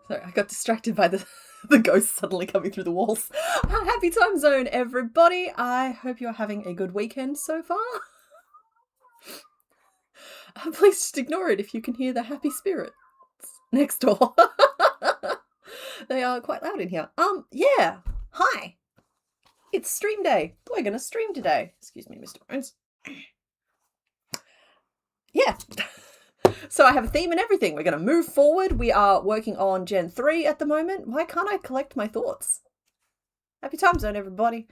Sorry, I got distracted by the ghosts suddenly coming through the walls. Happy time zone, everybody. I hope you're having a good weekend so far. Please just ignore it if you can hear the happy spirits next door. They are quite loud in here. Yeah. Hi. It's stream day. We're going to stream today. Excuse me, Mr. Bones. Yeah. So I have a theme and everything. We're going to move forward. We are working on Gen 3 at the moment. Why can't I collect my thoughts? Happy time zone, everybody.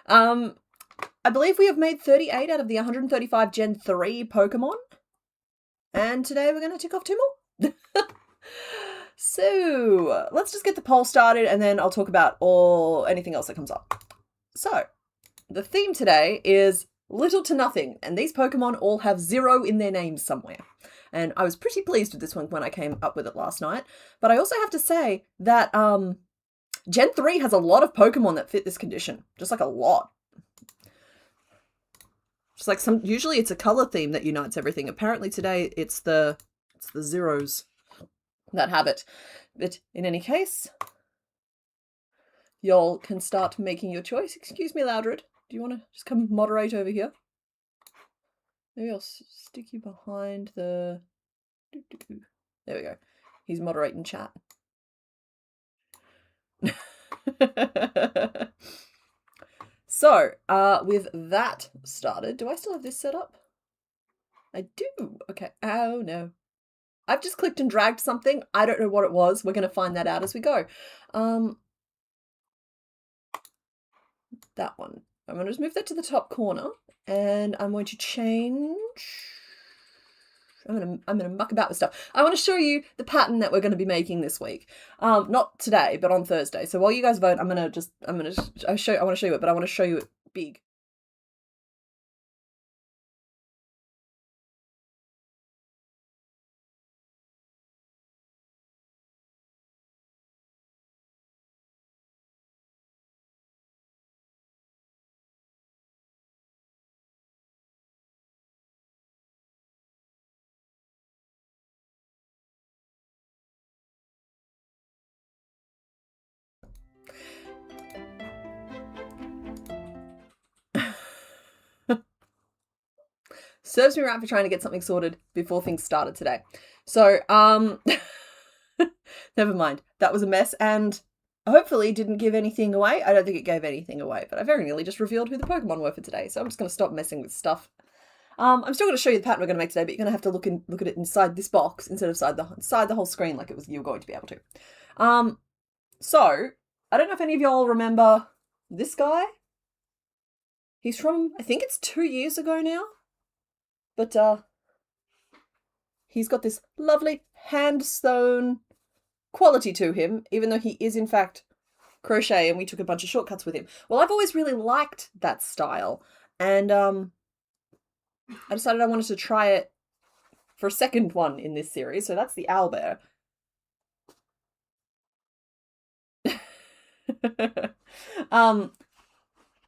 I believe we have made 38 out of the 135 Gen 3 Pokemon. And today we're going to tick off 2 more. So let's just get the poll started and then I'll talk about anything else that comes up. So the theme today is little to nothing. And these Pokemon all have 0 in their names somewhere. And I was pretty pleased with this one when I came up with it last night. But I also have to say that Gen 3 has a lot of Pokemon that fit this condition. Just like a lot. Just like usually it's a color theme that unites everything. Apparently today it's the zeros that have it. But in any case, y'all can start making your choice. Excuse me, Loudred. Do you want to just come moderate over here? Maybe I'll stick you behind the... There we go. He's moderating chat. So, with that started, do I still have this set up? I do. Okay. Oh, no. I've just clicked and dragged something. I don't know what it was. We're going to find that out as we go. That one. I'm going to just move that to the top corner. And I'm going to change... I'm gonna muck about with stuff. I want to show you the pattern that we're going to be making this week. Not today, but on Thursday. So while you guys vote, I want to show you it, but I want to show you it big. Serves me right for trying to get something sorted before things started today. So, never mind. That was a mess and hopefully didn't give anything away. I don't think it gave anything away, but I very nearly just revealed who the Pokemon were for today. So I'm just going to stop messing with stuff. I'm still going to show you the pattern we're going to make today, but you're going to have to look at it inside this box instead of inside the whole screen like you were going to be able to. So, I don't know if any of y'all remember this guy. He's from, I think it's 2 years ago now. But, he's got this lovely hand-sewn quality to him, even though he is, in fact, crochet, and we took a bunch of shortcuts with him. Well, I've always really liked that style, and, I decided I wanted to try it for a second one in this series, so that's the owlbear.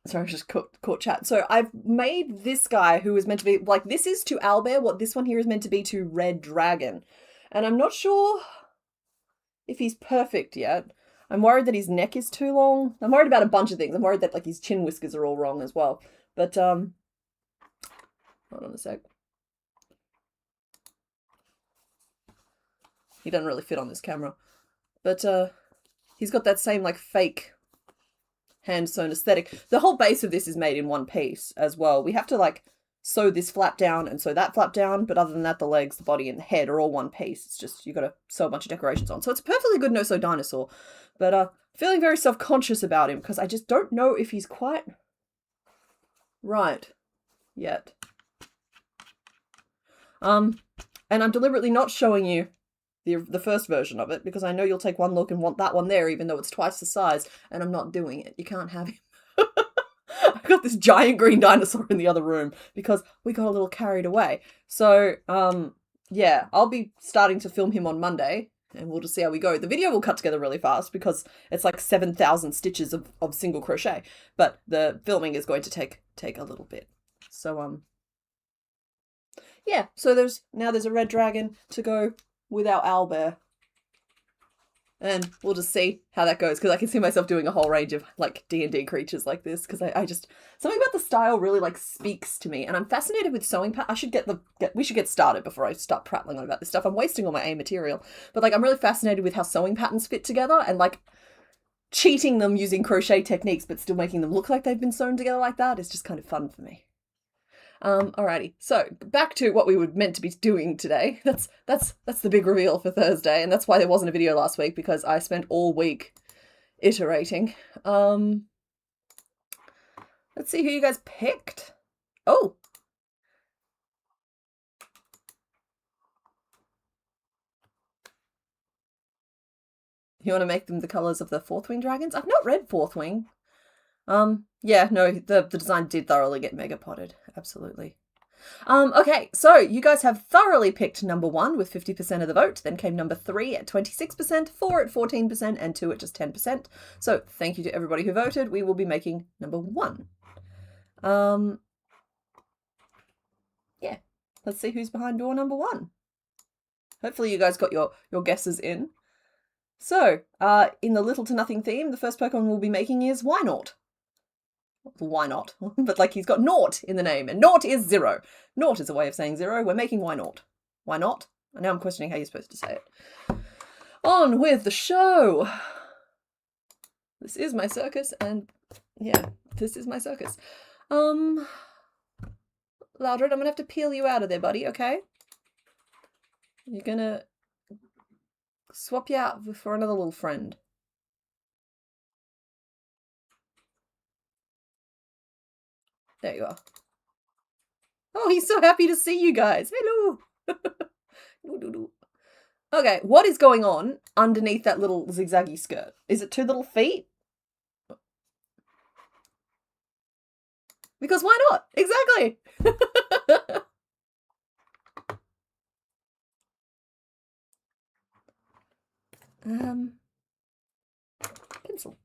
Sorry, I just caught chat. So I've made this guy who is meant to be, like, this is to owlbear what this one here is meant to be to red dragon. And I'm not sure if he's perfect yet. I'm worried that his neck is too long. I'm worried about a bunch of things. I'm worried that, like, his chin whiskers are all wrong as well. But, hold on a sec. He doesn't really fit on this camera. But, he's got that same, like, fake hand-sewn aesthetic. The whole base of this is made in one piece as well. We have to, like, sew this flap down and sew that flap down, but other than that, the legs, the body, and the head are all one piece. It's just, you got to sew a bunch of decorations on. So it's a perfectly good no-sew dinosaur, but feeling very self-conscious about him because I just don't know if he's quite right yet. And I'm deliberately not showing you the first version of it, because I know you'll take one look and want that one there, even though it's twice the size, and I'm not doing it. You can't have him. I've got this giant green dinosaur in the other room, because we got a little carried away. So, yeah, I'll be starting to film him on Monday, and we'll just see how we go. The video will cut together really fast, because it's like 7,000 stitches of single crochet, but the filming is going to take a little bit. So, yeah, so there's a red dragon to go with our owlbear. And we'll just see how that goes, because I can see myself doing a whole range of like D&D creatures like this, because I just, something about the style really like speaks to me, and I'm fascinated with sewing I should we should get started before I start prattling on about this stuff. I'm wasting all my A material, but like I'm really fascinated with how sewing patterns fit together, and like cheating them using crochet techniques but still making them look like they've been sewn together like that is just kind of fun for me. Alrighty, so back to what we were meant to be doing today. That's the big reveal for Thursday, and that's why there wasn't a video last week, because I spent all week iterating. Let's see who you guys picked. Oh! You want to make them the colours of the Fourth Wing Dragons? I've not read Fourth Wing. Yeah, no, the design did thoroughly get mega potted. Absolutely. Okay, so you guys have thoroughly picked number 1 with 50% of the vote. Then came number 3 at 26%, 4 at 14%, and 2 at just 10%. So thank you to everybody who voted. We will be making number 1. Yeah, let's see who's behind door number 1. Hopefully you guys got your guesses in. So, in the little to nothing theme, the first Pokemon we'll be making is Wynot. Why not? But like he's got naught in the name, and naught is 0. Naught is a way of saying 0. We're making Wynot. Why not? And now I'm questioning how you're supposed to say it. On with the show. This is my circus, and yeah, this is my circus. Loudred, I'm gonna have to peel you out of there, buddy, okay? You're gonna swap you out for another little friend. There you are. Oh, he's so happy to see you guys. Hello. Okay, what is going on underneath that little zigzaggy skirt? Is it 2 little feet? Because why not? Exactly. Pencil.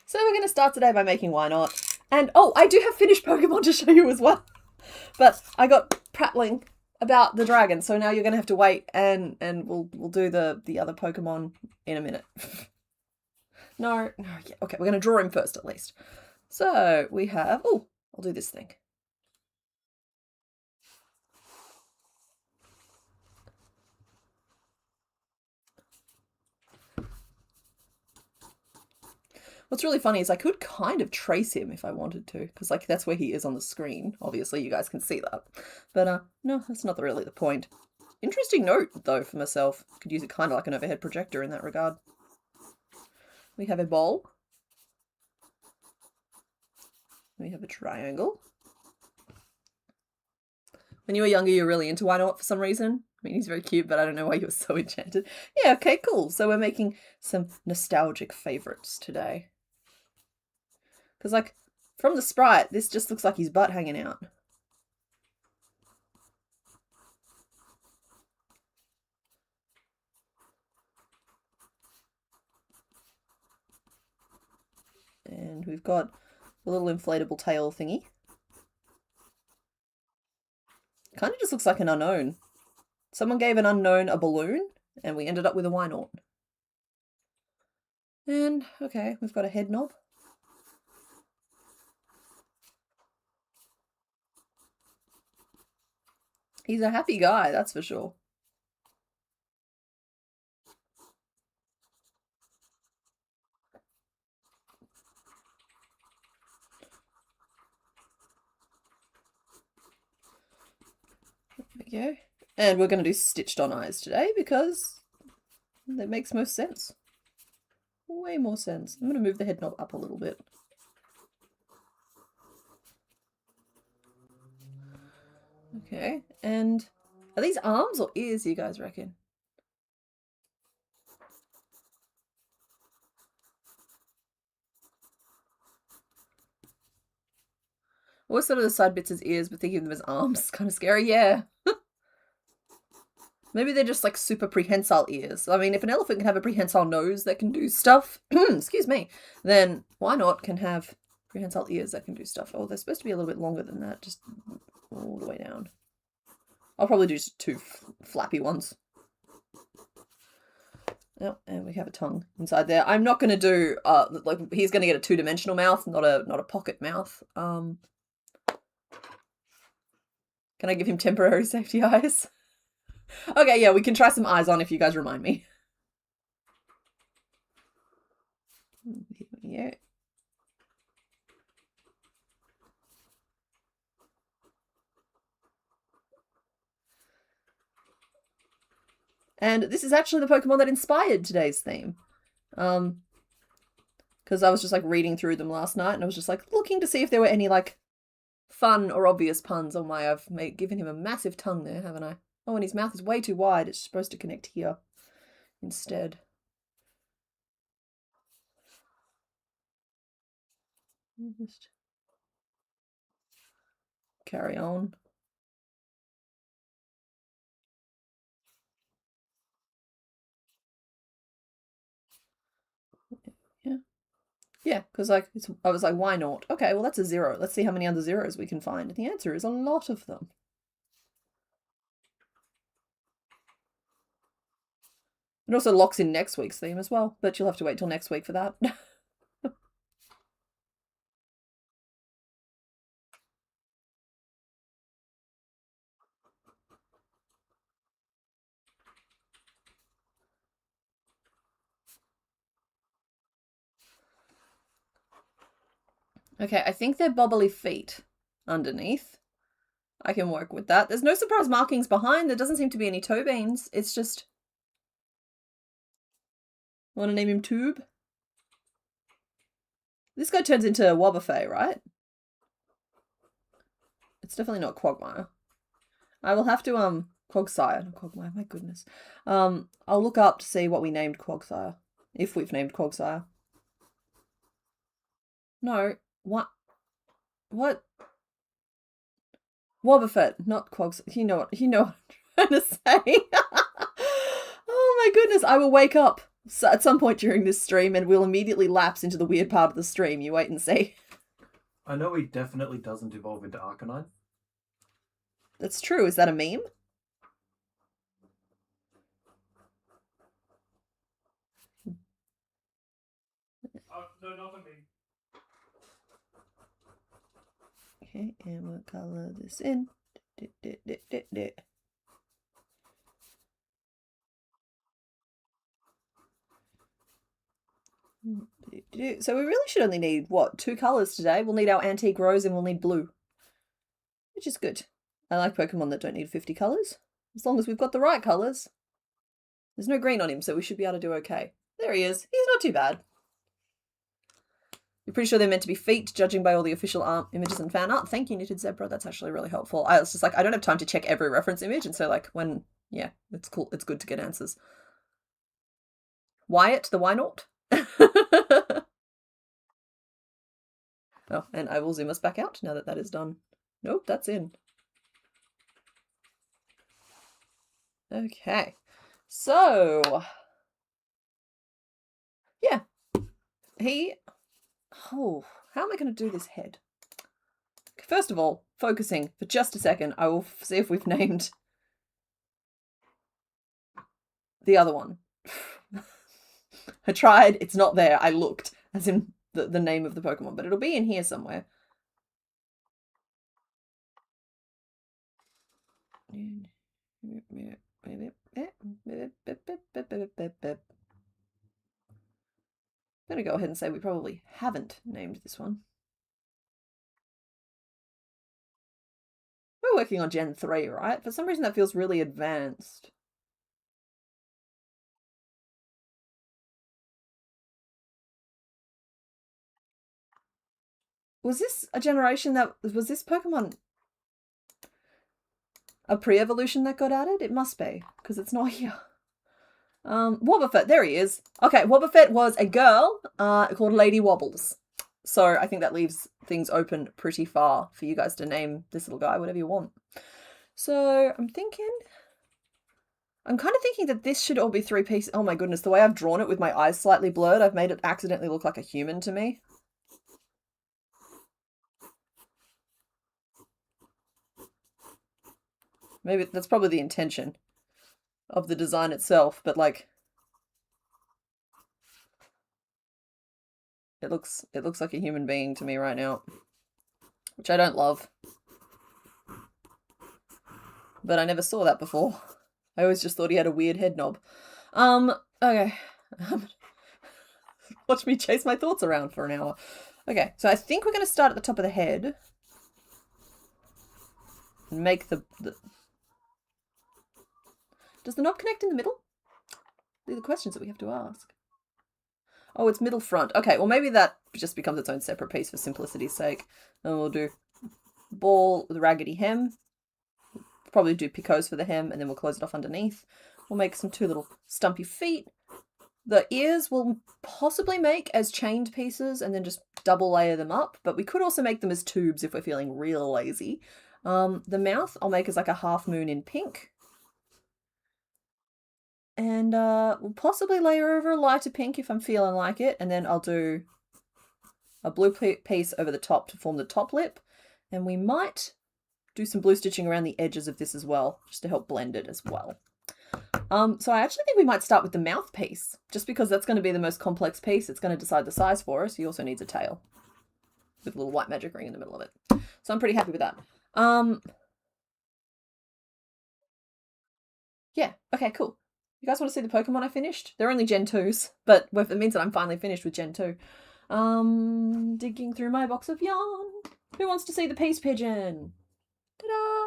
So we're going to start today by making Wynot. And, oh, I do have finished Pokemon to show you as well. But I got prattling about the dragon, so now you're going to have to wait, and we'll do the other Pokemon in a minute. No, yeah, okay, we're going to draw him first at least. So we have, oh, I'll do this thing. What's really funny is I could kind of trace him if I wanted to, because like that's where he is on the screen. Obviously, you guys can see that. But no, that's not really the point. Interesting note, though, for myself. Could use it kind of like an overhead projector in that regard. We have a ball. We have a triangle. When you were younger, you were really into Wynot for some reason. I mean, he's very cute, but I don't know why you were so enchanted. Yeah, okay, cool. So we're making some nostalgic favourites today. Because, like, from the sprite, this just looks like his butt hanging out. And we've got a little inflatable tail thingy. Kind of just looks like an unknown. Someone gave an unknown a balloon, and we ended up with a Wynot. And, okay, we've got a head knob. He's a happy guy, that's for sure. There we go. And we're going to do stitched on eyes today because that makes most sense. Way more sense. I'm going to move the head knob up a little bit. Okay, and are these arms or ears, you guys reckon? Always thought of the side bits as ears, but thinking of them as arms. Kind of scary, yeah. Maybe they're just like super prehensile ears. I mean, if an elephant can have a prehensile nose that can do stuff, excuse me, then Wynot can have prehensile ears that can do stuff. Oh, they're supposed to be a little bit longer than that, just all the way down. I'll probably do just 2 flappy ones. Oh, and we have a tongue inside there. I'm not going to do, like, he's going to get a two-dimensional mouth, not a pocket mouth. Can I give him temporary safety eyes? Okay, yeah, we can try some eyes on if you guys remind me. Yeah. And this is actually the Pokemon that inspired today's theme. Because I was just like reading through them last night and I was just like looking to see if there were any like fun or obvious puns. Oh my, I've given him a massive tongue there, haven't I? Oh, and his mouth is way too wide. It's supposed to connect here instead. Just carry on. Yeah. Yeah, because like I was like, why not? Okay, well that's a 0. Let's see how many other zeros we can find. And the answer is a lot of them. It also locks in next week's theme as well, but you'll have to wait till next week for that. Okay, I think they're bobbly feet underneath. I can work with that. There's no surprise markings behind. There doesn't seem to be any toe beans. It's just... Want to name him Tube? This guy turns into Wobbuffet, right? It's definitely not Quagmire. I will have to, Quagsire. Not Quagmire, my goodness. I'll look up to see what we named Quagsire. If we've named Quagsire. No. What? What? Wobbuffet, not Quags. You know what I'm trying to say. Oh my goodness, I will wake up at some point during this stream and we'll immediately lapse into the weird part of the stream. You wait and see. I know he definitely doesn't evolve into Arcanine. That's true. Is that a meme? No, not a meme. Okay, and we'll color this in. So we really should only need, what, 2 colors today? We'll need our antique rose and we'll need blue. Which is good. I like Pokemon that don't need 50 colors. As long as we've got the right colors. There's no green on him, so we should be able to do okay. There he is. He's not too bad. You're pretty sure they're meant to be feet, judging by all the official images and fan art. Thank you, Knitted Zebra. That's actually really helpful. I was just like, I don't have time to check every reference image, and so like when, yeah, it's cool. It's good to get answers. Wyatt, the why not? Oh, and I will zoom us back out now that that is done. Nope, that's in. Okay, so yeah, oh, how am I going to do this head? First of all, focusing for just a second, I will see if we've named the other one. I tried, it's not there. I looked, as in the name of the Pokemon, but it'll be in here somewhere. I'm going to go ahead and say we probably haven't named this one. We're working on Gen 3, right? For some reason that feels really advanced. Was this a generation that... Was this Pokemon a pre-evolution that got added? It must be, because it's not here. Wobbuffet, there he is. Okay, Wobbuffet was a girl called Lady Wobbles. So I think that leaves things open pretty far for you guys to name this little guy whatever you want. So I'm kind of thinking that this should all be 3 pieces. Oh my goodness, the way I've drawn it with my eyes slightly blurred, I've made it accidentally look like a human to me. Maybe that's probably the intention of the design itself, but like, It looks like a human being to me right now, which I don't love. But I never saw that before. I always just thought he had a weird head knob. Okay. Watch me chase my thoughts around for an hour. Okay, so I think we're going to start at the top of the head. And make the... Does the knob connect in the middle? These are the questions that we have to ask. Oh, it's middle front. Okay, well maybe that just becomes its own separate piece for simplicity's sake. And we'll do ball with a raggedy hem. Probably do picots for the hem, and then we'll close it off underneath. We'll make some 2 little stumpy feet. The ears we'll possibly make as chained pieces and then just double layer them up, but we could also make them as tubes if we're feeling real lazy. The mouth I'll make as like a half moon in pink. And we'll possibly layer over a lighter pink if I'm feeling like it, and then I'll do a blue piece over the top to form the top lip, and we might do some blue stitching around the edges of this as well, just to help blend it as well. So I actually think we might start with the mouth piece, just because that's going to be the most complex piece. It's going to decide the size for us. He also needs a tail with a little white magic ring in the middle of it. So I'm pretty happy with that. Yeah, okay, cool. You guys want to see the Pokemon I finished? They're only Gen 2s, but it means that I'm finally finished with Gen 2. Digging through my box of yarn. Who wants to see the Peace Pigeon? Ta-da!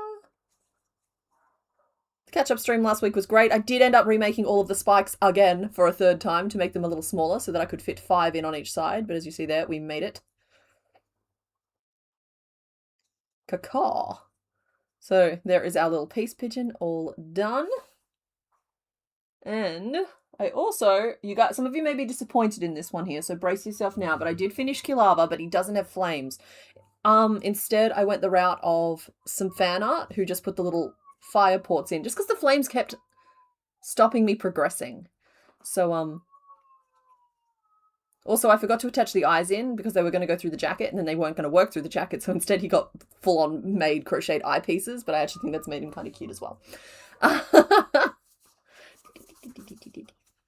The catch-up stream last week was great. I did end up remaking all of the spikes again for a 3rd time to make them a little smaller so that I could fit 5 in on each side, but as you see there, we made it. Caw. So there is our little Peace Pigeon all done. And I also, some of you may be disappointed in this one here, so brace yourself now, but I did finish Kilava, but he doesn't have flames. Instead, I went the route of some fan art who just put the little fire ports in, just because the flames kept stopping me progressing. So, also I forgot to attach the eyes in because they were going to go through the jacket and then they weren't going to work through the jacket, so instead he got full-on made crocheted eye pieces, but I actually think that's made him kind of cute as well.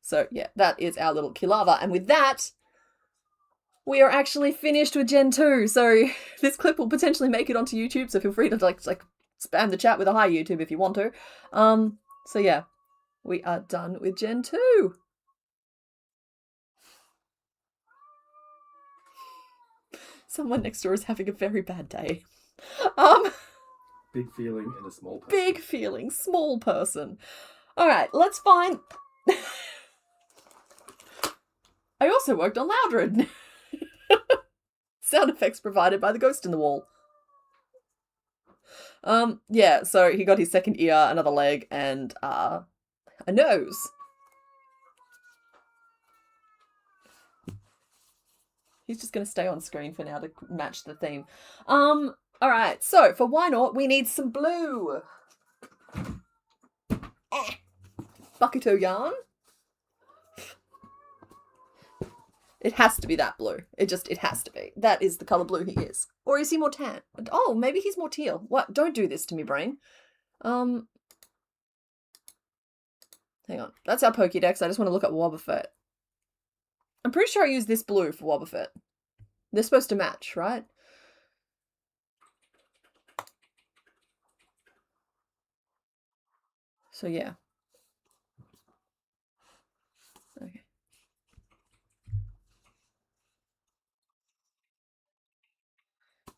So yeah, that is our little Kilava, and with that, we are actually finished with Gen 2, so this clip will potentially make it onto YouTube, so feel free to like spam the chat with a hi YouTube if you want to. So yeah, we are done with Gen 2. Someone next door is having a very bad day. Big feeling in a small person. Big feeling, small person. Alright, let's find... I also worked on Loudred. Sound effects provided by the ghost in the wall. Yeah, so he got his 2nd ear, another leg, and a nose. He's just going to stay on screen for now to match the theme. Alright, so for why not, we need some blue. Bucketo yarn. It has to be that blue. It has to be. That is the colour blue he is. Or is he more tan? Oh, maybe he's more teal. What? Don't do this to me, brain. Hang on. That's our Pokédex. I just want to look at Wobbuffet. I'm pretty sure I used this blue for Wobbuffet. They're supposed to match, right? So yeah. Okay.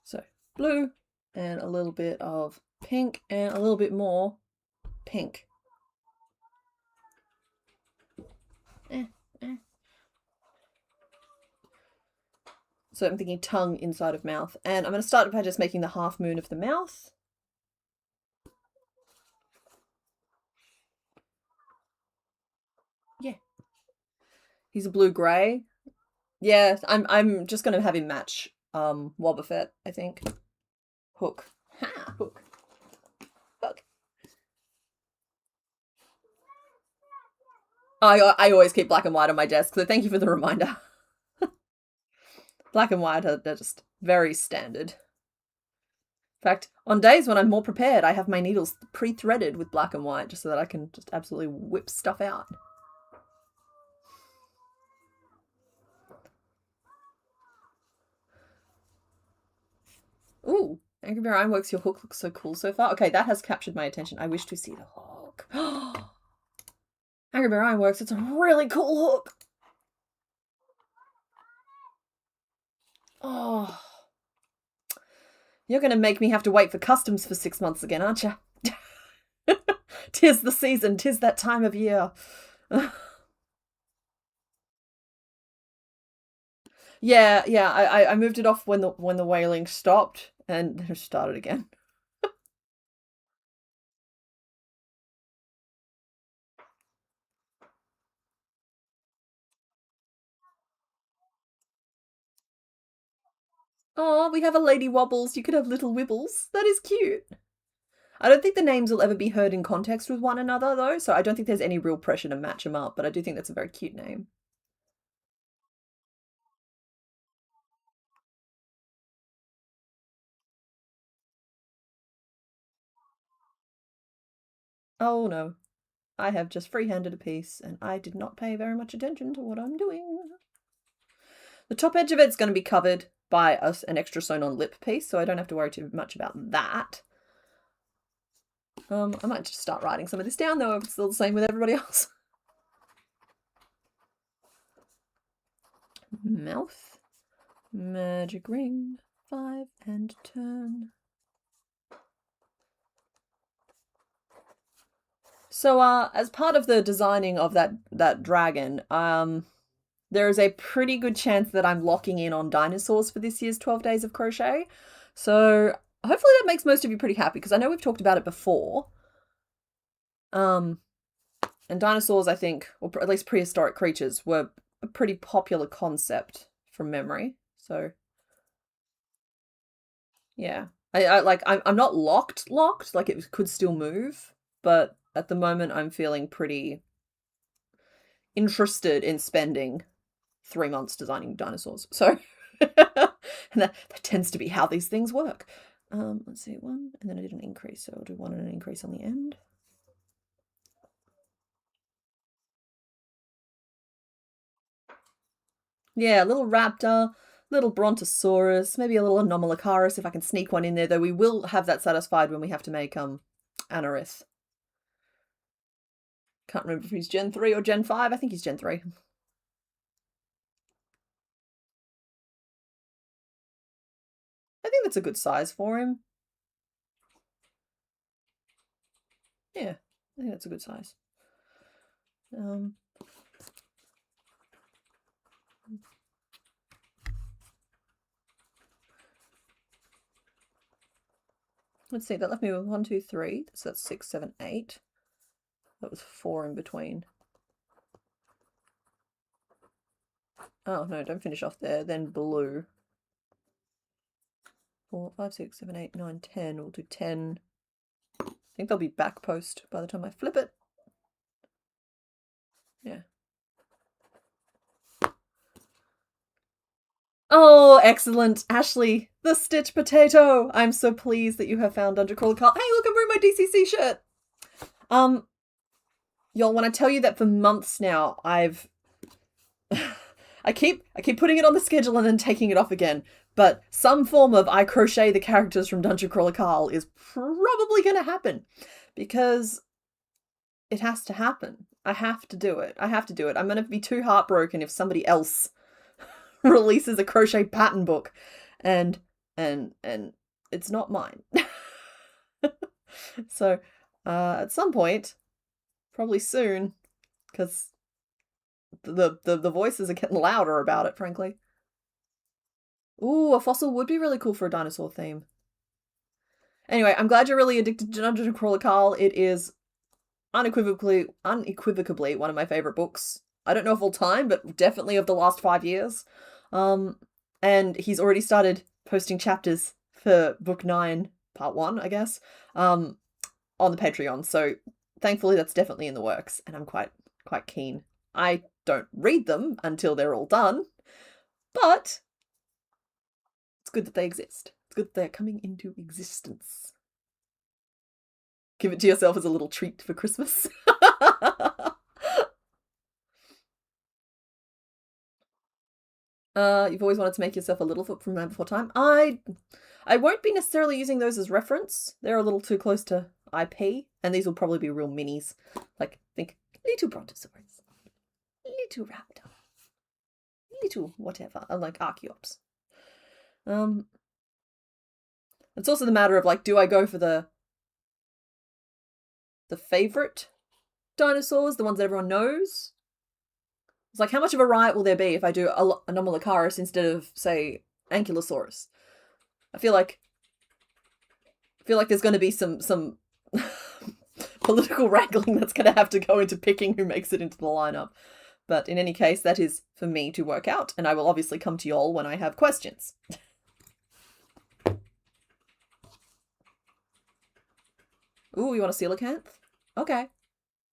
So blue and a little bit of pink and a little bit more pink. So I'm thinking tongue inside of mouth. And I'm going to start by just making the half moon of the mouth. Yeah. He's a blue-grey. Yeah, I'm just going to have him match Wobbuffet, I think. Hook. Ha! Hook. Hook. I always keep black and white on my desk, so thank you for the reminder. Black and white are just very standard. In fact, on days when I'm more prepared, I have my needles pre-threaded with black and white just so that I can just absolutely whip stuff out. Ooh, Angry Bear Ironworks, your hook looks so cool so far. Okay, that has captured my attention. I wish to see the hook. Angry Bear Ironworks, it's a really cool hook. Oh, you're going to make me have to wait for customs for 6 months again, aren't you? 'Tis the season, 'tis that time of year. Yeah, I moved it off when the whaling stopped and then started again. Oh, we have a Lady Wobbles. You could have Little Wibbles. That is cute. I don't think the names will ever be heard in context with one another, though, so I don't think there's any real pressure to match them up, but I do think that's a very cute name. Oh no, I have just freehanded a piece, and I did not pay very much attention to what I'm doing. The top edge of it's going to be covered by an extra sewn-on lip piece, so I don't have to worry too much about that. I might just start writing some of this down, though, if it's still the same with everybody else. Mouth, magic ring, 5 and turn. So, as part of the designing of that dragon, there is a pretty good chance that I'm locking in on dinosaurs for this year's 12 Days of Crochet. So, hopefully that makes most of you pretty happy, because I know we've talked about it before. And dinosaurs, I think, or at least prehistoric creatures, were a pretty popular concept from memory. So, yeah. I'm not locked, like it could still move, but at the moment I'm feeling pretty interested in spending 3 months designing dinosaurs. So, and that tends to be how these things work. Let's see, 1, and then I did an increase, so I'll do 1 and an increase on the end. Yeah, little raptor, little brontosaurus, maybe a little anomalocaris if I can sneak one in there, though we will have that satisfied when we have to make Anorith. Can't remember if he's Gen 3 or Gen 5. I think he's Gen 3. I think that's a good size for him. Yeah, I think that's a good size. Let's see, that left me with 1, 2, 3. So that's 6, 7, 8. That was 4 in between. Oh, no, don't finish off there. Then blue. 4, 5, 6, 7, 8, 9, 10. We'll do 10. I think they'll be back post by the time I flip it. Yeah. Oh, excellent. Ashley, the stitch potato. I'm so pleased that you have found Dungeon Crawler Carl. Hey, look, I'm wearing my DCC shirt. Y'all, when I tell you that for months now, I've I keep putting it on the schedule and then taking it off again. But some form of I crochet the characters from Dungeon Crawler Carl is probably going to happen, because it has to happen. I have to do it. I'm going to be too heartbroken if somebody else releases a crochet pattern book and it's not mine. So at some point, probably soon, because the voices are getting louder about it, frankly. Ooh, a fossil would be really cool for a dinosaur theme. Anyway, I'm glad you're really addicted to Dungeon Crawler Carl. It is unequivocally one of my favorite books. I don't know of all time, but definitely of the last 5 years. And he's already started posting chapters for book 9, part 1, I guess, on the Patreon. So thankfully that's definitely in the works, and I'm quite keen. I don't read them until they're all done, but it's good that they exist. It's good that they're coming into existence. Give it to yourself as a little treat for Christmas. You've always wanted to make yourself a little foot from Man Before Time. I won't be necessarily using those as reference. They're a little too close to IP, and these will probably be real minis. Like, think little brontosaurus, little raptor, little whatever, like Archaeops. It's also the matter of like, do I go for the favorite dinosaurs, the ones that everyone knows? It's like, how much of a riot will there be if I do Anomalocaris instead of, say, Ankylosaurus? I feel like there's going to be some political wrangling that's going to have to go into picking who makes it into the lineup. But in any case, that is for me to work out, and I will obviously come to y'all when I have questions. Ooh, you want a coelacanth? Okay.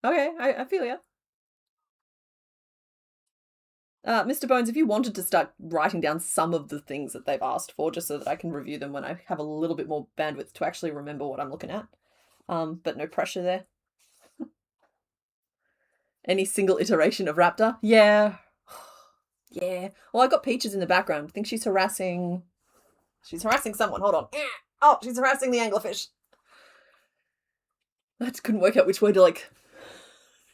Okay, I feel ya. Mr. Bones, if you wanted to start writing down some of the things that they've asked for, just so that I can review them when I have a little bit more bandwidth to actually remember what I'm looking at. But no pressure there. Any single iteration of Raptor? Yeah. Yeah. Well, I got Peaches in the background. I think she's harassing... She's harassing someone. Hold on. Oh, she's harassing the anglerfish. I just couldn't work out which way to, like,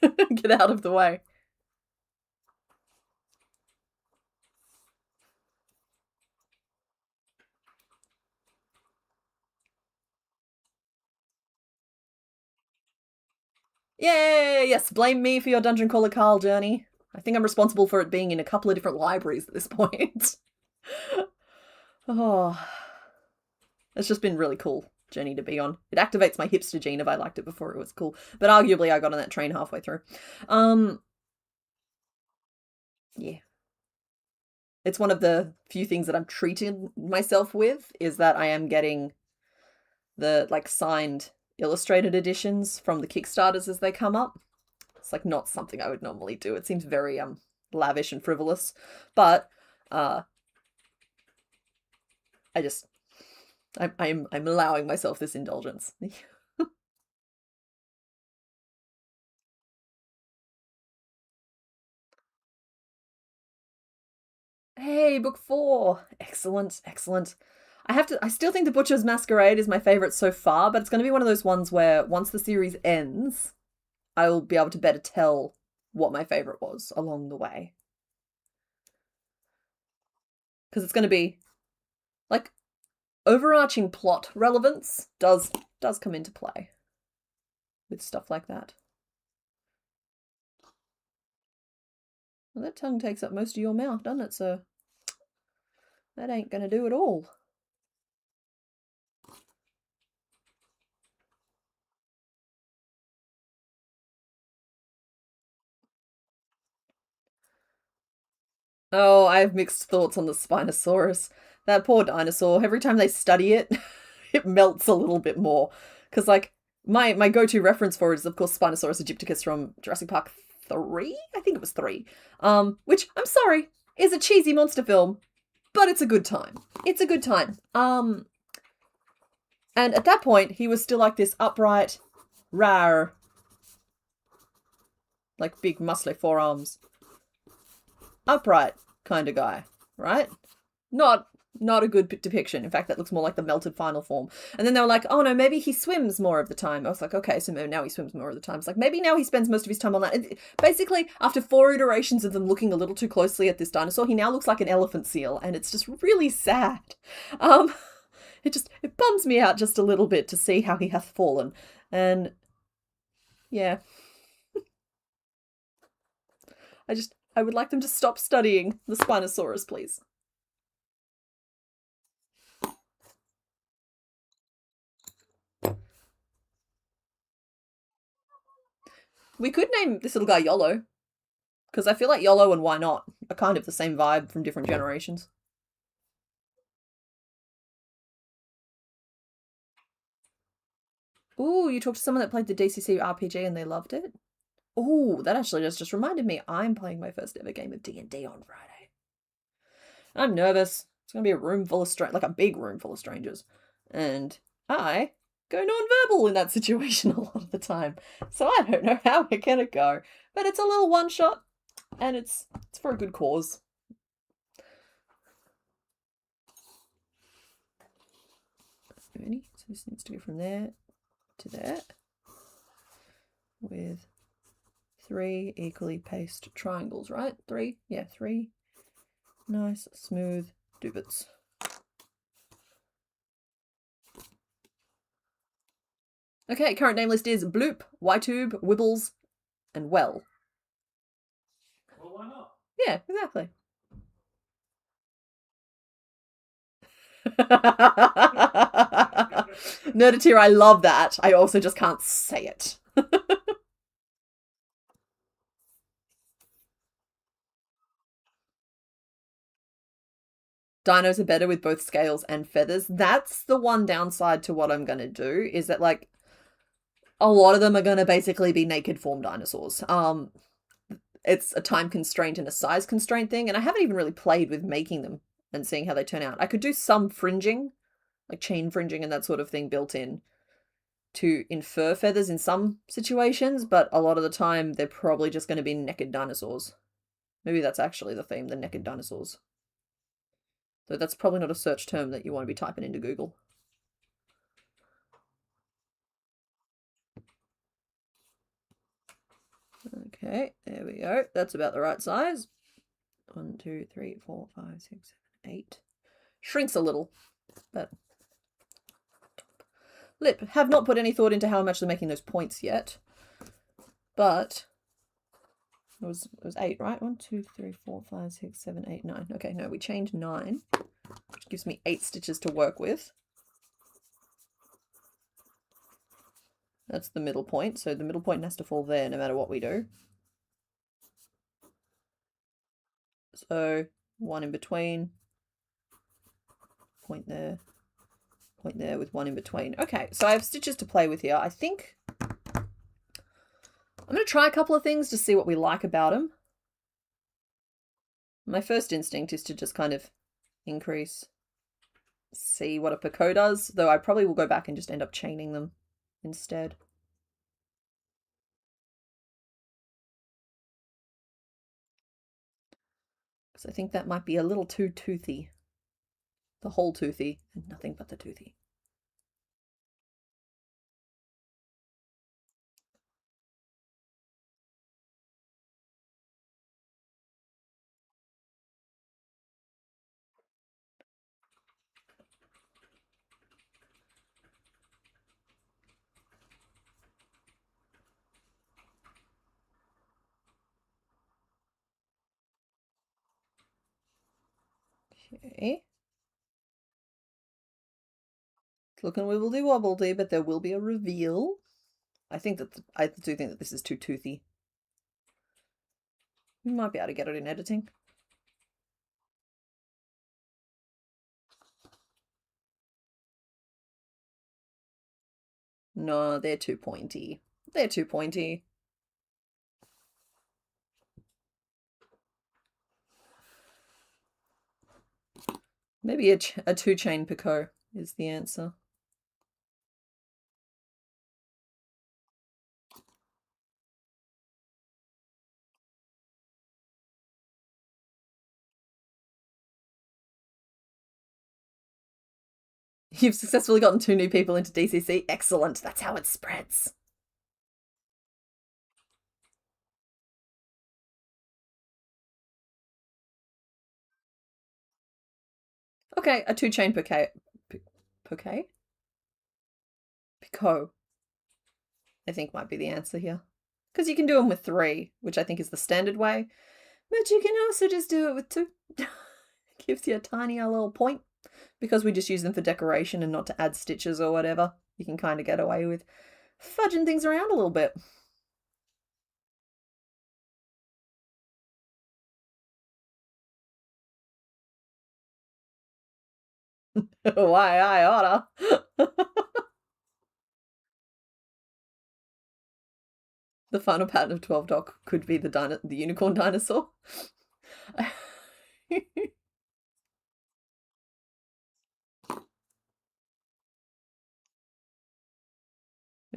get out of the way. Yay! Yes, blame me for your Dungeon Crawler Carl journey. I think I'm responsible for it being in a couple of different libraries at this point. Oh. It's just been really cool journey to be on. It activates my hipster gene if I liked it before it was cool. But arguably I got on that train halfway through. Yeah. It's one of the few things that I'm treating myself with, is that I am getting the, like, signed illustrated editions from the Kickstarters as they come up. It's like not something I would normally do. It seems very lavish and frivolous, but I'm allowing myself this indulgence. Hey, book 4. Excellent, excellent. I still think The Butcher's Masquerade is my favorite so far, but it's going to be one of those ones where once the series ends, I will be able to better tell what my favorite was along the way. Because it's going to be, like, overarching plot relevance does come into play with stuff like that. Well, that tongue takes up most of your mouth, doesn't it, sir? That ain't gonna do it all. Oh, I have mixed thoughts on the Spinosaurus. That poor dinosaur, every time they study it, it melts a little bit more. Because, like, my go-to reference for it is, of course, Spinosaurus aegypticus from Jurassic Park 3? I think it was 3. Which, I'm sorry, is a cheesy monster film, but it's a good time. It's a good time. And at that point, he was still like this upright, rawr, like big muscly forearms, upright kind of guy, right? Not a good depiction. In fact, that looks more like the melted final form. And then they were like, oh no, maybe he swims more of the time. I was like, okay, so now he swims more of the time. It's like, maybe now he spends most of his time on land. Basically, after 4 iterations of them looking a little too closely at this dinosaur, he now looks like an elephant seal, and it's just really sad. It bums me out just a little bit to see how he hath fallen. And yeah. I would like them to stop studying the Spinosaurus, please. We could name this little guy YOLO, because I feel like YOLO and Why Not are kind of the same vibe from different generations. Ooh, you talked to someone that played the DCC RPG and they loved it? Ooh, that actually just reminded me I'm playing my first ever game of D&D on Friday. I'm nervous. It's going to be a room full of like a big room full of strangers. And I go non-verbal in that situation a lot of the time. So I don't know how we're going to go. But it's a little one-shot, and it's for a good cause. Ready? So this needs to go from there to there with 3 equally paced triangles, right? 3? Yeah, 3 nice smooth divots. Okay, current name list is Bloop, Y-Tube, Wibbles, and Well. Well, why not? Yeah, exactly. Nerdateer, I love that. I also just can't say it. Dinos are better with both scales and feathers. That's the one downside to what I'm going to do, is that, like, a lot of them are going to basically be naked form dinosaurs. It's a time constraint and a size constraint thing, and I haven't even really played with making them and seeing how they turn out. I could do some fringing, like chain fringing and that sort of thing built in to infer feathers in some situations, but a lot of the time they're probably just going to be naked dinosaurs. Maybe that's actually the theme, the naked dinosaurs. Though that's probably not a search term that you want to be typing into Google. Okay, there we go. That's about the right size. 1, 2, 3, 4, 5, 6, 7, 8. Shrinks a little, but lip. Have not put any thought into how I'm actually making those points yet, but it was 8, right? 1, 2, 3, 4, 5, 6, 7, 8, 9. Okay, no, we chained 9, which gives me 8 stitches to work with. That's the middle point, so the middle point has to fall there no matter what we do. So 1 in between, point there with 1 in between. Okay, so I have stitches to play with here. I think I'm going to try a couple of things to see what we like about them. My first instinct is to just kind of increase, see what a picot does, though I probably will go back and just end up chaining them instead. Because I think that might be a little too toothy. The whole toothy and nothing but the toothy. Okay. It's looking wibbledy wobbledy, but there will be a reveal. I do think that this is too toothy. We might be able to get it in editing. No, they're too pointy. They're too pointy. Maybe a 2-chain picot is the answer. You've successfully gotten 2 new people into DCC. Excellent. That's how it spreads. Okay, a 2-chain picot. Picot, I think might be the answer here. Because you can do them with 3, which I think is the standard way. But you can also just do it with 2. Gives you a tiny little point. Because we just use them for decoration and not to add stitches or whatever, you can kind of get away with fudging things around a little bit. Why, I oughta. The final pattern of 12 Dock could be the unicorn dinosaur. I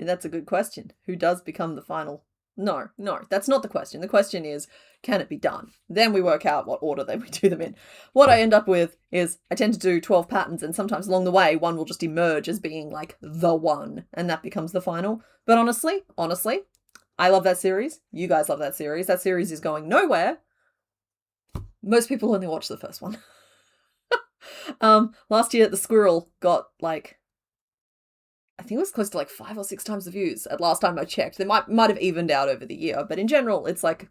mean, that's a good question. Who does become the final No, no, that's not the question. The question is, can it be done? Then we work out what order we do them in. What I end up with is I tend to do 12 patterns, and sometimes along the way, one will just emerge as being like the one, and that becomes the final. But honestly, I love that series. You guys love that series. That series is going nowhere. Most people only watch the first one. Last year, the squirrel got like, I think it was close to like 5 or 6 times the views at last time I checked. They might have evened out over the year, but in general, it's like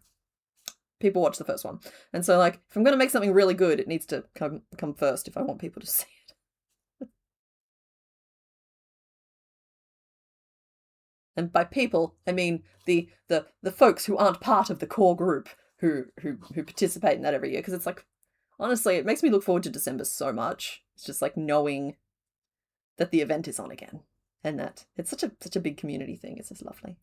people watch the first one. And so like, if I'm going to make something really good, it needs to come first if I want people to see it. And by people, I mean the folks who aren't part of the core group who participate in that every year. Because it's like, honestly, it makes me look forward to December so much. It's just like knowing that the event is on again. And that it's such a big community thing. It's just lovely.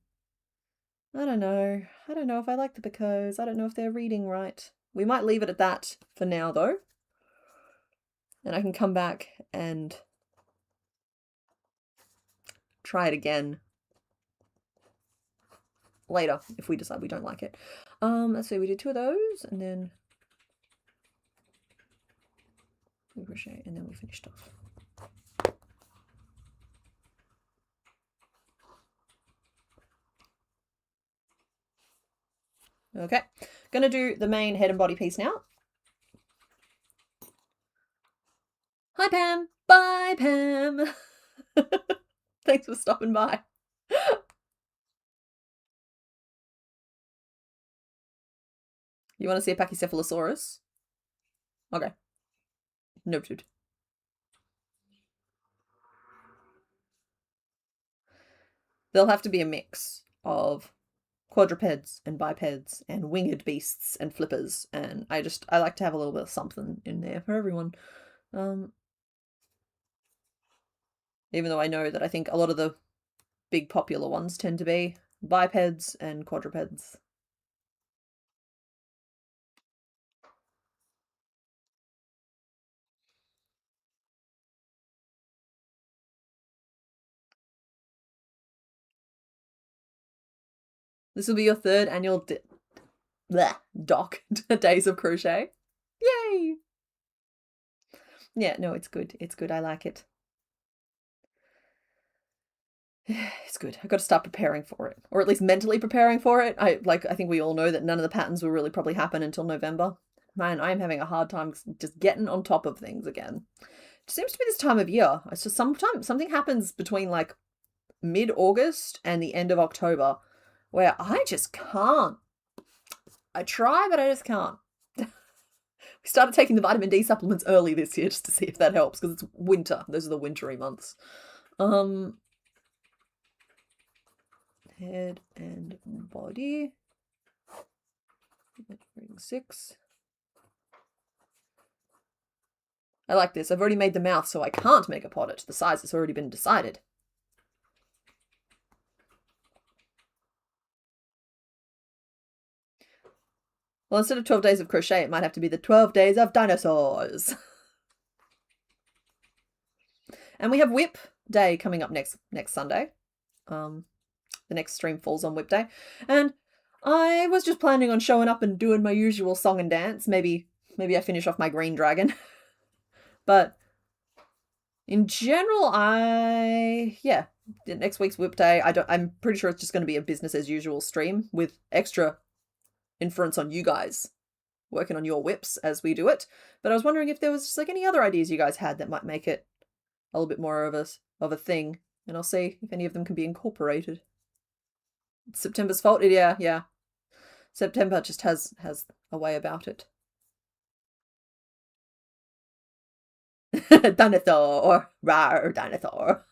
I don't know. I don't know if I like the Picos. I don't know if they're reading right. We might leave it at that for now, though. And I can come back and try it again later if we decide we don't like it. Let's see, we did 2 of those, and then we crochet, and then we finished off. Okay, gonna do the main head and body piece now. Hi Pam, bye Pam. Thanks for stopping by. You want to see a Pachycephalosaurus? Okay. Noted. There'll have to be a mix of quadrupeds and bipeds and winged beasts and flippers, and I like to have a little bit of something in there for everyone. Even though I know that I think a lot of the big popular ones tend to be bipeds and quadrupeds. This will be your 3rd annual doc days of crochet. Yay! Yeah, no, it's good. It's good. I like it. It's good. I've got to start preparing for it, or at least mentally preparing for it. I think we all know that none of the patterns will really probably happen until November. Man, I am having a hard time just getting on top of things again. It seems to be this time of year. It's just something happens between like mid-August and the end of October where I just can't. I try, but I just can't. We started taking the vitamin D supplements early this year just to see if that helps, because it's winter. Those are the wintry months. Head and body. 6. I like this. I've already made the mouth, so I can't make a pocket. The size has already been decided. Well, instead of 12 days of crochet, it might have to be the 12 days of dinosaurs. And we have Whip Day coming up next Sunday. The next stream falls on Whip Day. And I was just planning on showing up and doing my usual song and dance. Maybe I finish off my green dragon. But in general, next week's Whip Day, I'm pretty sure it's just going to be a business as usual stream with extra inference on you guys working on your whips as we do it. But I was wondering if there was just like any other ideas you guys had that might make it a little bit more of a thing, and I'll see if any of them can be incorporated. It's September's fault. Yeah. September just has a way about it. Dinosaur, or rar dinosaur.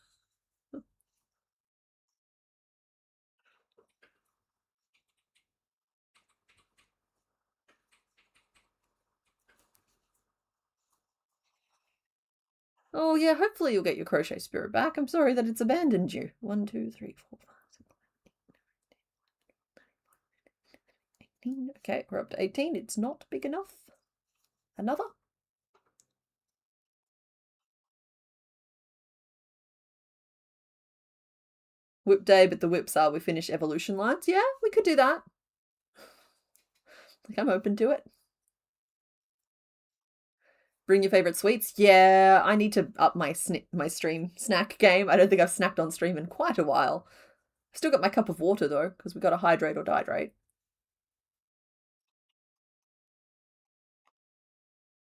Oh yeah, hopefully you'll get your crochet spirit back. I'm sorry that it's abandoned you. 1, 2, 3, 4, 5, 6, 7, 8, 9, 10, 11, 12, 13, 14, 15. Okay, we're up to 18. It's not big enough. Another. Whip day, but the whips are we finish evolution lines. Yeah, we could do that. Like, I'm open to it. Bring your favorite sweets. Yeah, I need to up my stream snack game. I don't think I've snacked on stream in quite a while. Still got my cup of water though, because we got to hydrate or dehydrate.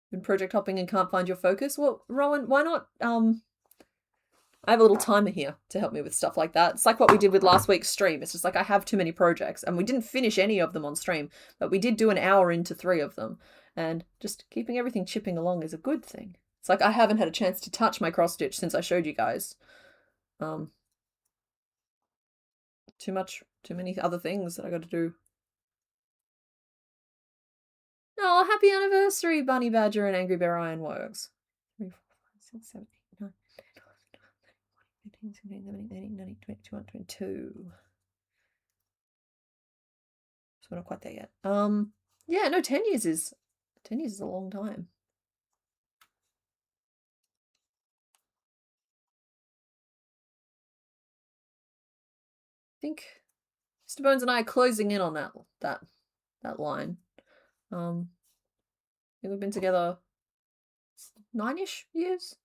Been project hopping and can't find your focus? Well, Rowan, why not I have a little timer here to help me with stuff like that. It's like what we did with last week's stream. It's just like I have too many projects, and we didn't finish any of them on stream, but we did do an hour into 3 of them, and just keeping everything chipping along is a good thing. It's like I haven't had a chance to touch my cross stitch since I showed you guys. Too many other things that I got to do. Oh, happy anniversary, Bunny Badger and Angry Bear Ironworks. 3, 4, 5, 6, 7, 8, 9, 10, 11, 12, 13, 17, 18, 19, 20, 21, 22. So we're not quite there yet. Yeah, no, 10 years is a long time. I think Mr. Bones and I are closing in on that line. I think we've been together 9-ish years.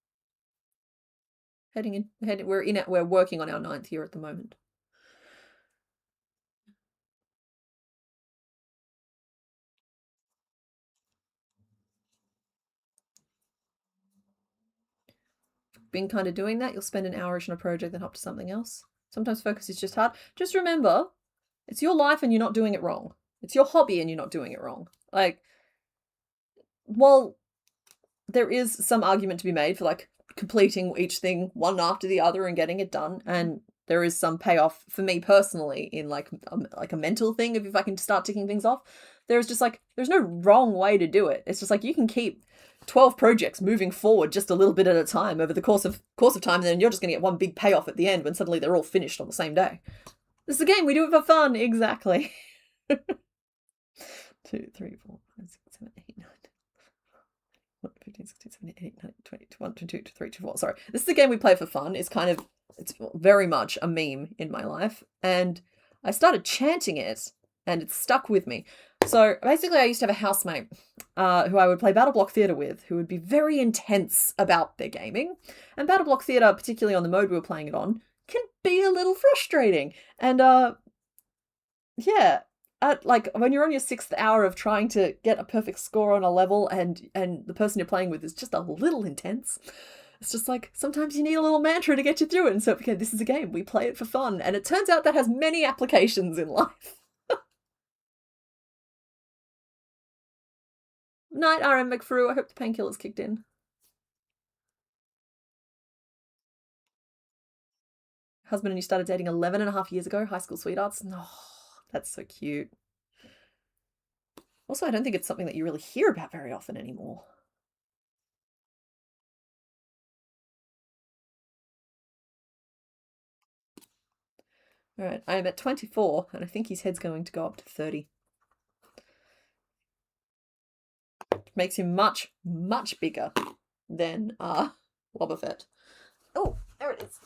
We're working on our 9th year at the moment. Been kind of doing that. You'll spend an hour-ish on a project, then hop to something else. Sometimes focus is just hard. Just remember, it's your life and you're not doing it wrong. It's your hobby and you're not doing it wrong. Like, while there is some argument to be made for like completing each thing one after the other and getting it done, and there is some payoff for me personally in like a mental thing if I can start ticking things off. There's just like, there's no wrong way to do it. It's just like you can keep 12 projects moving forward just a little bit at a time over the course of time, and then you're just going to get one big payoff at the end when suddenly they're all finished on the same day. This is a game, we do it for fun. Exactly. 2, 3, 4, 5, 6, 7, 8, 9, 10, 15, 16, 17, 18, 19, 20, 21, 22, 23, 24. Sorry. This is a game we play for fun. It's very much a meme in my life. And I started chanting it, and it's stuck with me. So basically I used to have a housemate who I would play Battle Block Theatre with, who would be very intense about their gaming. And Battle Block Theatre, particularly on the mode we were playing it on, can be a little frustrating. And yeah, like when you're on your 6th hour of trying to get a perfect score on a level, and the person you're playing with is just a little intense, it's just like sometimes you need a little mantra to get you through it. And so, okay, this is a game, we play it for fun, and it turns out that has many applications in life. Night, RM McFrew. I hope the painkiller's kicked in. Husband and you started dating 11.5 years ago. High school sweethearts. No, that's so cute. Also, I don't think it's something that you really hear about very often anymore. All right, I am at 24, and I think his head's going to go up to 30. Makes him much, much bigger than Wobbuffet. Oh, there it is.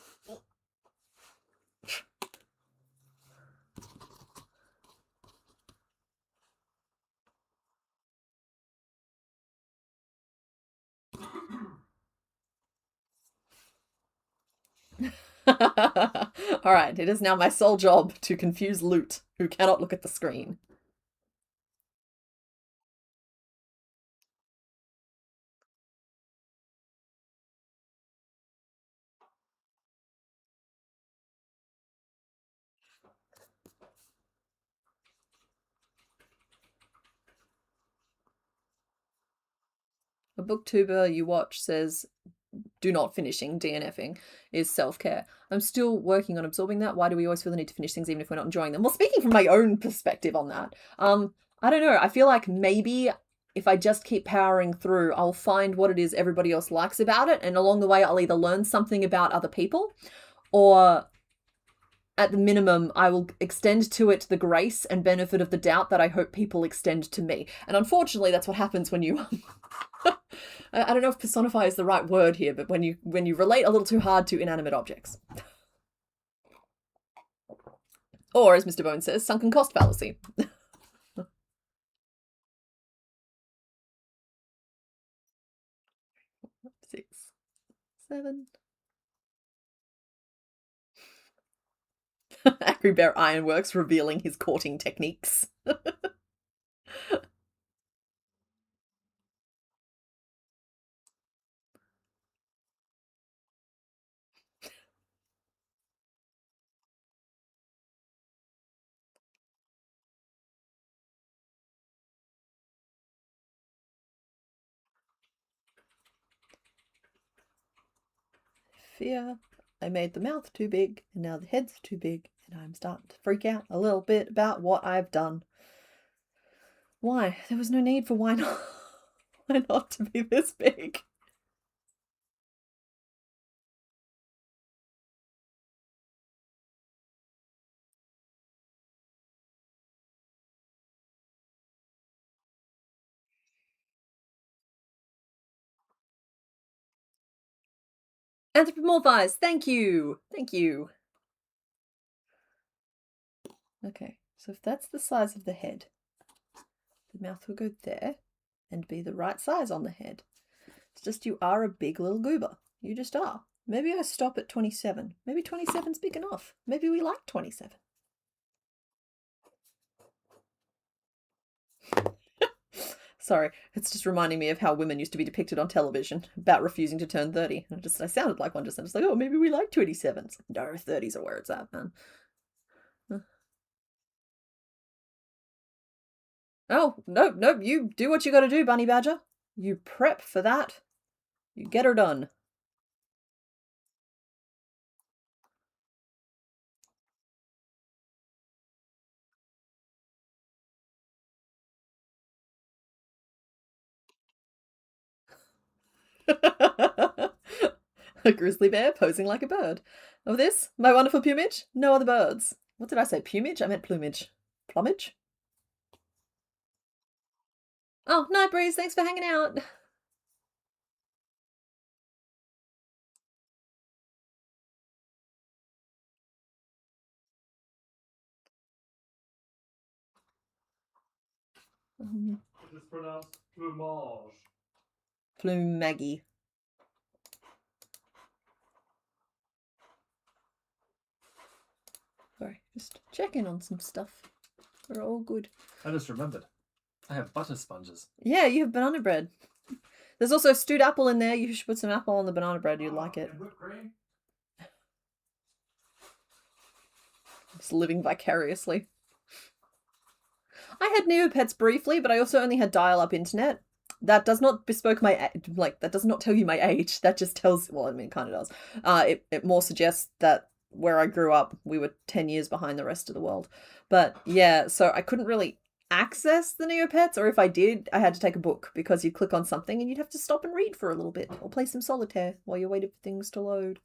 All right, it is now my sole job to confuse Loot, who cannot look at the screen. A booktuber you watch says, do not finishing, DNFing, is self-care. I'm still working on absorbing that. Why do we always feel the need to finish things even if we're not enjoying them? Well, speaking from my own perspective on that, I don't know. I feel like maybe if I just keep powering through, I'll find what it is everybody else likes about it. And along the way, I'll either learn something about other people, or at the minimum, I will extend to it the grace and benefit of the doubt that I hope people extend to me. And unfortunately, that's what happens when you... I don't know if personify is the right word here, but when you relate a little too hard to inanimate objects. Or, as Mr. Bone says, sunken cost fallacy. 6, 7. Angry Bear Ironworks revealing his courting techniques. Fear. I made the mouth too big, and now the head's too big, and I'm starting to freak out a little bit about what I've done. Why? There was no need for why not? Why not to be this big? Anthropomorphize, thank you! Thank you. Okay, so if that's the size of the head, the mouth will go there and be the right size on the head. It's just you are a big little goober. You just are. Maybe I stop at 27. Maybe 27's big enough. Maybe we like 27. Sorry, it's just reminding me of how women used to be depicted on television about refusing to turn 30. I sounded like one just then. It's like, oh, maybe we like 27s. No, 30s are where it's at, man. Oh, no, you do what you gotta do, Bunny Badger. You prep for that. You get her done. A grizzly bear posing like a bird. Of this, my wonderful plumage, no other birds. What did I say? Plumage? I meant plumage. Plumage? Oh, night breeze, thanks for hanging out. It's pronounced plumage. Plumaggy. Sorry, just checking on some stuff. We're all good. I just remembered. I have butter sponges. Yeah, you have banana bread. There's also stewed apple in there. You should put some apple on the banana bread. You'd like it. And whipped cream? Just living vicariously. I had Neopets briefly, but I also only had dial-up internet. That does not bespoke my that does not tell you my age. That just tells, well, I mean, it kind of does. It more suggests that where I grew up, we were 10 years behind the rest of the world. But yeah, so I couldn't really access the Neopets, or if I did, I had to take a book because you'd click on something and you'd have to stop and read for a little bit or play some solitaire while you waited for things to load.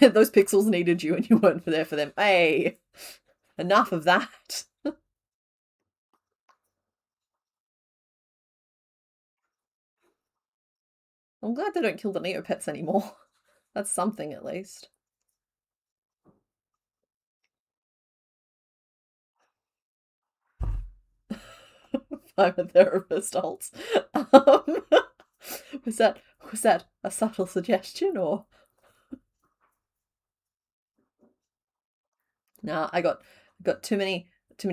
Those pixels needed you and you weren't there for them. Hey, enough of that. I'm glad they don't kill the Neopets anymore. That's something, at least. I'm a therapist, Alt. Was that a subtle suggestion, or? Nah, I got too many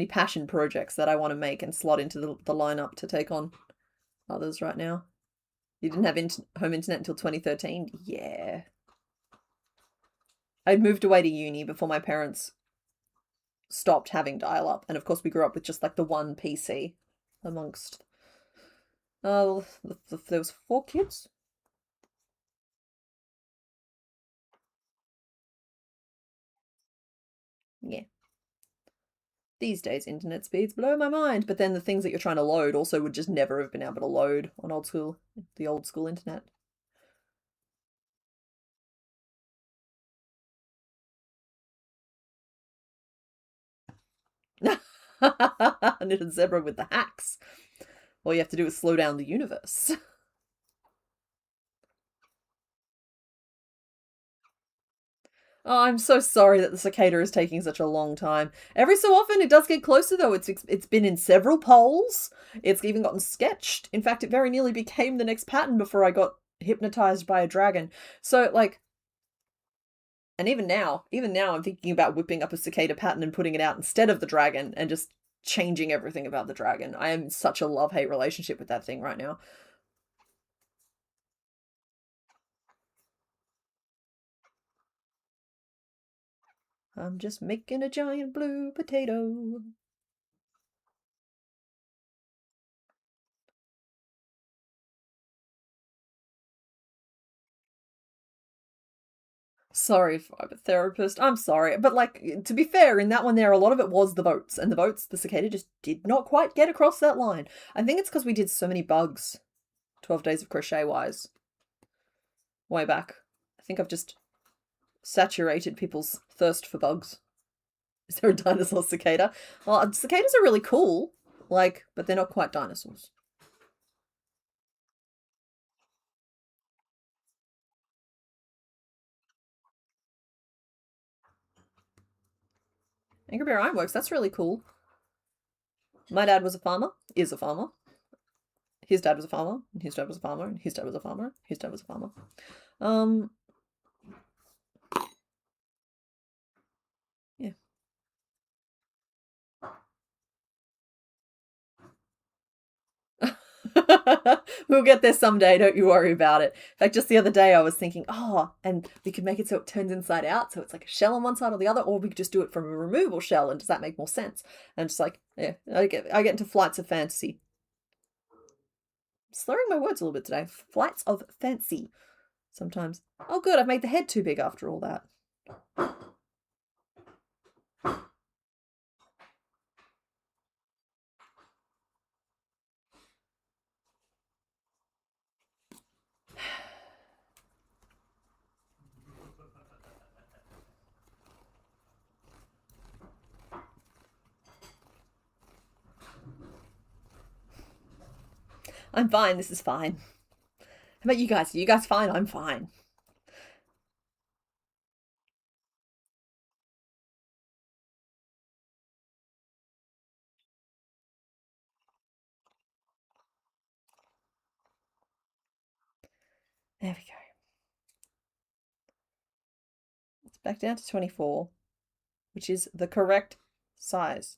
passion projects that I want to make and slot into the lineup to take on others right now. You didn't have home internet until 2013? Yeah. I'd moved away to uni before my parents stopped having dial-up, and of course we grew up with just like the one PC amongst there was 4 kids. Yeah. These days internet speeds blow my mind, but then the things that you're trying to load also would just never have been able to load on the old school internet. Knitted zebra with the hacks. All you have to do is slow down the universe. Oh, I'm so sorry that the cicada is taking such a long time. Every so often it does get closer though. It's been in several polls. It's even gotten sketched. In fact, it very nearly became the next pattern before I got hypnotized by a dragon. So like, and even now I'm thinking about whipping up a cicada pattern and putting it out instead of the dragon and just changing everything about the dragon. I am in such a love-hate relationship with that thing right now. I'm just making a giant blue potato. Sorry if I'm a therapist. I'm sorry. But, like, to be fair, in that one there, a lot of it was the votes. And the votes, the cicada just did not quite get across that line. I think it's because we did so many bugs 12 Days of Crochet-wise. Way back. I think I've just saturated people's thirst for bugs. Is there a dinosaur cicada? Well, cicadas are really cool, like, but they're not quite dinosaurs. Angry Bear Ironworks, that's really cool. My dad was a farmer, is a farmer. His dad was a farmer, and his dad was a farmer, and his dad was a farmer, his dad was a farmer. Yeah. We'll get there someday, don't you worry about it. In fact, just the other day I was thinking, oh, and we could make it so it turns inside out, so it's like a shell on one side or the other, or we could just do it from a removable shell, and does that make more sense? And just like, yeah, I get into flights of fantasy. Slurring my words a little bit today. Flights of fancy. Sometimes. Oh good, I've made the head too big after all that. I'm fine, this is fine. How about you guys? Are you guys fine? I'm fine. There we go. It's back down to 24, which is the correct size.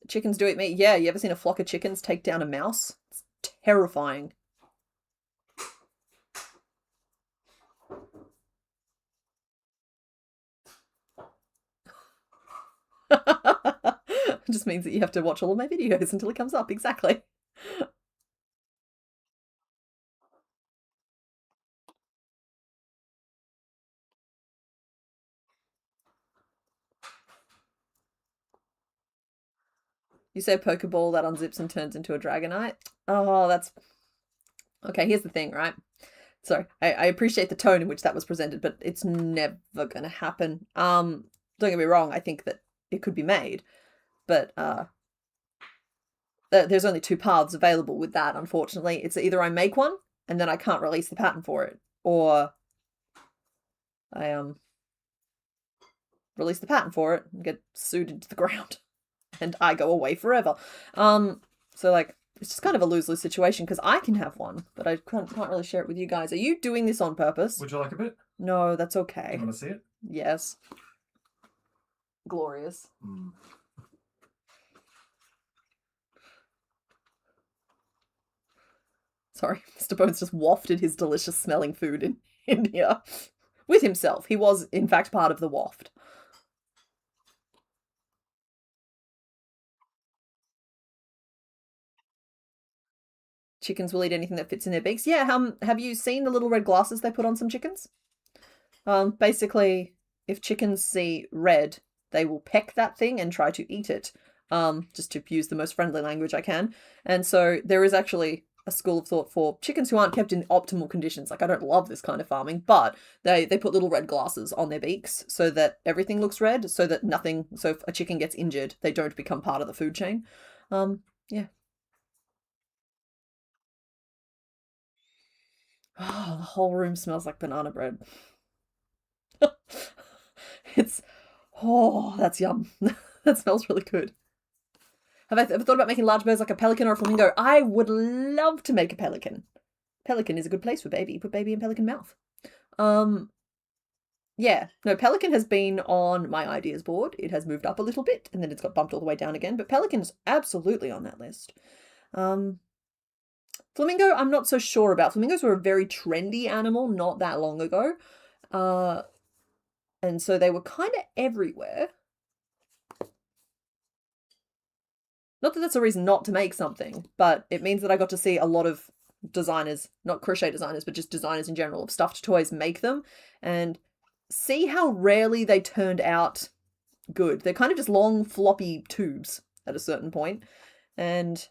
Chickens do eat meat. Yeah, you ever seen a flock of chickens take down a mouse? It's terrifying. It just means that you have to watch all of my videos until it comes up. Exactly. You say Pokeball that unzips and turns into a Dragonite? Oh, that's... Okay, here's the thing, right? Sorry, I appreciate the tone in which that was presented, but it's never gonna happen. Don't get me wrong, I think that it could be made, but there's only two paths available with that, unfortunately. It's either I make one, and then I can't release the pattern for it, or I release the pattern for it and get sued into the ground. And I go away forever. So like, it's just kind of a lose-lose situation because I can have one, but I can't really share it with you guys. Are you doing this on purpose? Would you like a bit? No, that's okay. You want to see it? Yes. Glorious. Mm. Sorry, Mr. Bones just wafted his delicious smelling food in here. With himself. He was, in fact, part of the waft. Chickens will eat anything that fits in their beaks. Yeah, have you seen the little red glasses they put on some chickens? Basically, if chickens see red, they will peck that thing and try to eat it. Just to use the most friendly language I can. And so there is actually a school of thought for chickens who aren't kept in optimal conditions. Like, I don't love this kind of farming, but they put little red glasses on their beaks so that everything looks red, so that nothing, so if a chicken gets injured, they don't become part of the food chain. Yeah. Oh, the whole room smells like banana bread. It's, oh, that's yum. That smells really good. Have I ever thought about making large birds like a pelican or a flamingo? I would love to make a pelican. Pelican is a good place for baby. You put baby in pelican mouth. Yeah, no, pelican has been on my ideas board. It has moved up a little bit, and then it's got bumped all the way down again, but pelican's absolutely on that list. Flamingo, I'm not so sure about. Flamingos were a very trendy animal not that long ago. And so they were kind of everywhere. Not that that's a reason not to make something, but it means that I got to see a lot of designers, not crochet designers, but just designers in general of stuffed toys make them and see how rarely they turned out good. They're kind of just long, floppy tubes at a certain point. And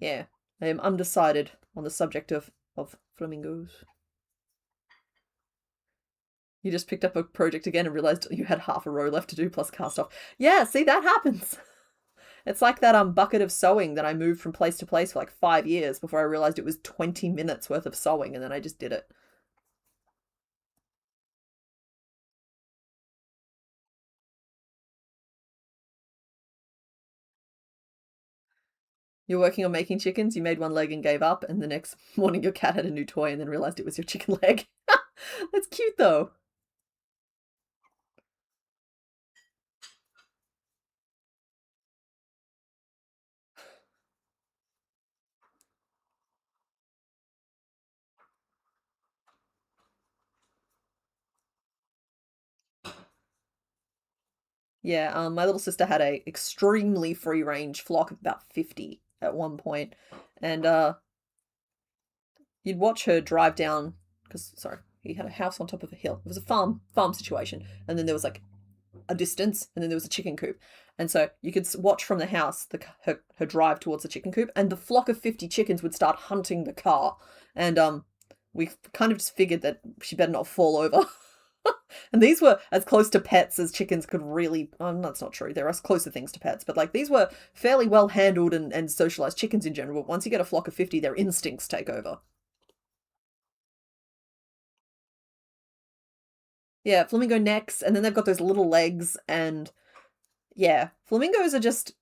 yeah, I am undecided on the subject of flamingos. You just picked up a project again and realized you had half a row left to do plus cast off. Yeah, see, that happens. It's like that bucket of sewing that I moved from place to place for like 5 years before I realized it was 20 minutes worth of sewing, and then I just did it. You're working on making chickens, you made one leg and gave up, and the next morning your cat had a new toy and then realized it was your chicken leg. That's cute though. Yeah, my little sister had a extremely free range flock of about 50 at one point, and you'd watch her drive down because sorry, he had a house on top of a hill. It was a farm situation, and then there was like a distance, and then there was a chicken coop, and so you could watch from the house her drive towards the chicken coop, and the flock of 50 chickens would start hunting the car, and we kind of just figured that she better not fall over. And these were as close to pets as chickens could really. That's not true. There are closer things to pets, but like these were fairly well handled and socialized chickens in general. But once you get a flock of 50, their instincts take over. Yeah, flamingo necks, and then they've got those little legs, and yeah, flamingos are just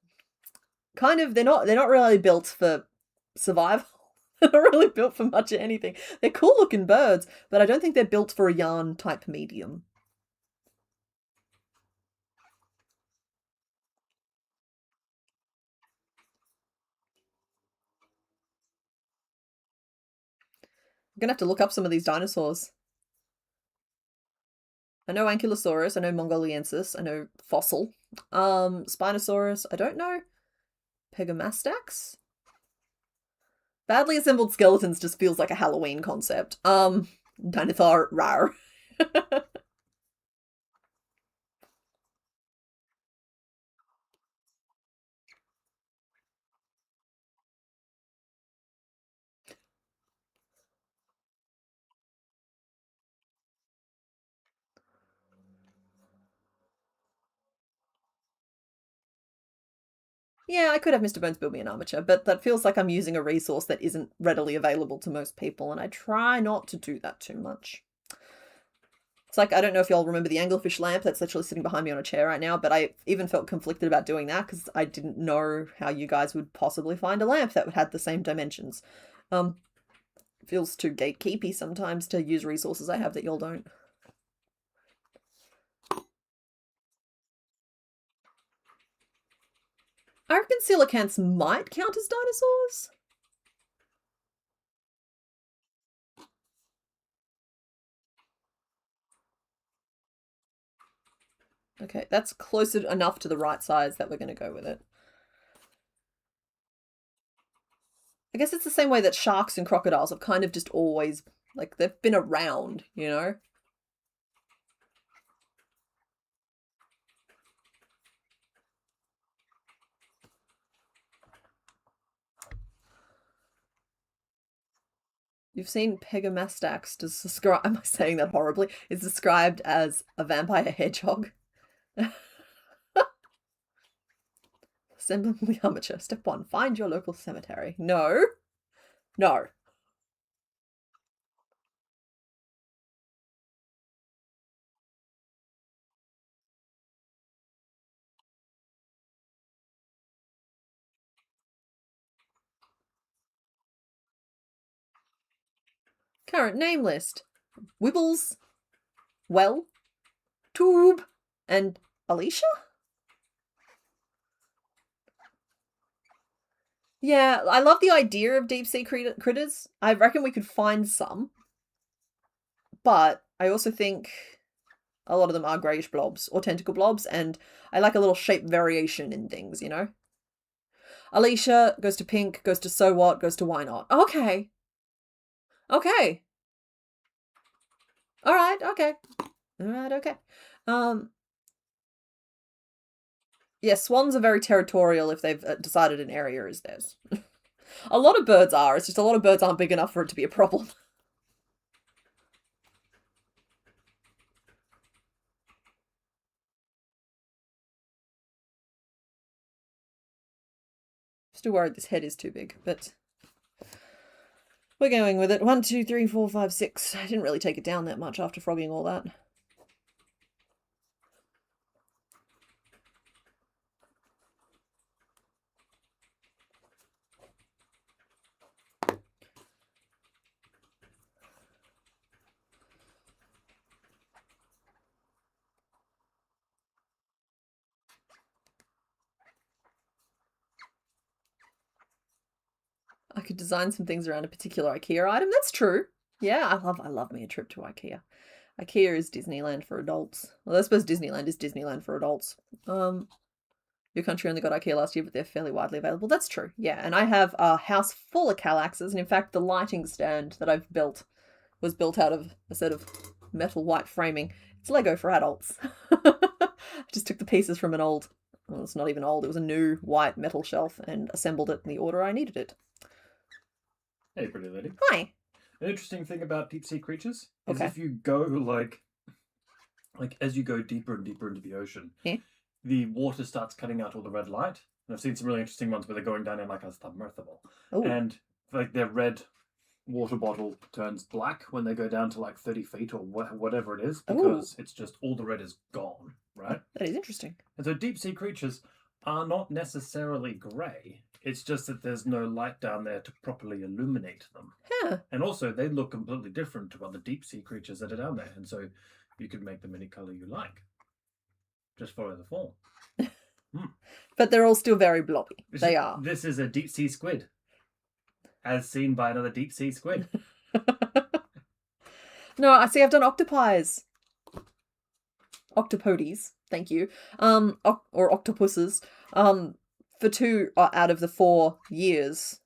kind of they're not really built for survival. They're not really built for much of anything. They're cool looking birds, but I don't think they're built for a yarn type medium. I'm gonna have to look up some of these dinosaurs. I know Ankylosaurus, I know Mongoliensis, I know fossil. Spinosaurus, I don't know. Pegomastax? Badly assembled skeletons just feels like a Halloween concept. Dinosaur rar. Yeah, I could have Mr. Bones build me an armature, but that feels like I'm using a resource that isn't readily available to most people, and I try not to do that too much. It's like, I don't know if y'all remember the anglerfish lamp that's literally sitting behind me on a chair right now, but I even felt conflicted about doing that because I didn't know how you guys would possibly find a lamp that had the same dimensions. It feels too gatekeepy sometimes to use resources I have that y'all don't. I reckon coelacanths might count as dinosaurs. Okay, that's close enough to the right size that we're going to go with it. I guess it's the same way that sharks and crocodiles have kind of just always, like, they've been around, you know? You've seen Pegomastax described, am I saying that horribly? It's described as a vampire hedgehog. Assembling the armature. Step 1, find your local cemetery. No. No. Current name list. Wibbles, Well, Tube, and Alicia? Yeah, I love the idea of deep sea critters. I reckon we could find some. But I also think a lot of them are greyish blobs or tentacle blobs, and I like a little shape variation in things, you know? Alicia goes to pink, goes to so what, goes to why not. Okay. Okay. Alright, okay. Alright, okay. Yeah, swans are very territorial if they've decided an area is theirs. A lot of birds are, it's just a lot of birds aren't big enough for it to be a problem. Still worried this head is too big, but we're going with it. 1, 2, 3, 4, 5, 6. I didn't really take it down that much after frogging all that. I could design some things around a particular IKEA item. That's true. Yeah, I love me a trip to IKEA. IKEA is Disneyland for adults. Well, I suppose Disneyland is Disneyland for adults. Your country only got IKEA last year, but they're fairly widely available. That's true. Yeah, and I have a house full of Kallaxes, and in fact, the lighting stand that I've built was built out of a set of metal white framing. It's Lego for adults. I just took the pieces from an old, well, it's not even old, it was a new white metal shelf and assembled it in the order I needed it. Hey, pretty lady. Hi. An interesting thing about deep sea creatures is if you go like as you go deeper and deeper into the ocean, the water starts cutting out all the red light. And I've seen some really interesting ones where they're going down in like a submersible. And like their red water bottle turns black when they go down to like 30 feet or whatever it is, because it's just all the red is gone, right? That is interesting. And so deep sea creatures are not necessarily grey. It's just that there's no light down there to properly illuminate them. Huh. And also, they look completely different to other deep sea creatures that are down there. And so you could make them any colour you like. Just follow the form. But they're all still very blobby. They are. This is a deep sea squid. As seen by another deep sea squid. No, I see I've done octopies. Octopodes, thank you. Or octopuses. For 2 out of the 4 years.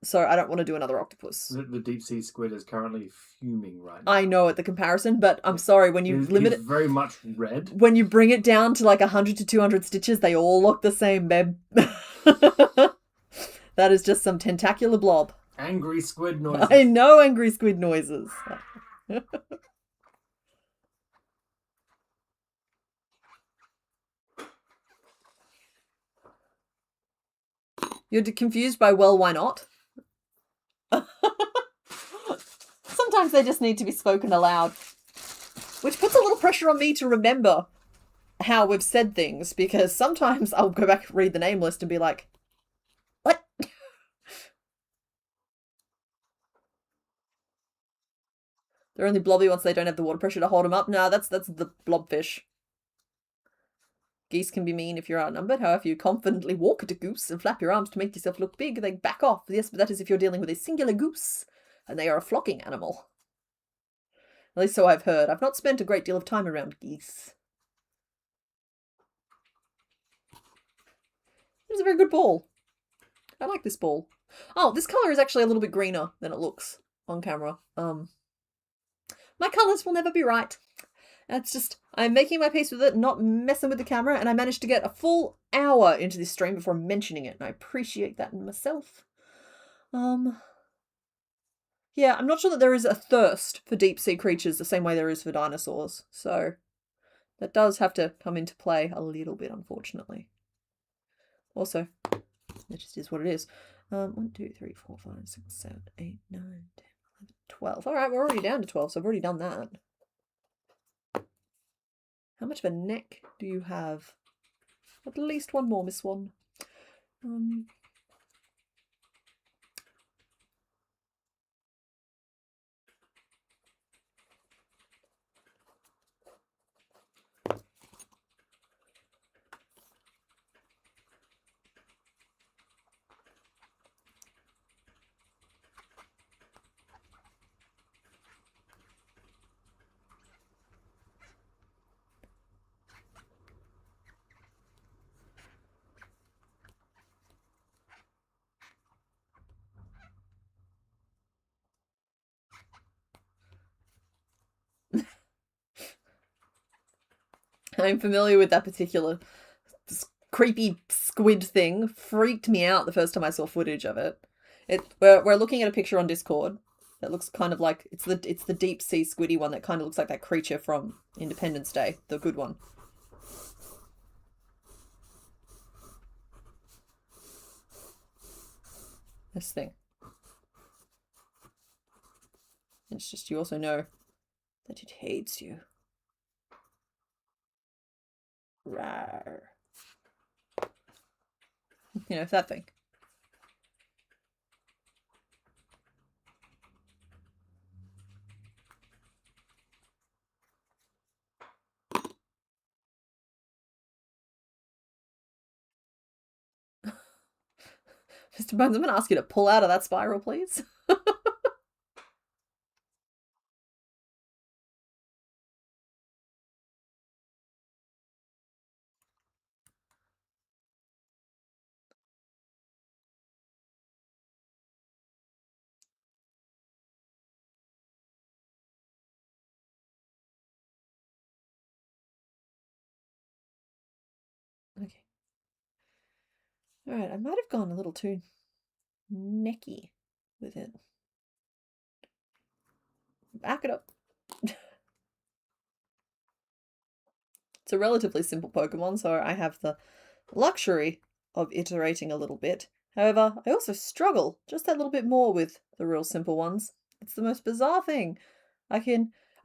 So I don't want to do another octopus. The deep sea squid is currently fuming right now. I know at the comparison, but I'm sorry, when you limit it... very much red. When you bring it down to like 100 to 200 stitches, they all look the same, babe. That is just some tentacular blob. Angry squid noises. I know angry squid noises. You're confused by well, why not? Sometimes they just need to be spoken aloud. Which puts a little pressure on me to remember how we've said things, because sometimes I'll go back and read the name list and be like, what? They're only blobby once they don't have the water pressure to hold them up. No, that's the blobfish. Geese can be mean if you're outnumbered. However, if you confidently walk at a goose and flap your arms to make yourself look big, they back off. Yes, but that is if you're dealing with a singular goose, and they are a flocking animal. At least so I've heard. I've not spent a great deal of time around geese. It was a very good ball. I like this ball. Oh, this colour is actually a little bit greener than it looks on camera. My colours will never be right. It's just, I'm making my peace with it, not messing with the camera, and I managed to get a full hour into this stream before mentioning it, and I appreciate that in myself. Yeah, I'm not sure that there is a thirst for deep sea creatures the same way there is for dinosaurs. So that does have to come into play a little bit, unfortunately. Also, it just is what it is. 1, 2, 3, 4, 5, 6, 7, 8, 9, 10, 11, 12. All right, we're already down to 12, so I've already done that. How much of a neck do you have? At least one more, Miss Swan. I'm familiar with that particular creepy squid thing. Freaked me out the first time I saw footage of it. We're looking at a picture on Discord that looks kind of like it's the deep sea squiddy one that kind of looks like that creature from Independence Day, the good one. This thing. It's just you also know that it hates you. Rawr. You know, that thing. Mr. Bones, I'm going to ask you to pull out of that spiral, please. Okay. Alright, I might have gone a little too necky with it. Back it up. It's a relatively simple Pokemon, so I have the luxury of iterating a little bit. However, I also struggle just that little bit more with the real simple ones. It's the most bizarre thing.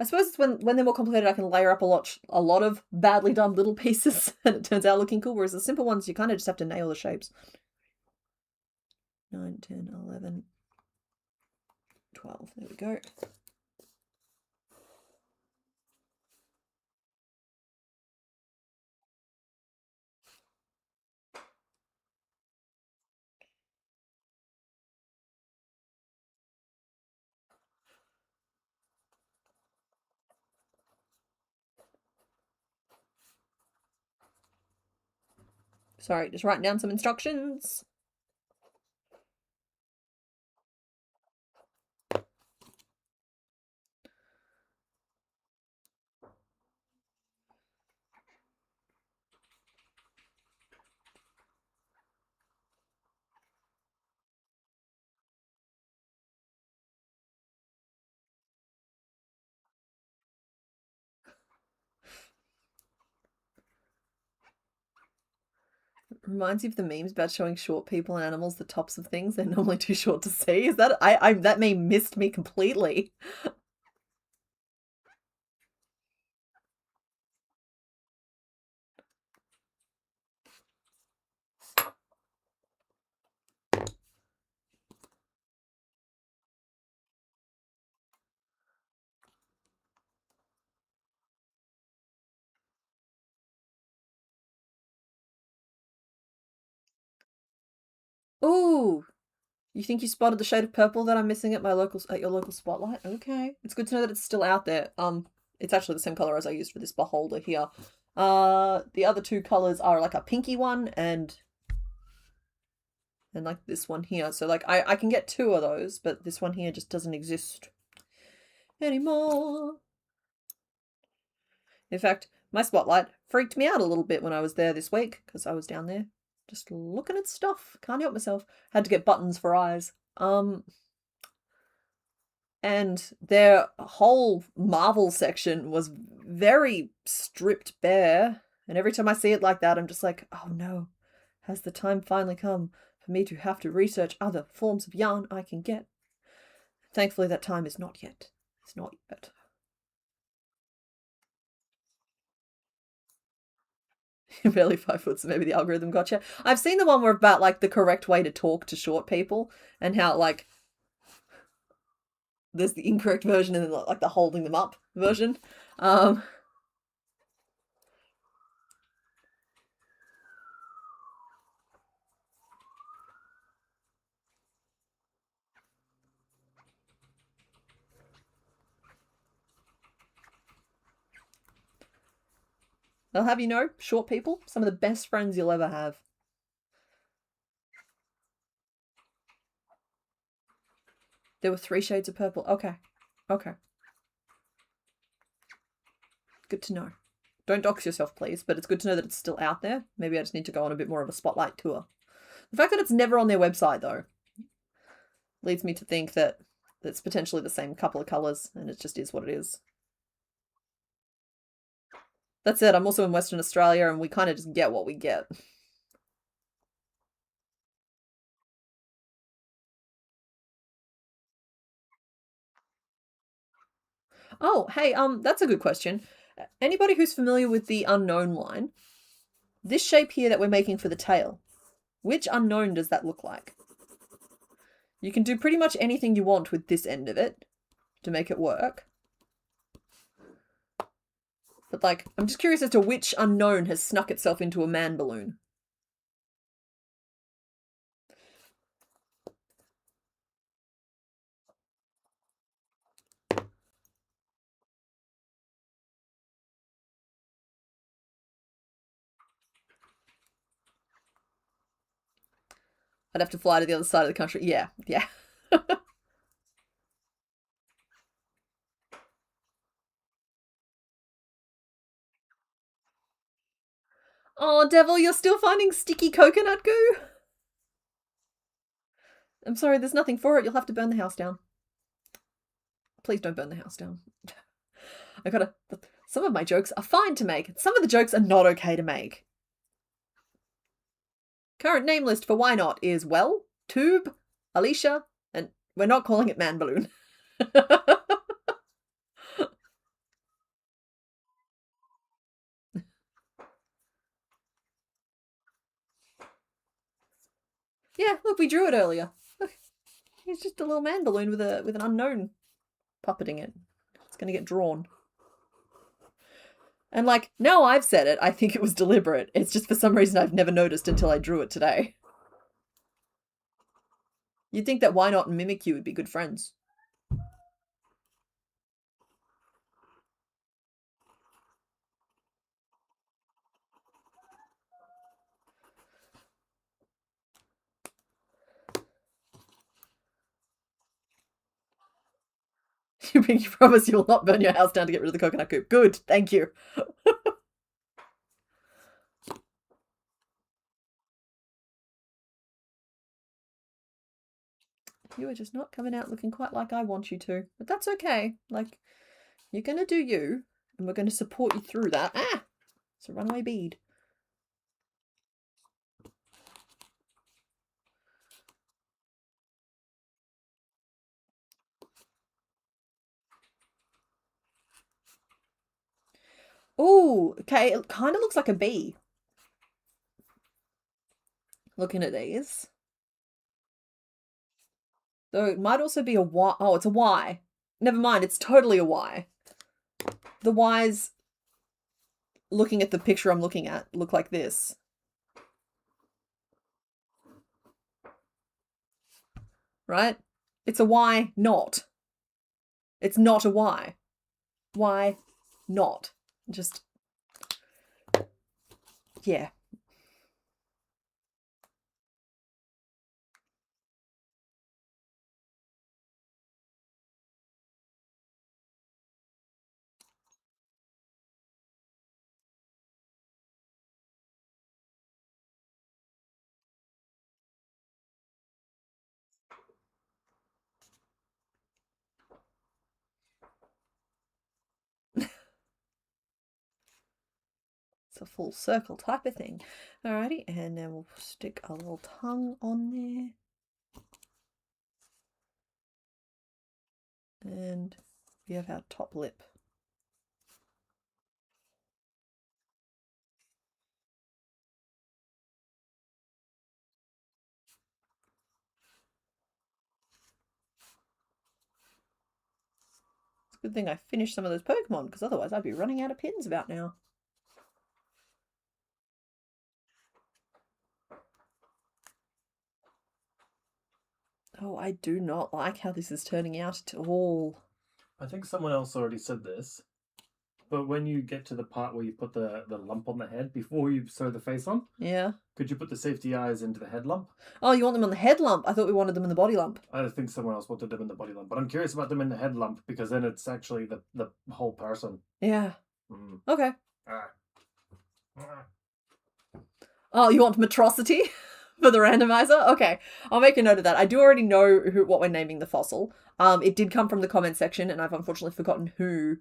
I suppose it's when they're more complicated I can layer up a lot of badly done little pieces and it turns out looking cool, whereas the simple ones you kind of just have to nail the shapes. 9, 10, 11, 12. There we go. Sorry, just writing down some instructions. Reminds you of the memes about showing short people and animals the tops of things they're normally too short to see. Is that that meme missed me completely. Ooh, you think you spotted the shade of purple that I'm missing at your local spotlight? Okay, it's good to know that it's still out there. It's actually the same color as I used for this beholder here. The other two colors are like a pinky one and like this one here. So like I can get two of those, but this one here just doesn't exist anymore. In fact, my spotlight freaked me out a little bit when I was there this week because I was down there just looking at stuff. Can't help myself. Had to get buttons for eyes. And their whole Marvel section was very stripped bare. And every time I see it like that, I'm just like, oh no, has the time finally come for me to have to research other forms of yarn I can get? Thankfully, that time is not yet. It's not yet. You're barely 5 foot, so maybe the algorithm gotcha. I've seen the one where about like the correct way to talk to short people and how like there's the incorrect version and then like the holding them up version. They'll have you know, short people, some of the best friends you'll ever have. There were 3 shades of purple. Okay. Okay. Good to know. Don't dox yourself, please, but it's good to know that it's still out there. Maybe I just need to go on a bit more of a spotlight tour. The fact that it's never on their website, though, leads me to think that it's potentially the same couple of colours, and it just is what it is. That's it. I'm also in Western Australia, and we kind of just get what we get. Oh, hey, that's a good question. Anybody who's familiar with the unknown line, this shape here that we're making for the tail, which unknown does that look like? You can do pretty much anything you want with this end of it to make it work. But, like, I'm just curious as to which unknown has snuck itself into a man balloon. I'd have to fly to the other side of the country. Yeah, yeah. Oh, Devil, you're still finding sticky coconut goo? I'm sorry, there's nothing for it. You'll have to burn the house down. Please don't burn the house down. I gotta... Some of my jokes are fine to make. Some of the jokes are not okay to make. Current name list for Why Not is Well, Tube, Alicia, and we're not calling it Man Balloon. Yeah, look, we drew it earlier. Look, he's just a little man balloon with an unknown puppeting it. It's gonna get drawn. And like, now I've said it, I think it was deliberate. It's just for some reason I've never noticed until I drew it today. You'd think that Why Not and Mimikyu would be good friends. You pinky promise you will not burn your house down to get rid of the coconut coop. Good, thank you. You are just not coming out looking quite like I want you to. But that's okay. Like, you're going to do you, and we're going to support you through that. Ah! It's a runaway bead. Oh, okay. It kind of looks like a bee. Looking at these. Though it might also be a Y. Oh, it's a Y. Never mind, it's totally a Y. The Y's, looking at the picture I'm looking at, look like this. Right? It's a Y not. It's not a Y. Why not? Just, yeah. a full circle type of thing. Alrighty, and then we'll stick a little tongue on there. And we have our top lip. It's a good thing I finished some of those Pokemon, because otherwise I'd be running out of pins about now. Oh, I do not like how this is turning out at all. I think someone else already said this, but when you get to the part where you put the lump on the head before you sew the face on, yeah, could you put the safety eyes into the head lump? Oh, you want them on the head lump? I thought we wanted them in the body lump. I think someone else wanted them in the body lump, but I'm curious about them in the head lump because then it's actually the whole person. Yeah. Okay. Ah. Oh, you want Metrocity for the randomizer? Okay, I'll make a note of that. I do already know what we're naming the fossil. It did come from the comment section, and I've unfortunately forgotten who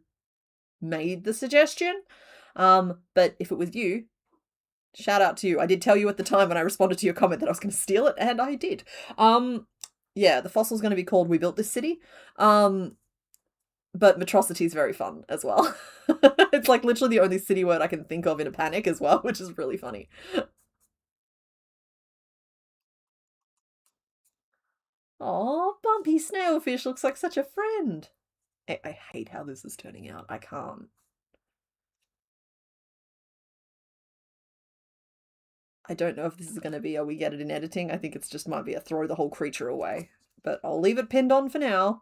made the suggestion. But if it was you, shout out to you. I did tell you at the time when I responded to your comment that I was going to steal it, and I did. Yeah, the fossil's going to be called We Built This City. But Metrocity is very fun as well. It's like literally the only city word I can think of in a panic as well, which is really funny. Oh, Bumpy Snailfish looks like such a friend. I hate how this is turning out. I can't. I don't know if this is going to be a we get it in editing. I think it's just might be a throw the whole creature away. But I'll leave it pinned on for now.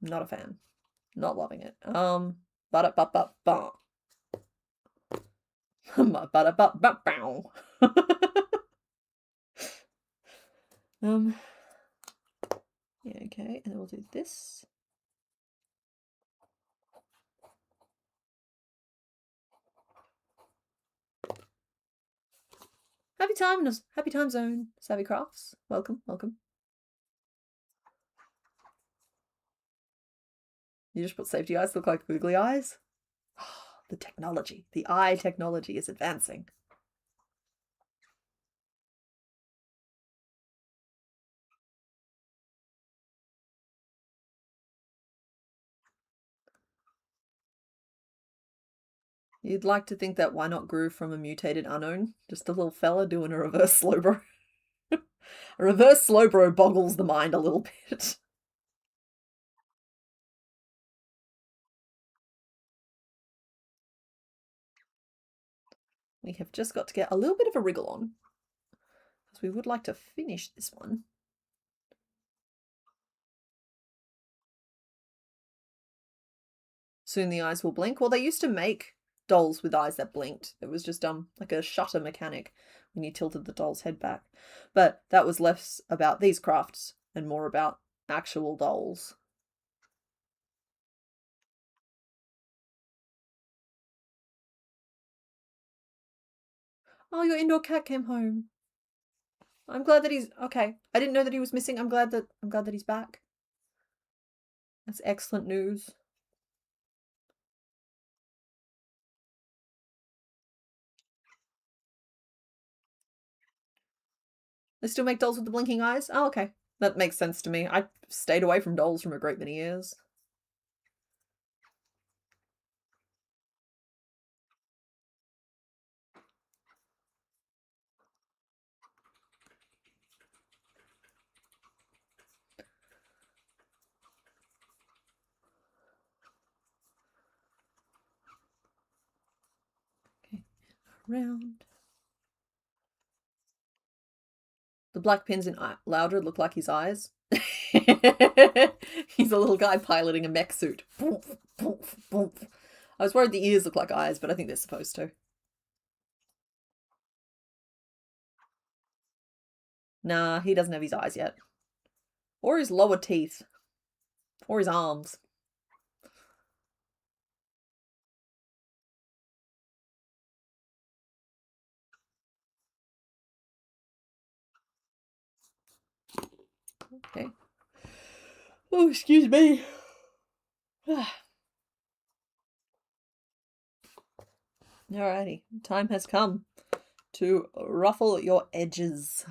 Not a fan. Not loving it. Ba-da-ba-ba-ba. Ba-da-ba-ba-ba. Yeah, okay, and then we'll do this. Happy time zone, Savvy Crafts. Welcome, welcome. You just put safety eyes look like googly eyes? The technology, the eye technology is advancing. You'd like to think that Why Not grew from a mutated unknown? Just a little fella doing a reverse slowbro. A reverse slowbro boggles the mind a little bit. We have just got to get a little bit of a wriggle on, because we would like to finish this one. Soon the eyes will blink. Well, they used to make dolls with eyes that blinked. It was just like a shutter mechanic when you tilted the doll's head back. But that was less about these crafts and more about actual dolls. Oh, your indoor cat came home. I'm glad that he's okay. I didn't know that he was missing. I'm glad that he's back. That's excellent news. They still make dolls with the blinking eyes? Oh, okay. That makes sense to me. I stayed away from dolls from a great many years. Okay, around. The black pins in Loudred look like his eyes. He's a little guy piloting a mech suit. I was worried the ears look like eyes, but I think they're supposed to. Nah, he doesn't have his eyes yet. Or his lower teeth. Or his arms. Okay. Oh, excuse me. Alrighty, time has come to ruffle your edges.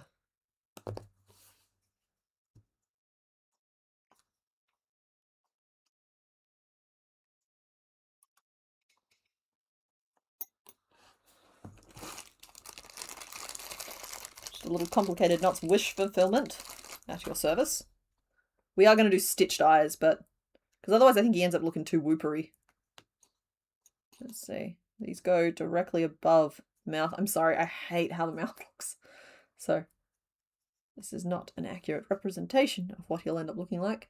Just a little complicated knots wish fulfillment at your service. We are going to do stitched eyes, but because otherwise I think he ends up looking too whoopery. Let's see. These go directly above mouth. I'm sorry, I hate how the mouth looks. So this is not an accurate representation of what he'll end up looking like.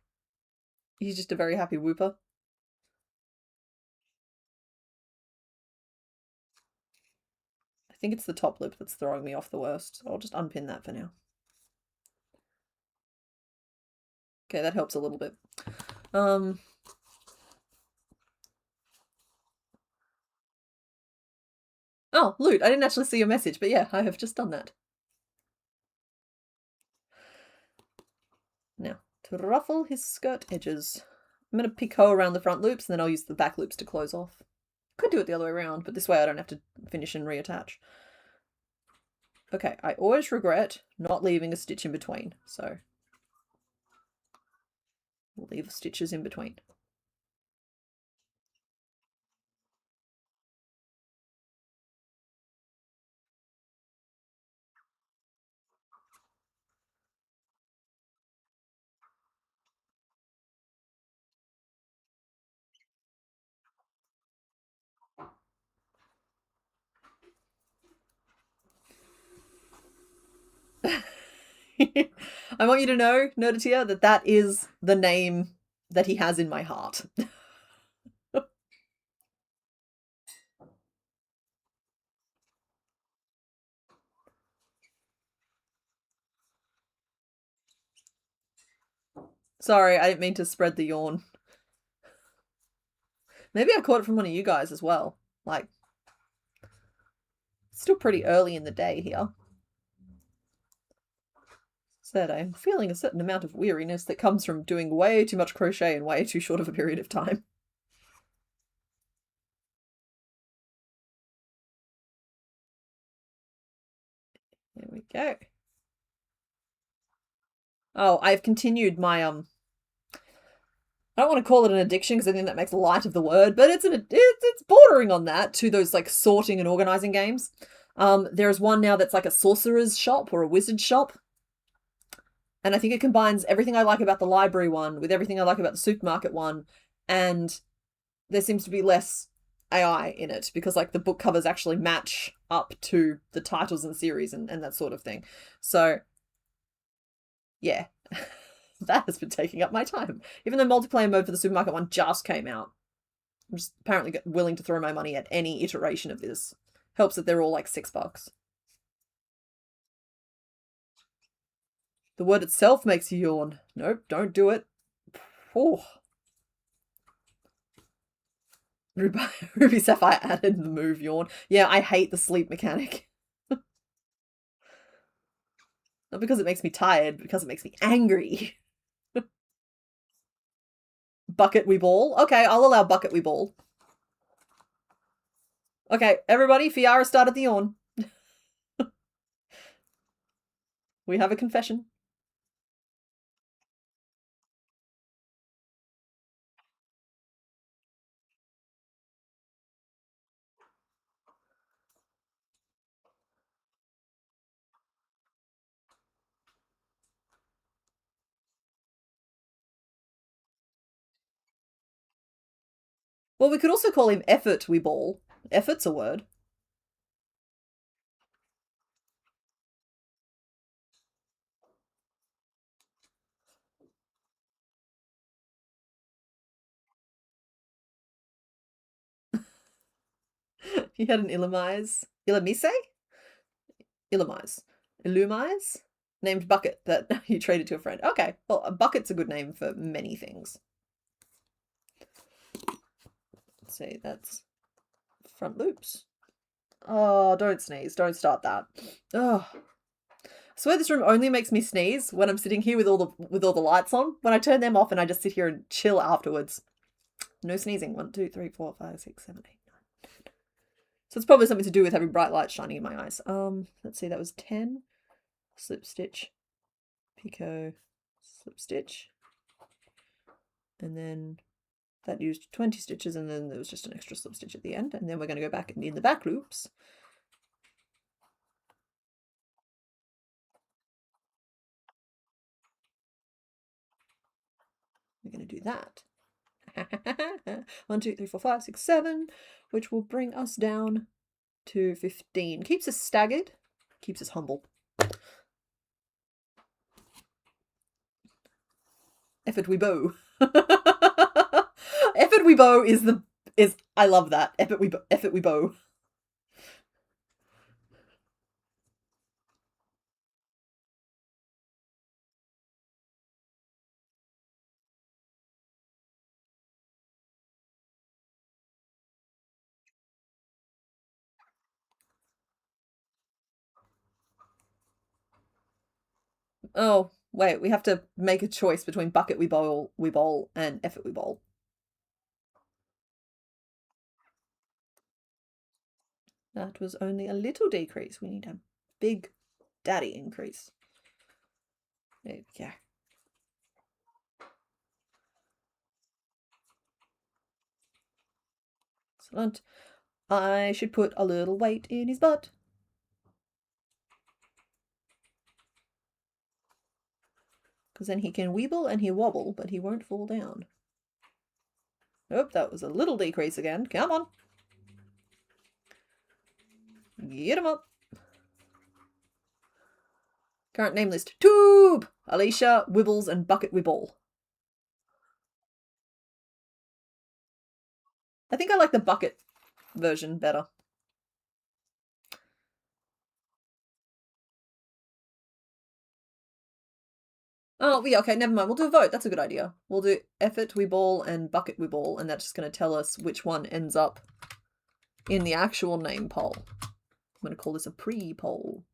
He's just a very happy whooper. I think it's the top lip that's throwing me off the worst. I'll just unpin that for now. Okay, that helps a little bit. Oh, Loot, I didn't actually see your message, but yeah, I have just done that. Now, to ruffle his skirt edges, I'm going to picot around the front loops, and then I'll use the back loops to close off. Could do it the other way around, but this way I don't have to finish and reattach. Okay, I always regret not leaving a stitch in between, so we'll leave stitches in between. I want you to know, Nerdatia, that that is the name that he has in my heart. Sorry, I didn't mean to spread the yawn. Maybe I caught it from one of you guys as well. Like, it's still pretty early in the day here. Said I'm feeling a certain amount of weariness that comes from doing way too much crochet in way too short of a period of time. There we go. Oh, I've continued my I don't want to call it an addiction because I think that makes light of the word, but it's bordering on that to those like sorting and organizing games. There's one now that's like a sorcerer's shop or a wizard shop. And I think it combines everything I like about the library one with everything I like about the supermarket one. And there seems to be less AI in it because like the book covers actually match up to the titles and series and that sort of thing. So yeah, that has been taking up my time. Even though multiplayer mode for the supermarket one just came out. I'm just apparently willing to throw my money at any iteration of this. Helps that they're all like $6. The word itself makes you yawn. Nope, don't do it. Oh. Ruby Sapphire added the move yawn. Yeah, I hate the sleep mechanic. Not because it makes me tired, because it makes me angry. Bucket we ball. Okay, I'll allow bucket we ball. Okay, everybody, Fiara started the yawn. We have a confession. Well, we could also call him Effort we ball. Effort's a word. He had an Illumise. Illumise? Illumise. Illumise? Named Bucket that he traded to a friend. Okay, well, a bucket's a good name for many things. Let's see, that's front loops. Oh, don't sneeze. Don't start that. Oh. swear this room only makes me sneeze when I'm sitting here with all the lights on. When I turn them off and I just sit here and chill afterwards. No sneezing. 1, 2, 3, 4, 5, 6, 7, 8, 9, 10. So it's probably something to do with having bright light shining in my eyes. Let's see, that was 10. Slip stitch, picot, slip stitch. And then that used 20 stitches, and then there was just an extra slip stitch at the end. And then we're going to go back in the back loops. We're going to do that. 1, 2, 3, 4, 5, 6, 7, which will bring us down to 15. Keeps us staggered, keeps us humble. Effort we bow. Effort we bow is I love that. Effort we bow. Oh, wait, we have to make a choice between bucket we bowl, and effort we bowl. That was only a little decrease. We need a big daddy increase. There we go. Excellent. I should put a little weight in his butt. Because then he can weeble and he wobble, but he won't fall down. Oh, that was a little decrease again. Come on. Get him up. Current name list. Tube! Alicia, Wibbles, and Bucket Wibble. I think I like the bucket version better. Oh, yeah, okay, never mind. We'll do a vote. That's a good idea. We'll do effort we ball and bucket we ball, and that's just going to tell us which one ends up in the actual name poll. I'm going to call this a pre-poll.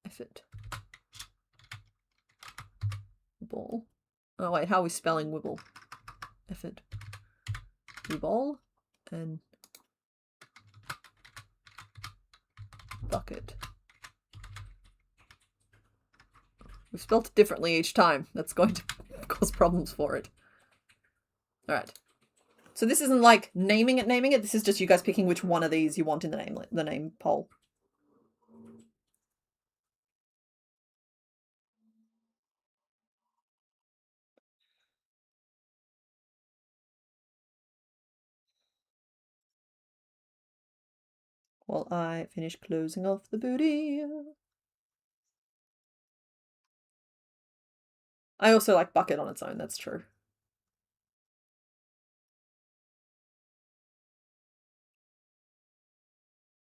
Effort. Ball. Oh, wait, how are we spelling wibble? Effort. We ball and bucket. We've spelled it differently each time. That's going to cause problems for it. Alright. So this isn't like naming it. This is just you guys picking which one of these you want in the name poll. While I finish closing off the booty. I also like bucket on its own, that's true.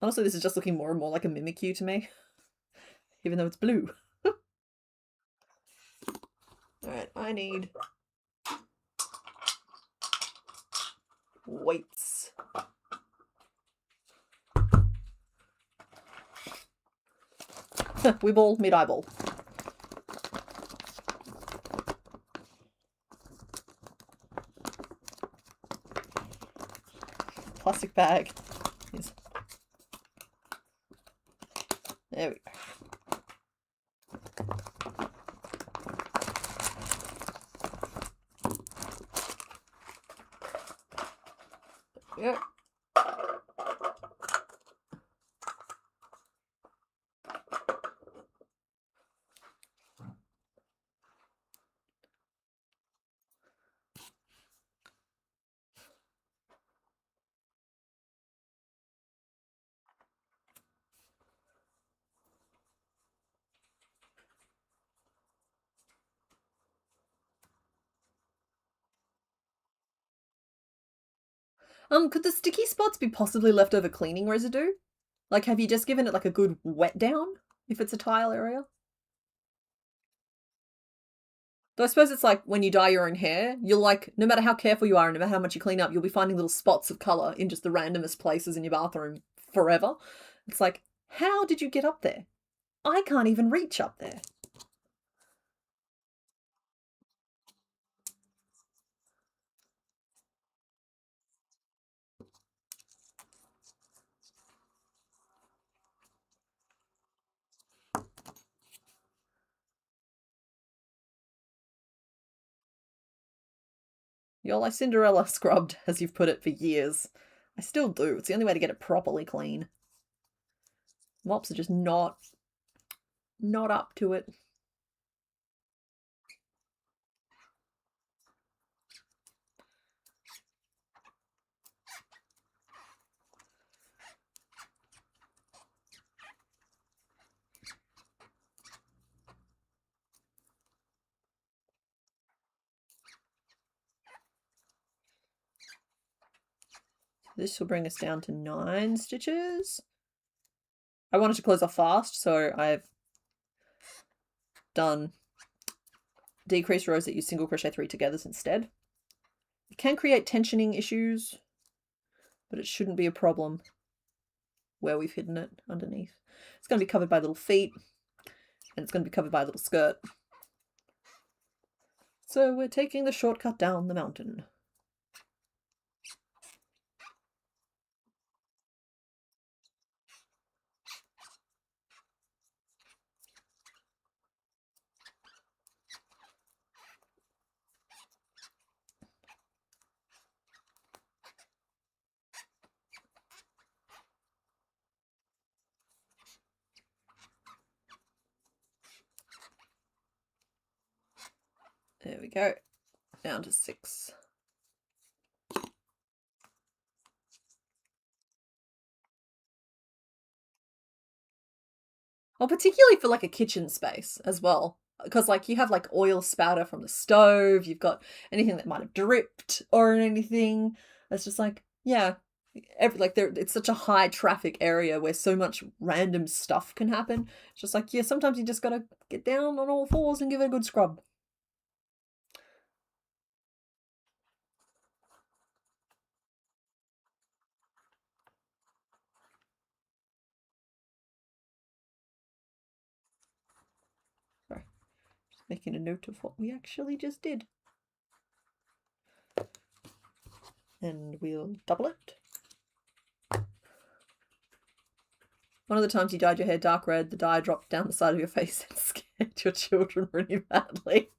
Honestly, this is just looking more and more like a Mimikyu to me. Even though it's blue. Alright, I need weights. We ball, mid-eyeball. Plastic bag. Yes. There we go. Yep. Could the sticky spots be possibly leftover cleaning residue? Like, have you just given it like a good wet down if it's a tile area? Though I suppose it's like when you dye your own hair, you'll like, no matter how careful you are and no matter how much you clean up, you'll be finding little spots of colour in just the randomest places in your bathroom forever. It's like, how did you get up there? I can't even reach up there. Y'all, I Cinderella scrubbed, as you've put it, for years. I still do. It's the only way to get it properly clean. Mops are just not up to it. This will bring us down to 9 stitches. I wanted to close off fast, so I've done decreased rows that use single crochet 3 togethers instead. It can create tensioning issues, but it shouldn't be a problem where we've hidden it underneath. It's going to be covered by little feet, and it's going to be covered by a little skirt. So we're taking the shortcut down the mountain. There we go. Down to 6. Well, particularly for like a kitchen space as well. Because like you have like oil spatter from the stove, you've got anything that might have dripped or anything. It's just like, yeah, it's such a high traffic area where so much random stuff can happen. It's just like, yeah, sometimes you just gotta get down on all fours and give it a good scrub. Sorry, just making a note of what we actually just did. And we'll double it. One of the times you dyed your hair dark red, the dye dropped down the side of your face and scared your children really badly.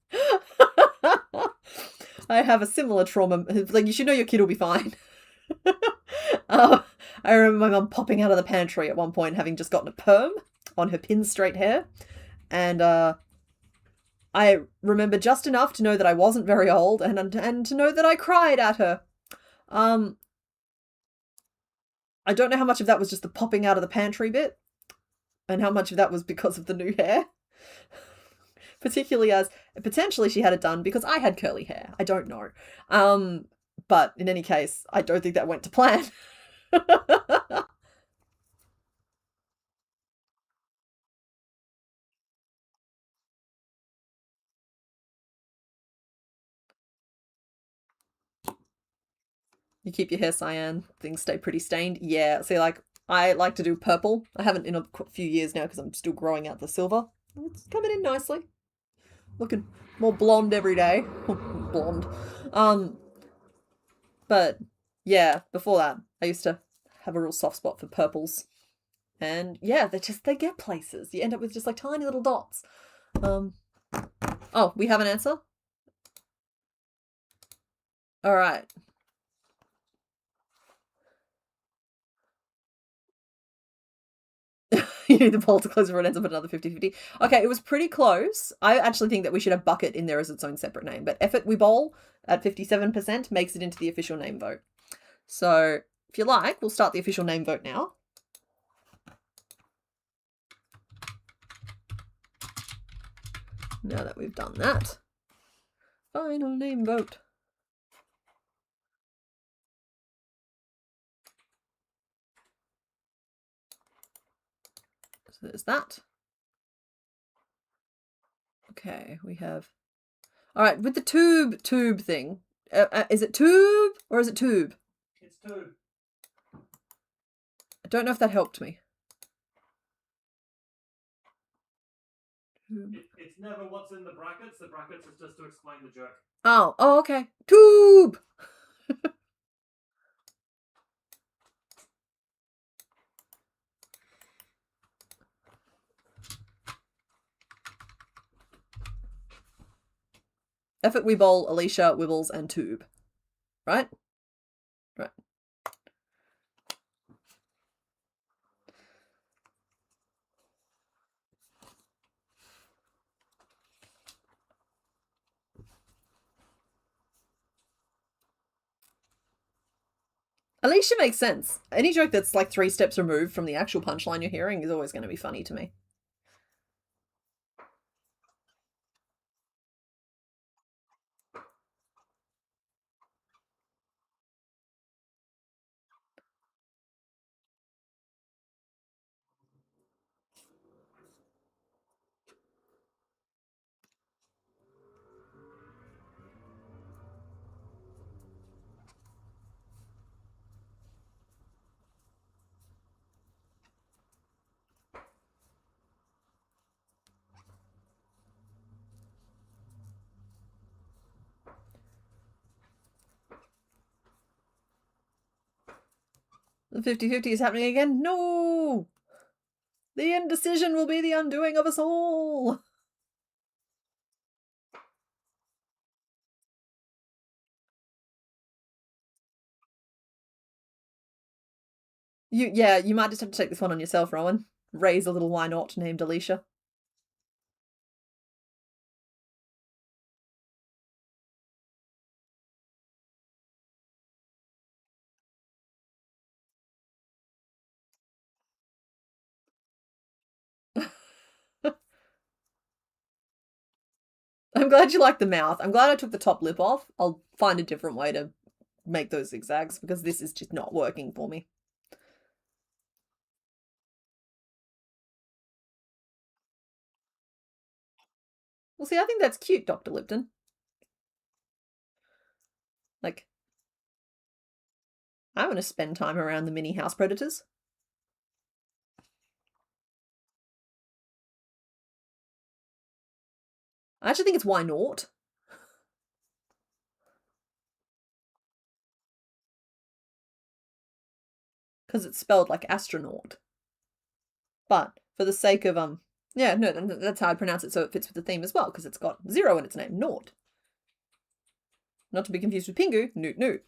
I have a similar trauma. Like, you should know your kid will be fine. I remember my mum popping out of the pantry at one point, having just gotten a perm on her pin straight hair. And I remember just enough to know that I wasn't very old and to know that I cried at her. I don't know how much of that was just the popping out of the pantry bit and how much of that was because of the new hair. Particularly as potentially she had it done because I had curly hair. I don't know. But in any case, I don't think that went to plan. You keep your hair cyan, things stay pretty stained. Yeah, see, like, I like to do purple. I haven't in a few years now because I'm still growing out the silver. It's coming in nicely. Looking more blonde every day. Blonde. But yeah, before that, I used to have a real soft spot for purples. And yeah, they get places. You end up with just like tiny little dots. Oh, we have an answer? All right. You need the poll to close before it ends up at another 50-50. Okay, it was pretty close. I actually think that we should have bucket in there as its own separate name. But Effort We Bowl at 57% makes it into the official name vote. So if you like, we'll start the official name vote now. Now that we've done that. Final name vote. So there's that. Okay, we have... All right, with the tube thing, is it tube or is it tube? It's tube. I don't know if that helped me. Tube. It's never what's in the brackets. The brackets is just to explain the jerk. Oh, okay. Tube! Effort, Weeball, Alicia, Wibbles, and Tube. Right? Right. Alicia makes sense. Any joke that's like 3 steps removed from the actual punchline you're hearing is always going to be funny to me. The 50-50 is happening again? No! The indecision will be the undoing of us all! You might just have to take this one on yourself, Rowan. Raise a little why not named Alicia. I'm glad you like the mouth. I'm glad I took the top lip off. I'll find a different way to make those zigzags because this is just not working for me. Well, see, I think that's cute, Dr. Lipton. Like, I want to spend time around the mini house predators. I actually think it's why not. Because it's spelled like astronaut. But for the sake of, yeah, no, that's how I pronounce it so it fits with the theme as well, because it's got 0 in its name, naught. Not to be confused with Pingu, Newt Newt.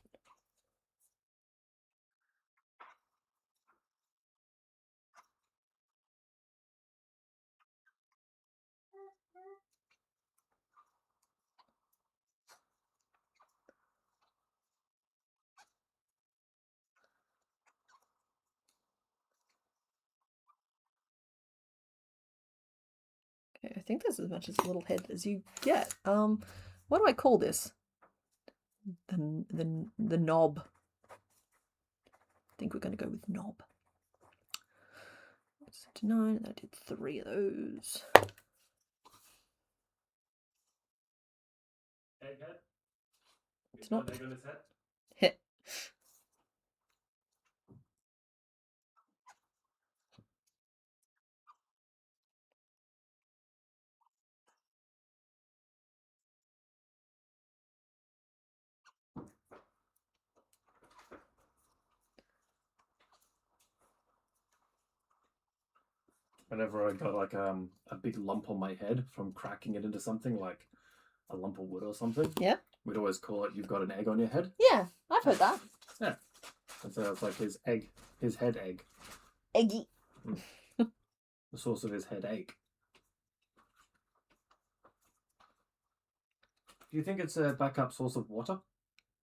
Okay, I think that's as much as a little head as you get. What do I call this? The knob. I think we're going to go with knob. That's 9, and I did 3 of those. Egghead? It's not. Egg on his head? Hit. Whenever I got like a big lump on my head from cracking it into something like a lump of wood or something, Yeah. we'd always call it "you've got an egg on your head." Yeah, I've heard that. Yeah, and so it's like his head egg, Eggy. the source of his headache. Do you think it's a backup source of water?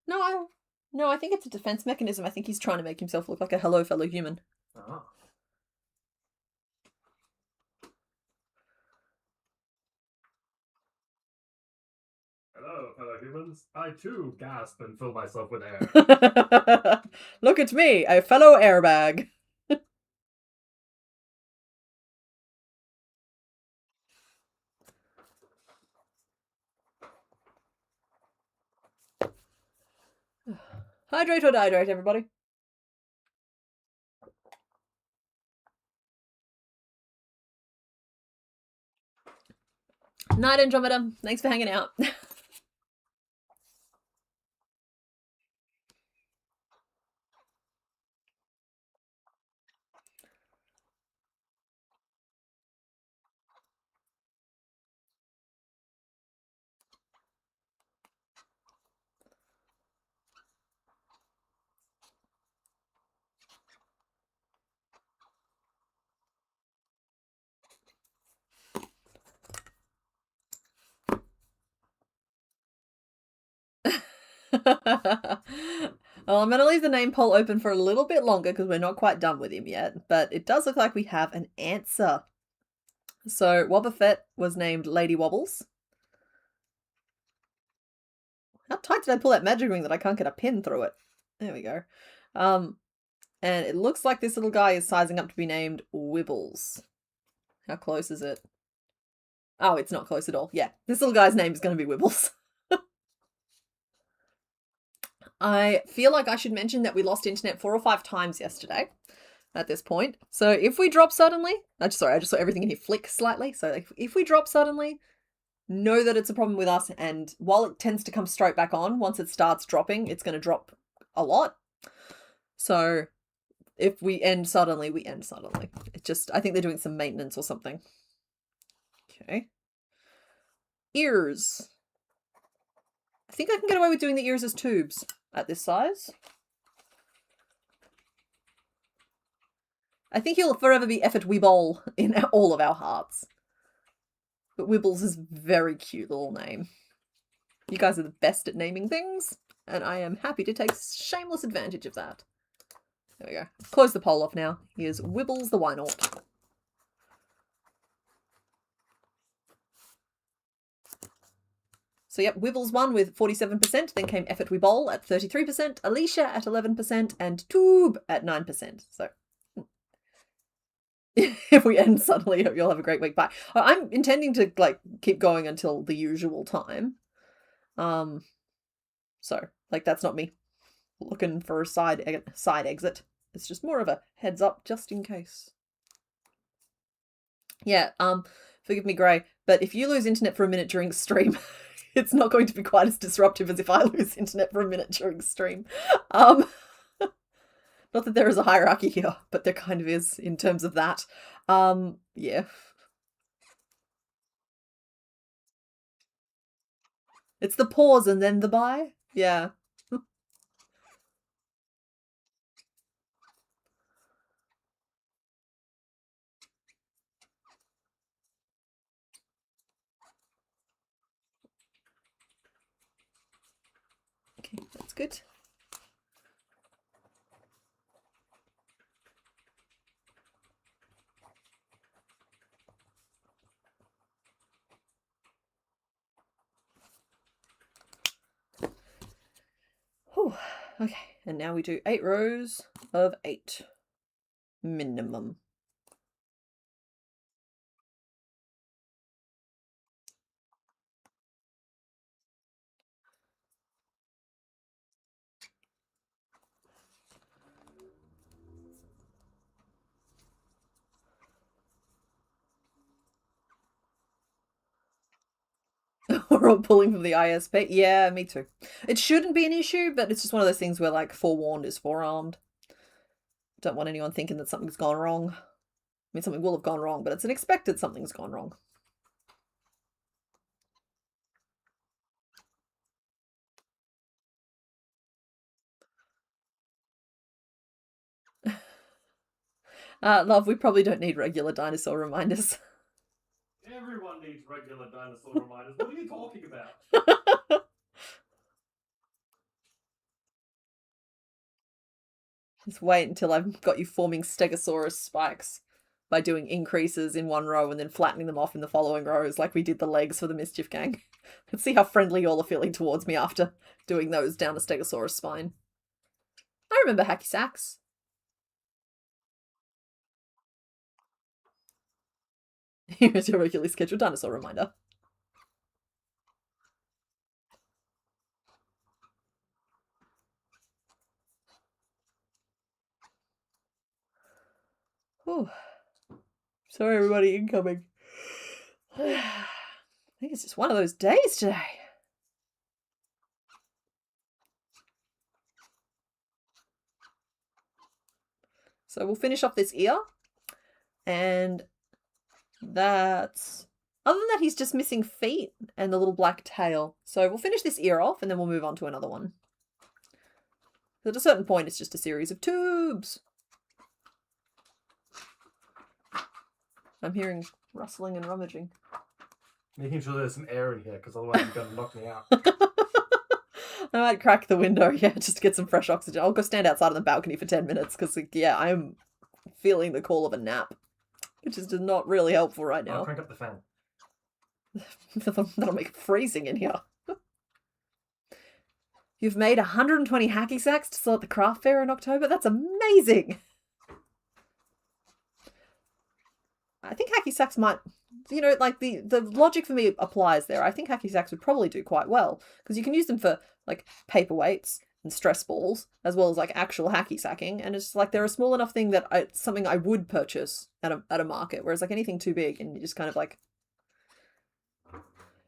No, I think it's a defense mechanism. I think he's trying to make himself look like a hello fellow human. Ah. Hello, fellow humans. I too gasp and fill myself with air. Look at me, a fellow airbag. Hydrate or dihydrate, everybody. Night, Andromeda. Thanks for hanging out. Well, I'm going to leave the name poll open for a little bit longer because we're not quite done with him yet, but it does look like we have an answer. So Wobbuffet was named Lady Wobbles. How tight did I pull that magic ring that I can't get a pin through it? There we go. And it looks like this little guy is sizing up to be named Wibbles. How close is it? Oh, it's not close at all. Yeah, this little guy's name is going to be Wibbles. I feel like I should mention that we lost internet 4 or 5 times yesterday at this point. So if we drop suddenly, I just saw everything in here flick slightly. So if we drop suddenly, know that it's a problem with us. And while it tends to come straight back on, once it starts dropping, it's going to drop a lot. So if we end suddenly, we end suddenly. It just, I think they're doing some maintenance or something. Okay. Ears. I think I can get away with doing the ears as tubes at this size. I think he'll forever be effort Weebol in all of our hearts. But Wibbles is a very cute little name. You guys are the best at naming things, and I am happy to take shameless advantage of that. There we go. Close the poll off now. Here's Wibbles the Wynort. So yep, Wibbles won with 47%, then came Effort Weebol at 33%, Alicia at 11%, and Tube at 9%. So if we end suddenly, hope you'll have a great week. Bye. I'm intending to keep going until the usual time. So that's not me looking for a side exit. It's just more of a heads up just in case. Yeah, forgive me, Gray, but if you lose internet for a minute during stream, it's not going to be quite as disruptive as if I lose internet for a minute during stream. Not that there is a hierarchy here, but there kind of is in terms of that. Yeah. It's the pause and then the bye. Yeah. Okay, that's good. Whew. Okay, and now we do 8 rows of 8 minimum. We're all pulling from the ISP. Yeah, me too. It shouldn't be an issue, but it's just one of those things where forewarned is forearmed. Don't want anyone thinking that something's gone wrong. I mean, something will have gone wrong, but it's an expected something's gone wrong. Love, we probably don't need regular dinosaur reminders. Everyone needs regular dinosaur reminders. What are you talking about? Just wait until I've got you forming Stegosaurus spikes by doing increases in one row and then flattening them off in the following rows like we did the legs for the Mischief Gang. Let's see how friendly y'all are feeling towards me after doing those down a Stegosaurus spine. I remember hacky sacks. Here's your regularly scheduled dinosaur reminder. Whew. Sorry, everybody, incoming. think it's just one of those days today. So we'll finish off this ear. And that's... Other than that, he's just missing feet and the little black tail. So we'll finish this ear off and then we'll move on to another one. At a certain point, it's just a series of tubes. I'm hearing rustling and rummaging. Making sure there's some air in here, because otherwise you're going to knock me out. I might crack the window, yeah, just to get some fresh oxygen. I'll go stand outside on the balcony for 10 minutes, because, yeah, I'm feeling the call of a nap, which is just not really helpful right now. I'll crank up the fan. That'll make it freezing in here. You've made 120 hacky sacks to sell at the craft fair in October? That's amazing! I think hacky sacks might, you know, like the logic for me applies there. I think hacky sacks would probably do quite well because you can use them for like paperweights and stress balls as well as like actual hacky sacking. And it's like they're a small enough thing that it's something I would purchase at a market. Whereas like anything too big and you just kind of like,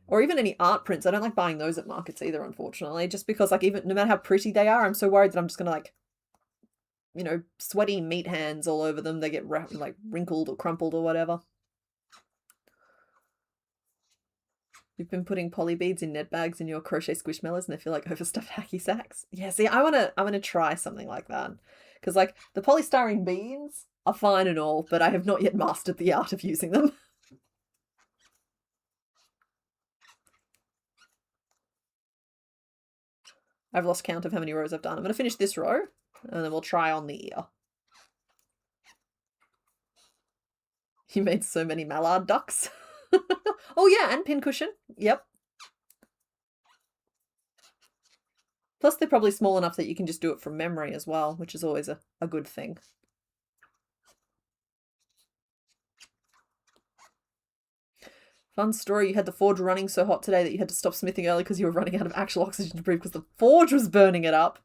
or even any art prints. I don't like buying those at markets either, unfortunately, just because like even no matter how pretty they are, I'm so worried that I'm just going to like, you know, sweaty meat hands all over them. They get like wrinkled or crumpled or whatever. You've been putting poly beads in net bags in your crochet squishmallows and they feel like overstuffed hacky sacks. Yeah, see, I wanna try something like that. Because like the polystyrene beads are fine and all, but I have not yet mastered the art of using them. I've lost count of how many rows I've done. I'm gonna finish this row and then we'll try on the ear. You made so many mallard ducks. Oh yeah, and pincushion. Yep. Plus they're probably small enough that you can just do it from memory as well, which is always a good thing. Fun story, you had the forge running so hot today that you had to stop smithing early because you were running out of actual oxygen to breathe because the forge was burning it up.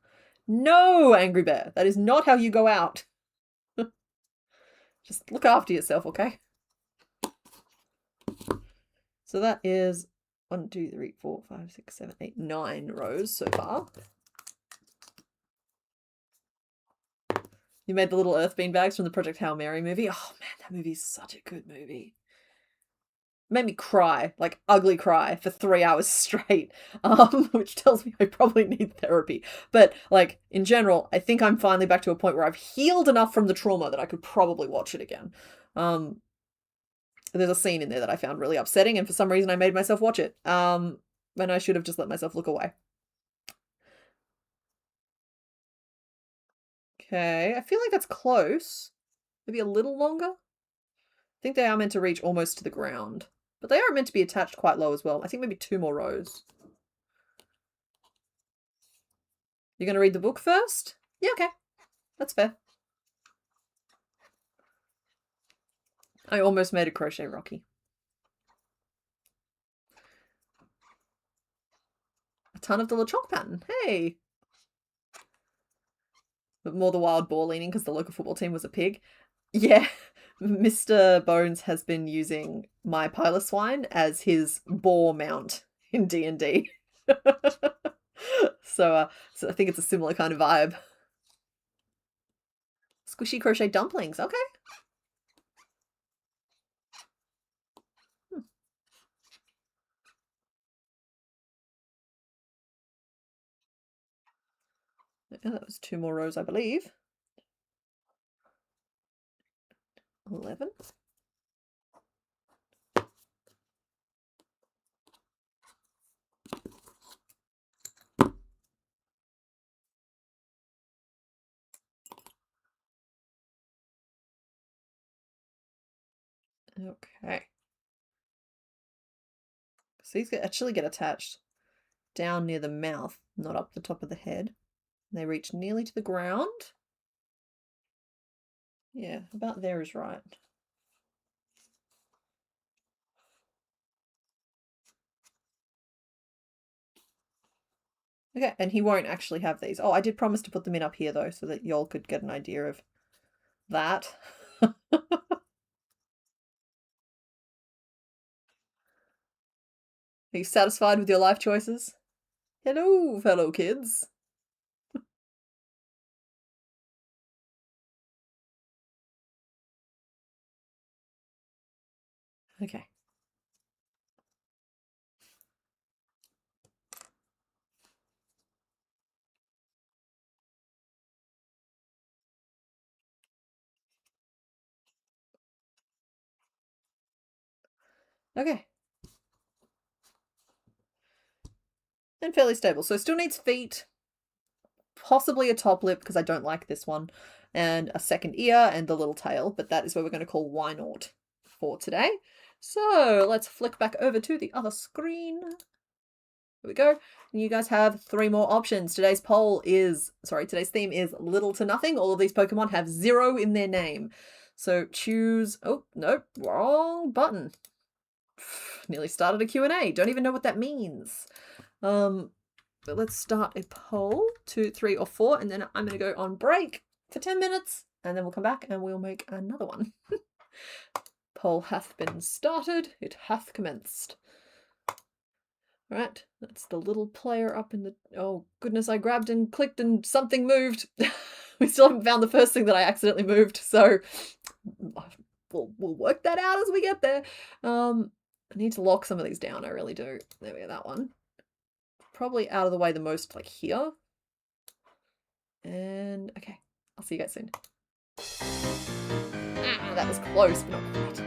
No, Angry Bear, that is not how you go out. Just look after yourself, okay? So that is 1, 2, 3, 4, 5, 6, 7, 8, 9 rows so far. You made the little earth bean bags from the Project Hail Mary movie. Oh man, that movie is such a good movie. Made me cry, like ugly cry for 3 hours straight, which tells me I probably need therapy. But like in general, I think I'm finally back to a point where I've healed enough from the trauma that I could probably watch it again. There's a scene in there that I found really upsetting, and for some reason I made myself watch it. When I should have just let myself look away. Okay, I feel like that's close. Maybe a little longer. I think they are meant to reach almost to the ground. But they are meant to be attached quite low as well. I think maybe 2 more rows. You're going to read the book first? Yeah, okay. That's fair. I almost made a crochet Rocky. A ton of the LeChoc pattern. Hey! But more the wild boar leaning because the local football team was a pig. Yeah. Mr. Bones has been using my Piloswine as his boar mount in D&D. So I think it's a similar kind of vibe. Squishy crochet dumplings, okay. Yeah, that was 2 more rows, I believe. 11. Okay. So these actually get attached down near the mouth, not up the top of the head. They reach nearly to the ground. Yeah, about there is right. Okay, and he won't actually have these. Oh, I did promise to put them in up here though, so that y'all could get an idea of that. Are you satisfied with your life choices? Hello, fellow kids. Okay. Okay. And fairly stable. So still needs feet, possibly a top lip because I don't like this one, and a second ear and the little tail, but that is where we're going to call why not for today. So let's flick back over to the other screen. Here we go. And you guys have 3 more options. Today's theme is little to nothing. All of these Pokemon have 0 in their name. So choose, oh, nope, wrong button. Nearly started a Q&A. Don't even know what that means. But let's start a poll, 2, 3, or 4, and then I'm going to go on break for 10 minutes, and then we'll come back and we'll make another one. Poll hath been started. It hath commenced. Right, that's the little player up in the... Oh, goodness, I grabbed and clicked and something moved. We still haven't found the first thing that I accidentally moved, so we'll work that out as we get there. I need to lock some of these down, I really do. There we go, that one. Probably out of the way the most, like here. And, okay, I'll see you guys soon. Ah, that was close, but not quite.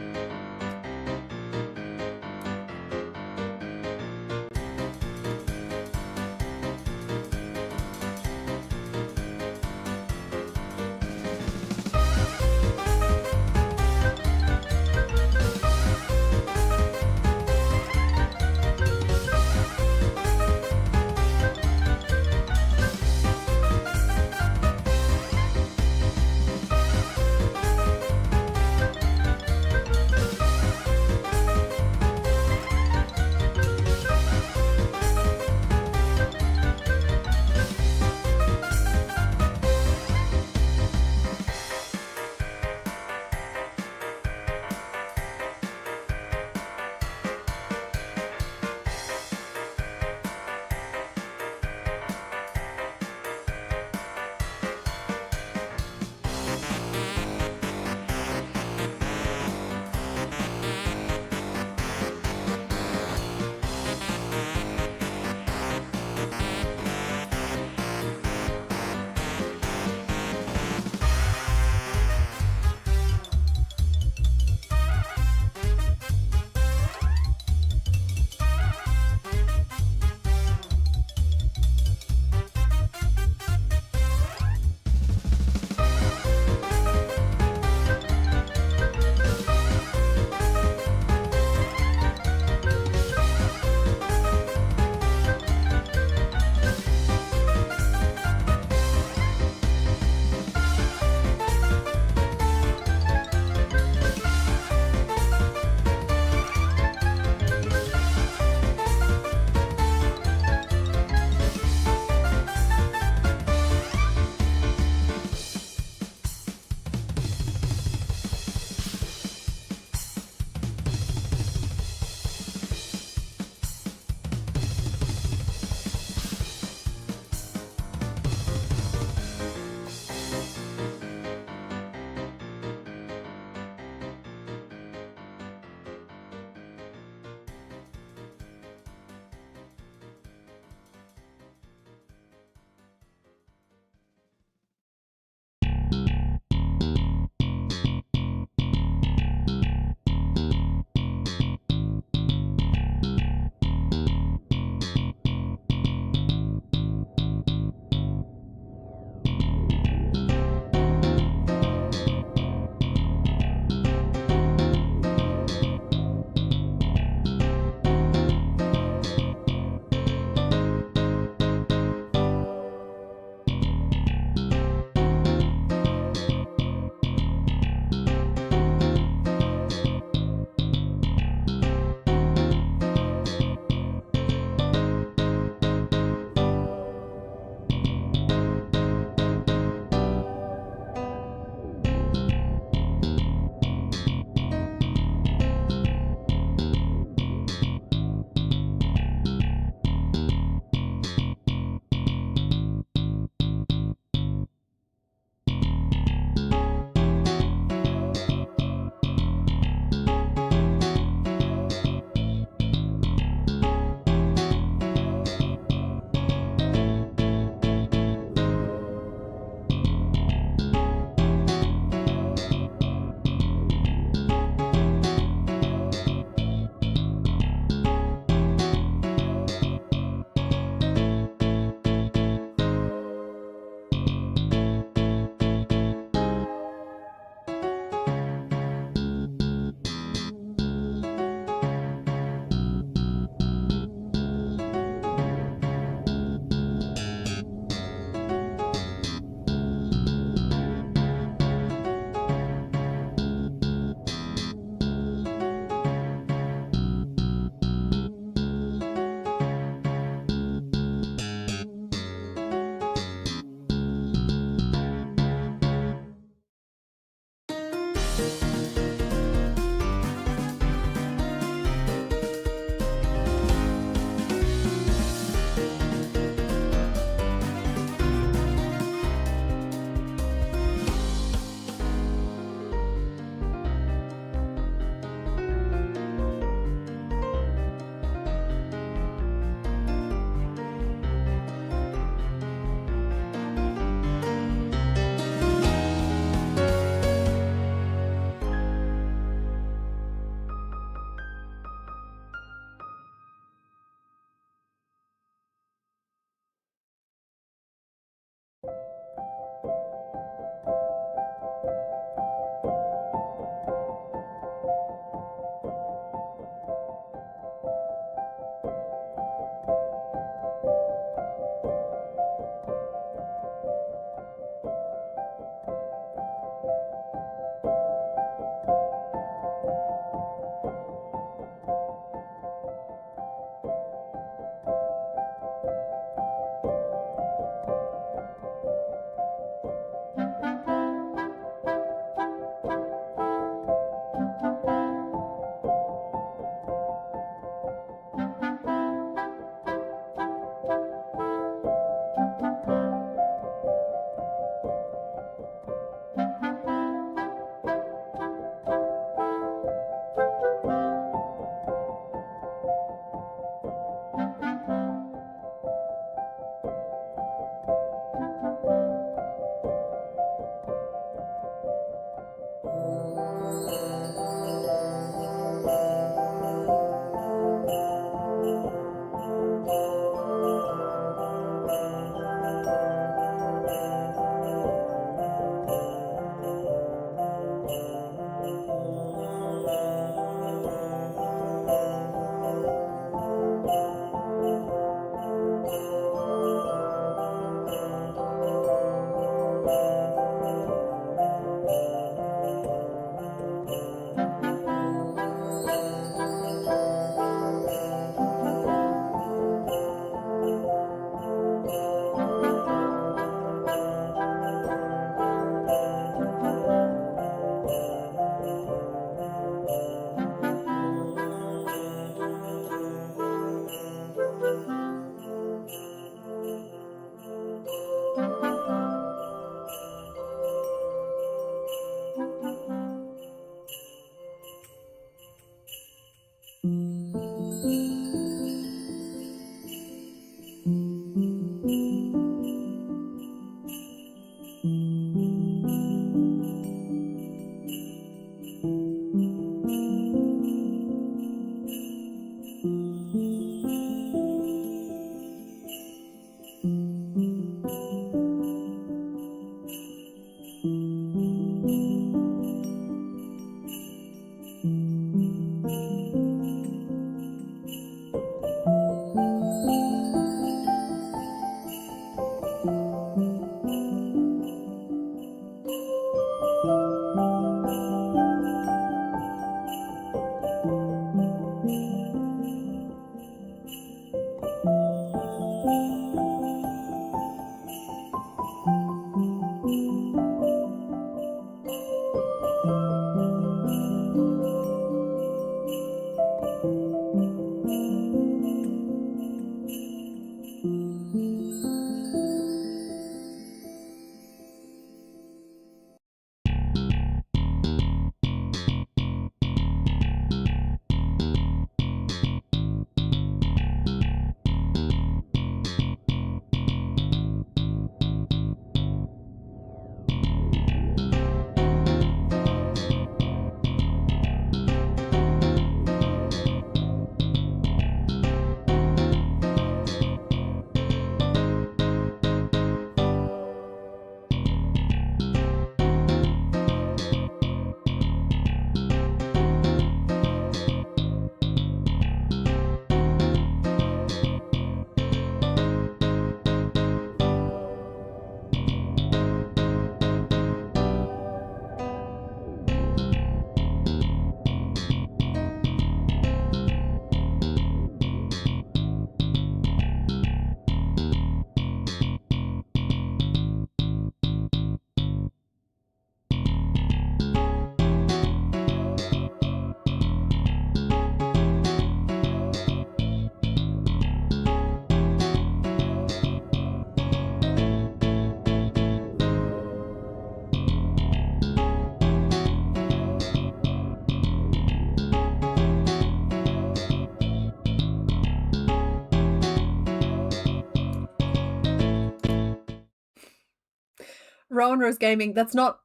Rowan Rose Gaming, that's not...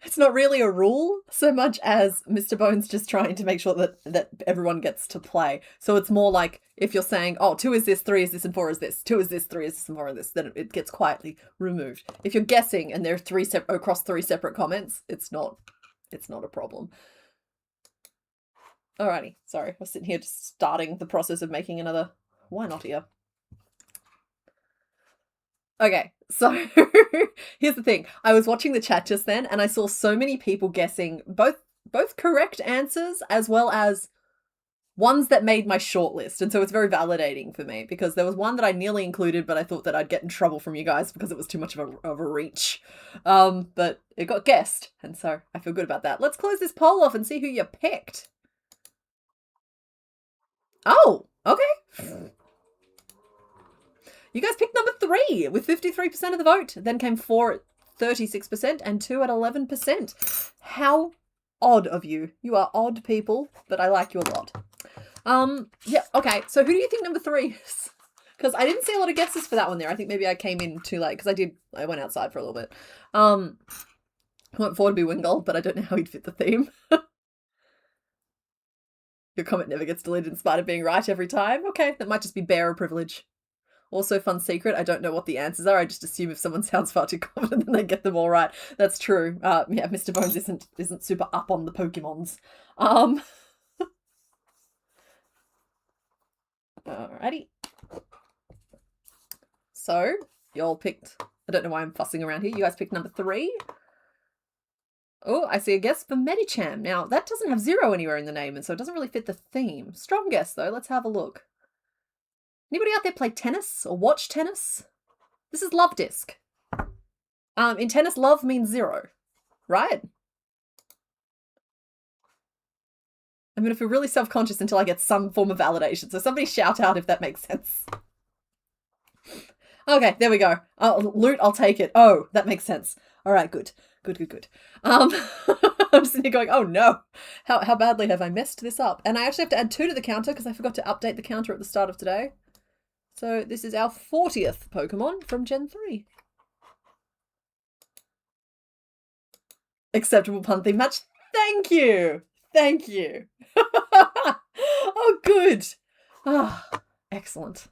It's not really a rule so much as Mr. Bones just trying to make sure that everyone gets to play. So it's more like if you're saying, oh, 2 is this, 3 is this, and 4 is this, 2 is this, 3 is this, and 4 is this, then it gets quietly removed. If you're guessing and there are across 3 separate comments, it's not a problem. Alrighty, sorry, I was sitting here just starting the process of making another why not here. Okay, so here's the thing. I was watching the chat just then and I saw so many people guessing both correct answers as well as ones that made my shortlist. And so it's very validating for me because there was one that I nearly included, but I thought that I'd get in trouble from you guys because it was too much of a reach. But it got guessed, and so I feel good about that. Let's close this poll off and see who you picked. Oh, okay. You guys picked number 3 with 53% of the vote. Then came 4 at 36% and 2 at 11%. How odd of you. You are odd people, but I like you a lot. Yeah, okay. So who do you think number 3 is? Because I didn't see a lot of guesses for that one there. I think maybe I came in too late because I went outside for a little bit. I went forward to be Wingle, but I don't know how he'd fit the theme. Your comment never gets deleted in spite of being right every time. Okay, that might just be bearer privilege. Also, fun secret, I don't know what the answers are. I just assume if someone sounds far too confident, then they get them all right. That's true. Yeah, Mr. Bones isn't super up on the Pokemons. Alrighty. So, you all picked... I don't know why I'm fussing around here. You guys picked number 3. Oh, I see a guess for Medicham. Now, that doesn't have 0 anywhere in the name, and so it doesn't really fit the theme. Strong guess, though. Let's have a look. Anybody out there play tennis or watch tennis? This is Love Disc. In tennis, love means 0, right? I'm going to feel really self-conscious until I get some form of validation. So somebody shout out if that makes sense. Okay, there we go. Loot, I'll take it. Oh, that makes sense. All right, good. Good. I'm just sitting here going, oh no, how badly have I messed this up? And I actually have to add 2 to the counter because I forgot to update the counter at the start of today. So this is our 40th Pokemon from Gen 3. Acceptable pun theme match. Thank you. Oh, good. Ah, excellent.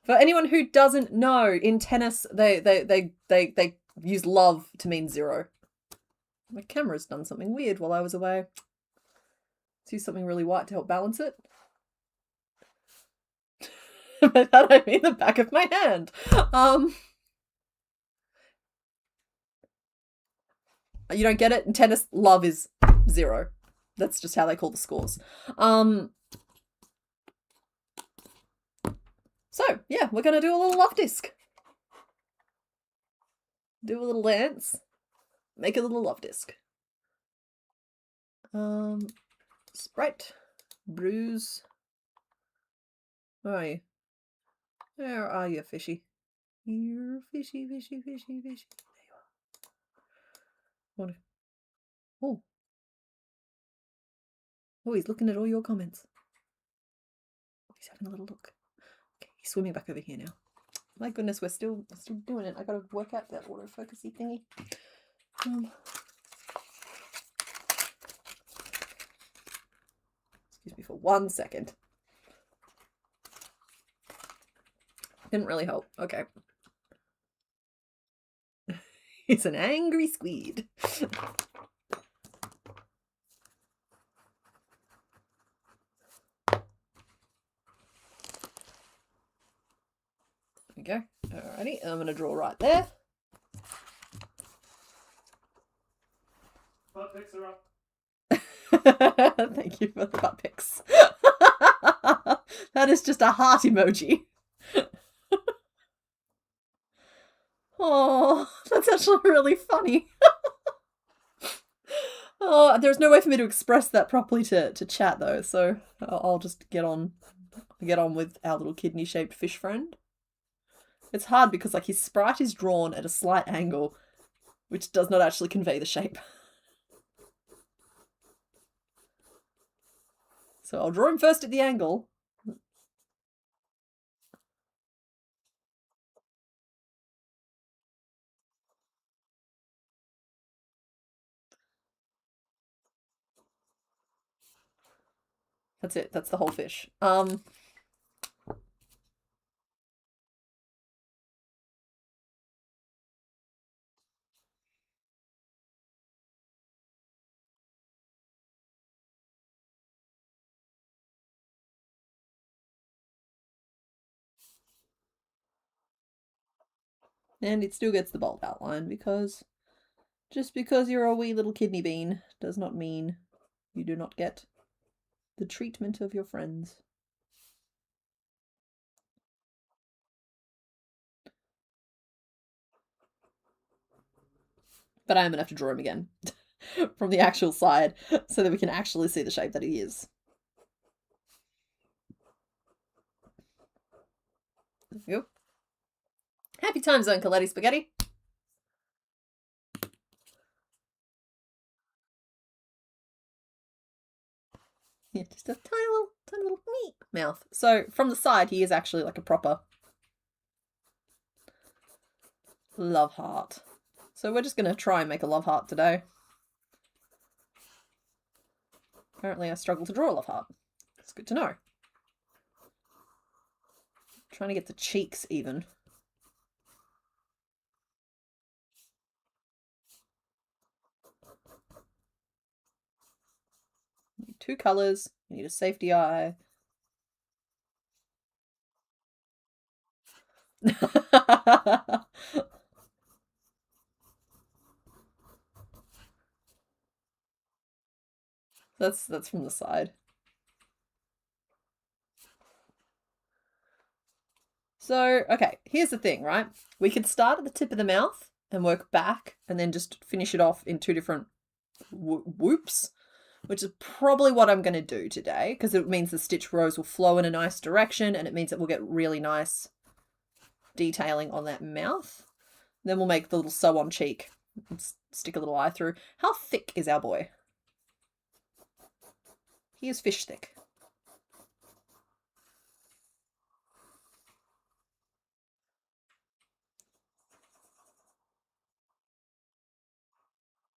For anyone who doesn't know, in tennis, they use love to mean 0. My camera's done something weird while I was away. Let's use something really white to help balance it. By that I mean the back of my hand. You don't get it? In tennis, love is 0. That's just how they call the scores. So, yeah, we're going to do a little love disc. Do a little dance. Make a little love disc. Sprite. Bruise. Where are you? Where are you, fishy? You're fishy. There you are. Oh. Oh, he's looking at all your comments. He's having a little look. Okay, he's swimming back over here now. My goodness, we're still doing it. I gotta work out that autofocusy thingy. Excuse me for 1 second. Didn't really help. Okay. He's an angry squid. There we go. Alrighty, I'm going to draw right there. Butt pics are up. Thank you for the butt pics. That is just a heart emoji. Oh, that's actually really funny. Oh, there's no way for me to express that properly to chat though, so I'll just get on with our little kidney-shaped fish friend. It's hard because like his sprite is drawn at a slight angle, which does not actually convey the shape. So I'll draw him first at the angle. That's it. That's the whole fish. And it still gets the bold outline because just because you're a wee little kidney bean does not mean you do not get the treatment of your friends. But I am going to have to draw him again from the actual side so that we can actually see the shape that he is. There we go. Happy times, Uncle Eddie Spaghetti. Yeah, just a tiny little meat mouth. So from the side, he is actually like a proper love heart. So we're just going to try and make a love heart today. Apparently I struggle to draw a love heart. It's good to know. Trying to get the cheeks even. You need 2 colours. You need a safety eye. That's from the side. So, okay, here's the thing, right? We could start at the tip of the mouth and work back and then just finish it off in 2 different whoops, which is probably what I'm going to do today because it means the stitch rows will flow in a nice direction and it means that we'll get really nice detailing on that mouth. Then we'll make the little sew on cheek and stick a little eye through. How thick is our boy? He is fish thick.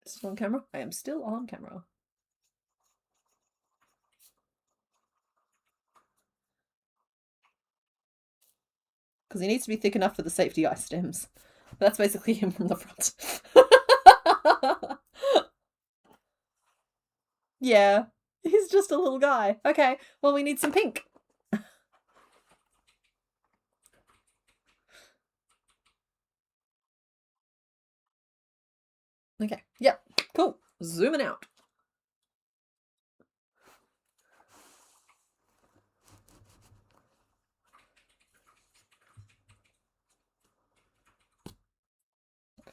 Still on camera? I am still on camera. Because he needs to be thick enough for the safety eye stems. That's basically him from the front. Yeah, he's just a little guy. Okay, well we need some pink. Okay, yep, cool. Zooming out.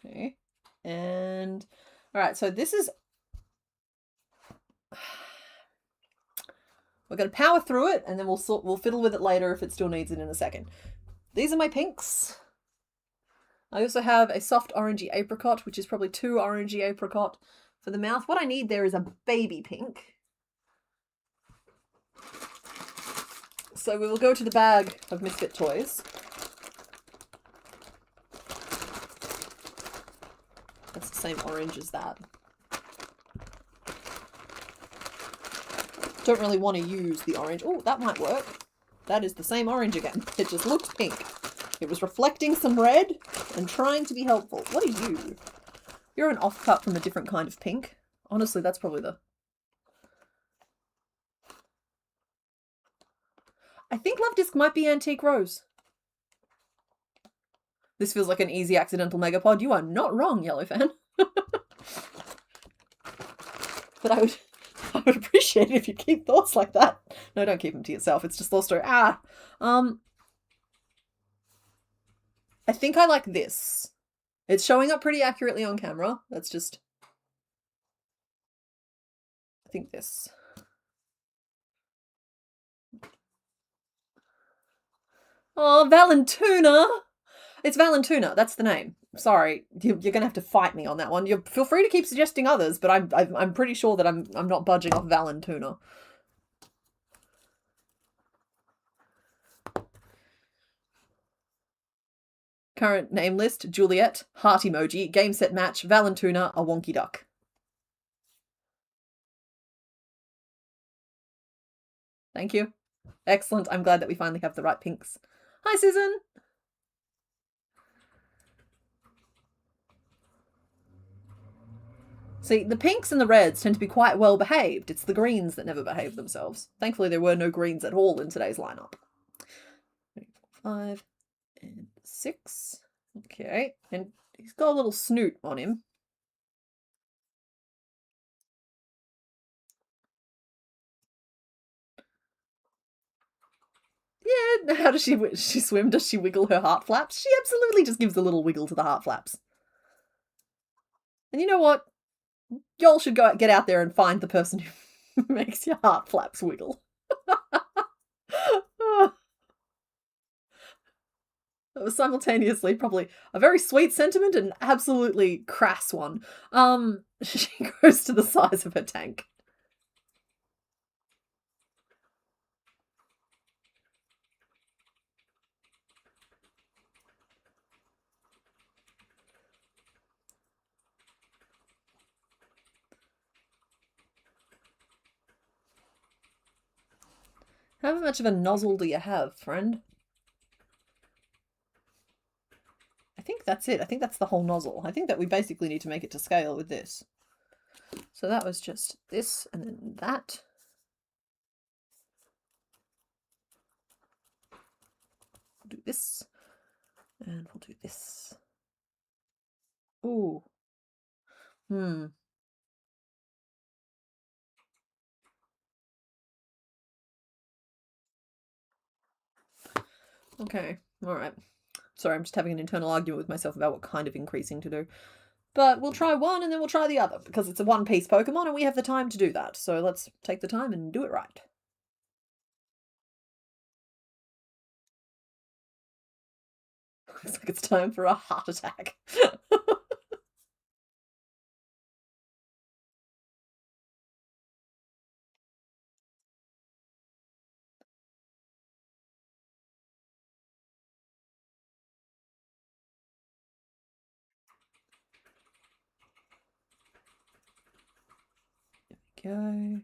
Okay, and all right, so this is, we're going to power through it and then we'll fiddle with it later if it still needs it in a second. These are my pinks. I also have a soft orangey apricot, which is probably too orangey apricot for the mouth. What I need there is a baby pink. So we will go to the bag of Misfit toys. That's the same orange as that. Don't really want to use the orange. Oh, that might work. That is the same orange again. It just looked pink. It was reflecting some red and trying to be helpful. What are you? You're an offcut from a different kind of pink. Honestly, that's probably the... I think Love Disc might be Antique Rose. This feels like an easy accidental megapod. You are not wrong, Yellowfan. But I would appreciate it if you keep thoughts like that. No, don't keep them to yourself. It's just lost story. I think I like this. It's showing up pretty accurately on camera. That's just... I think this. Oh, Valentuna! It's Valentuna. That's the name. Sorry, you're gonna have to fight me on that one. You feel free to keep suggesting others, but I'm pretty sure that I'm not budging off Valentuna. Current name list: Juliet, heart emoji, game set match, Valentuna, a wonky duck. Thank you. Excellent. I'm glad that we finally have the right pinks. Hi, Susan. See, the pinks and the reds tend to be quite well behaved. It's the greens that never behave themselves. Thankfully, there were no greens at all in today's lineup. 5 and 6. Okay, and he's got a little snoot on him. Yeah, how does she swim? Does she wiggle her heart flaps? She absolutely just gives a little wiggle to the heart flaps. And you know what? Y'all should get out there and find the person who makes your heart flaps wiggle. That was simultaneously probably a very sweet sentiment and an absolutely crass one. She grows to the size of her tank. How much of a nozzle do you have, friend? I think that's it. I think that's the whole nozzle. I think that we basically need to make it to scale with this. So that was just this and then that. We'll do this. And we'll do this. Ooh. Okay, alright. Sorry, I'm just having an internal argument with myself about what kind of increasing to do. But we'll try one and then we'll try the other, because it's a one-piece Pokemon and we have the time to do that. So let's take the time and do it right. Looks like it's time for a heart attack. There we go.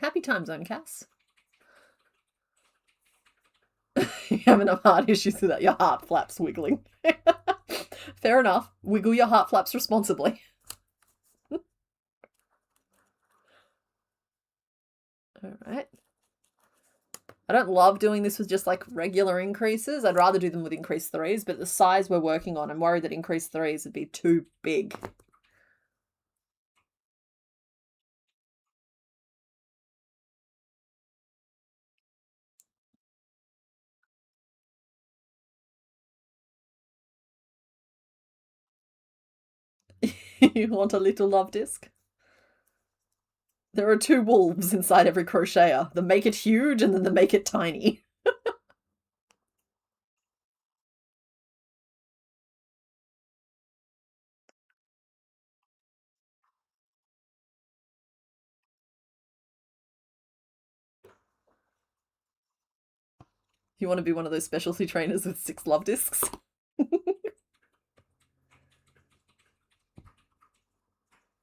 Happy time zone, Cass. You have enough heart issues without your heart flaps wiggling. Fair enough. Wiggle your heart flaps responsibly. Alright. I don't love doing this with just like regular increases. I'd rather do them with increase 3s, but the size we're working on, I'm worried that increase 3s would be too big. You want a little love disc? There are 2 wolves inside every crocheter. The make it huge and then the make it tiny. You want to be one of those specialty trainers with 6 love discs?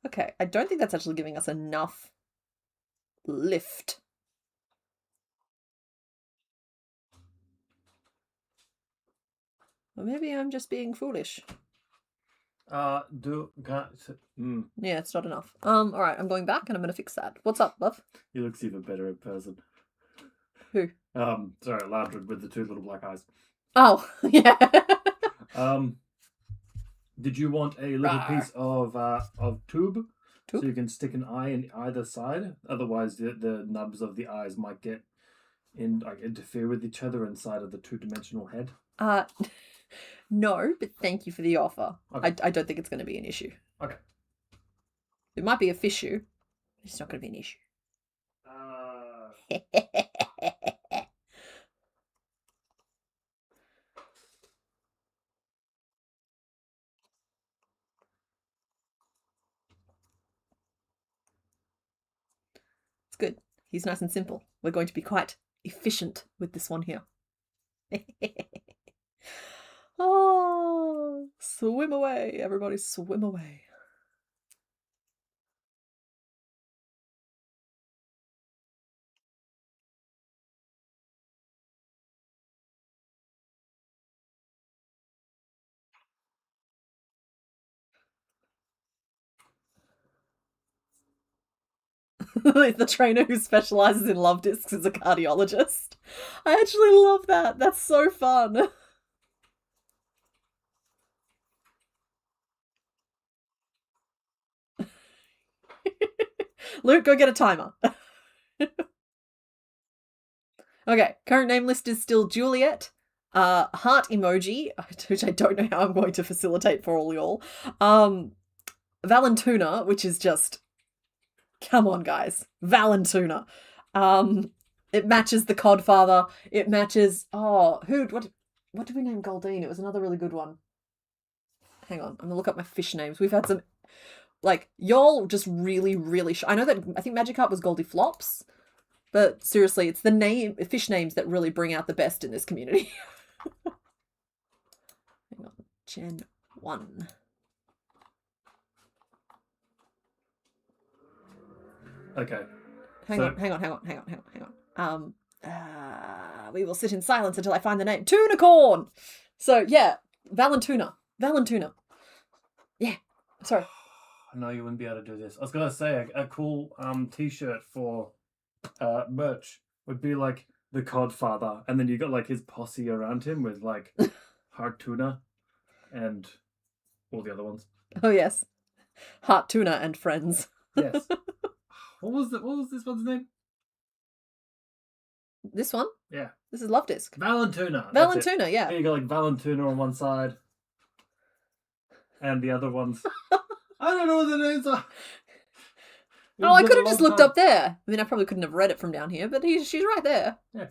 Okay, I don't think that's actually giving us enough lift. Or maybe I'm just being foolish. Yeah, it's not enough. Alright, I'm going back and I'm gonna fix that. What's up, love? He looks even better in person. Who? Sorry, Lardred with the 2 little black eyes. Oh, yeah. Did you want a little piece of tube? So you can stick an eye in either side. Otherwise, the nubs of the eyes might get interfere with each other inside of the 2-dimensional head. No, but thank you for the offer. Okay. I don't think it's going to be an issue. Okay. It might be a fissue. It's not going to be an issue. It's good. He's nice and simple. We're going to be quite efficient with this one here. Oh. Swim away, everybody, swim away. The trainer who specializes in love discs is a cardiologist. I actually love that. That's so fun. Luke, go get a timer. Okay, current name list is still Juliet. Heart emoji, which I don't know how I'm going to facilitate for all y'all. Valentuna, which is just, come on, guys, Valentuna. It matches the Codfather. It matches. What did we name Goldine? It was another really good one. Hang on, I'm gonna look up my fish names. We've had some, like, y'all just really, really. I know that I think Magikarp was Goldie Flops, but seriously, it's the fish names that really bring out the best in this community. Hang on, Gen 1. Okay. Hang on. We will sit in silence until I find the name. Tunicorn! So, yeah, Valentuna. Yeah, sorry. No, you wouldn't be able to do this. I was going to say a cool t-shirt for merch would be like the Codfather, and then you got like his posse around him with like Heart Tuna and all the other ones. Oh, yes. Heart Tuna and friends. Yes. What was this one's name? This one? Yeah. This is Love Disc. Valentuna, yeah. And you got like Valentuna on one side. And the other ones. I don't know what the names are. Oh, I could have just looked up there. I mean, I probably couldn't have read it from down here, but she's right there. Yeah.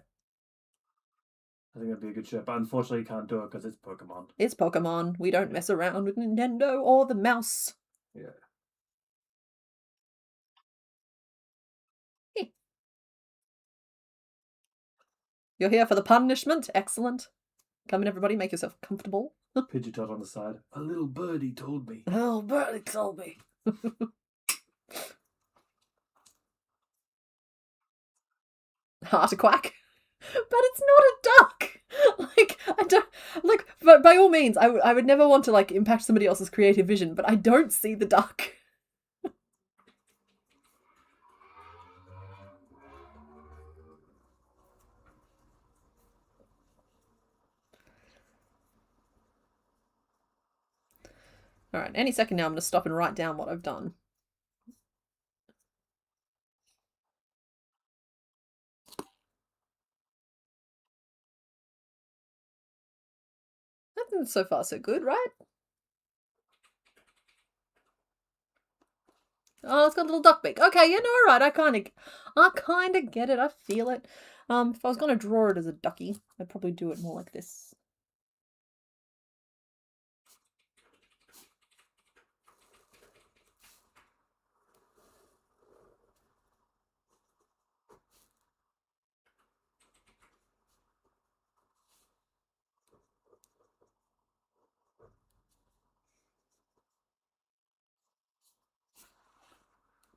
I think that'd be a good shirt, but unfortunately you can't do it because it's Pokemon. It's Pokemon. We don't mess around with Nintendo or the mouse. Yeah. You're here for the punishment? Excellent. Come in, everybody. Make yourself comfortable. Pidgeot on the side. A little birdie told me. A little birdie told me. Heart a quack. But it's not a duck. Like, I don't, like, but by all means, I would never want to, like, impact somebody else's creative vision, but I don't see the duck. All right, any second now I'm going to stop and write down what I've done. So far so good, right? Oh, it's got a little duck beak. Okay, yeah, no, all right. I kind of get it. I feel it. If I was going to draw it as a ducky, I'd probably do it more like this.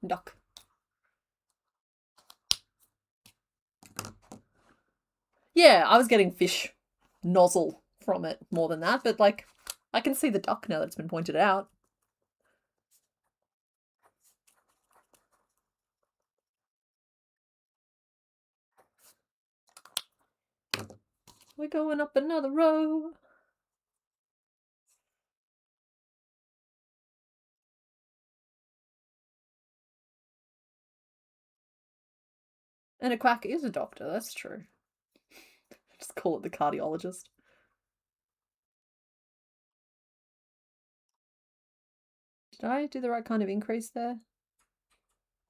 Duck. Yeah, I was getting fish nozzle from it more than that, but like, I can see the duck now that it's been pointed out. We're going up another row. And a quack is a doctor, that's true. Just call it the cardiologist. Did I do the right kind of increase there?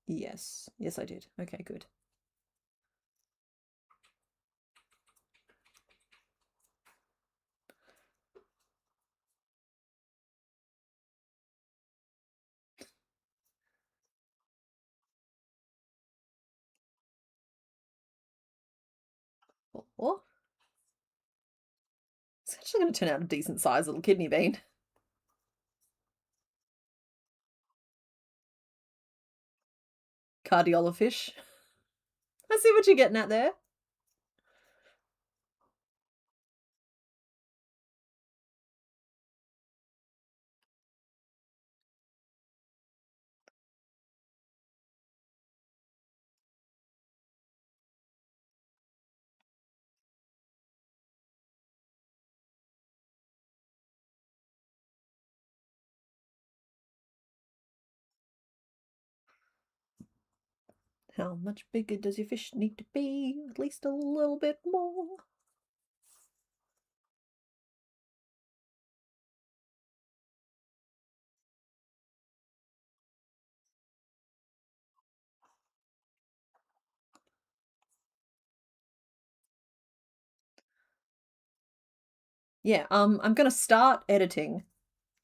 Yes. Yes, I did. Okay, good. Oh. It's actually going to turn out a decent sized little kidney bean. Cardiola fish. I see what you're getting at there. How much bigger does your fish need to be? At least a little bit more. Yeah, I'm gonna start editing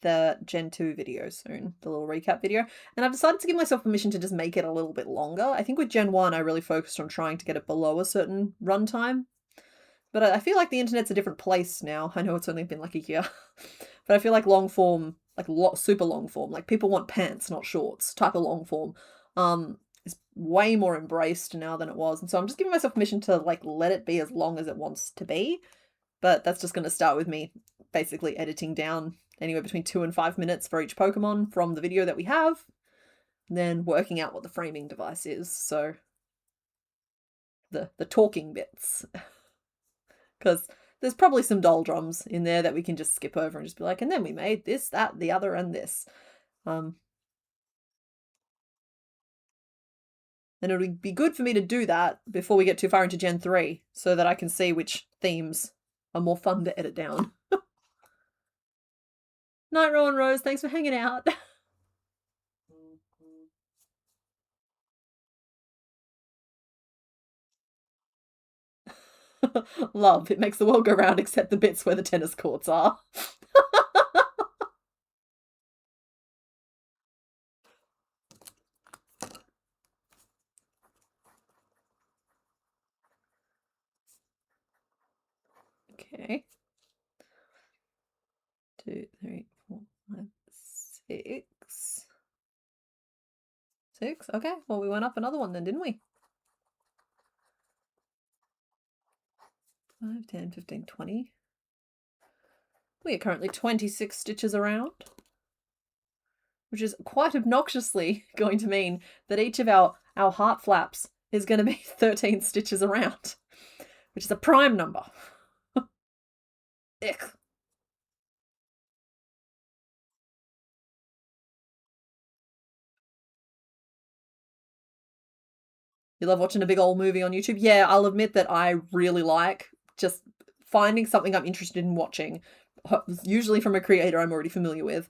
the Gen 2 video soon, the little recap video, and I've decided to give myself permission to just make it a little bit longer. I think with Gen 1 I really focused on trying to get it below a certain runtime, but I feel like the internet's a different place now. I know it's only been like a year, but I feel like long form, like super long form, like people want pants, not shorts, type of long form, is way more embraced now than it was, and so I'm just giving myself permission to like let it be as long as it wants to be. But that's just going to start with me basically editing down anywhere between 2 and 5 minutes for each Pokemon from the video that we have, then working out what the framing device is. So the talking bits, because there's probably some doldrums in there that we can just skip over and just be like, and then we made this, that, the other, and this. And it would be good for me to do that before we get too far into Gen 3 so that I can see which themes are more fun to edit down. Night, Rowan Rose. Thanks for hanging out. Love. It makes the world go round except the bits where the tennis courts are. Okay. 2, 3, 4, 5, 6. 6? Okay. Well, we went up another one then, didn't we? 5, 10, 15, 20. We are currently 26 stitches around, which is quite obnoxiously going to mean that each of our heart flaps is going to be 13 stitches around, which is a prime number. Ick. You love watching a big old movie on YouTube? Yeah, I'll admit that I really like just finding something I'm interested in watching, usually from a creator I'm already familiar with,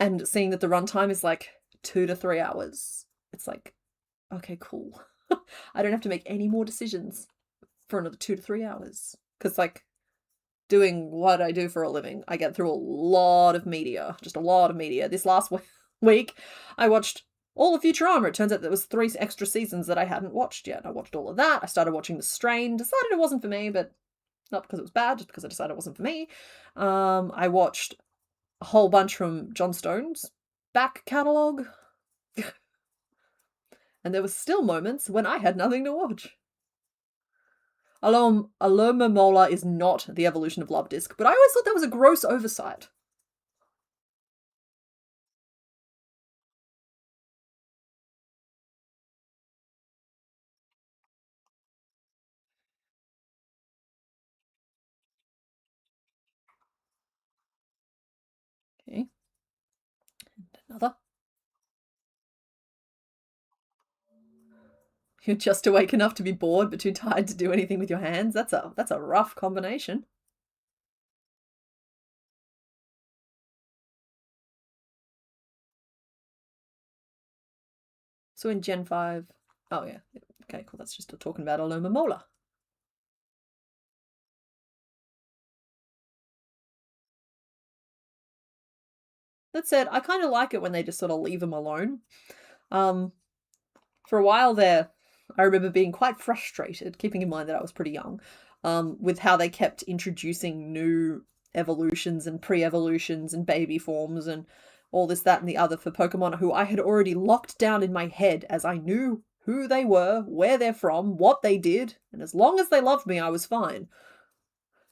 and seeing that the runtime is like 2 to 3 hours. It's like, okay, cool. I don't have to make any more decisions for another 2 to 3 hours. Because, like, doing what I do for a living, I get through a lot of media. Just a lot of media. This last week, I watched all of Futurama. It turns out there was 3 extra seasons that I hadn't watched yet. I watched all of that. I started watching The Strain. Decided it wasn't for me, but not because it was bad, just because I decided it wasn't for me. I watched a whole bunch from Jon Stone's back catalogue. And there were still moments when I had nothing to watch. Alomomola is not the evolution of Love Disc, but I always thought that was a gross oversight. Okay. And another. You're just awake enough to be bored, but too tired to do anything with your hands. That's a rough combination. So in Gen 5... Oh, yeah. Okay, cool. That's just talking about Alomomola. That said, I kind of like it when they just sort of leave them alone. For a while there, I remember being quite frustrated, keeping in mind that I was pretty young, with how they kept introducing new evolutions and pre-evolutions and baby forms and all this, that, and the other for Pokemon who I had already locked down in my head as I knew who they were, where they're from, what they did, and as long as they loved me, I was fine.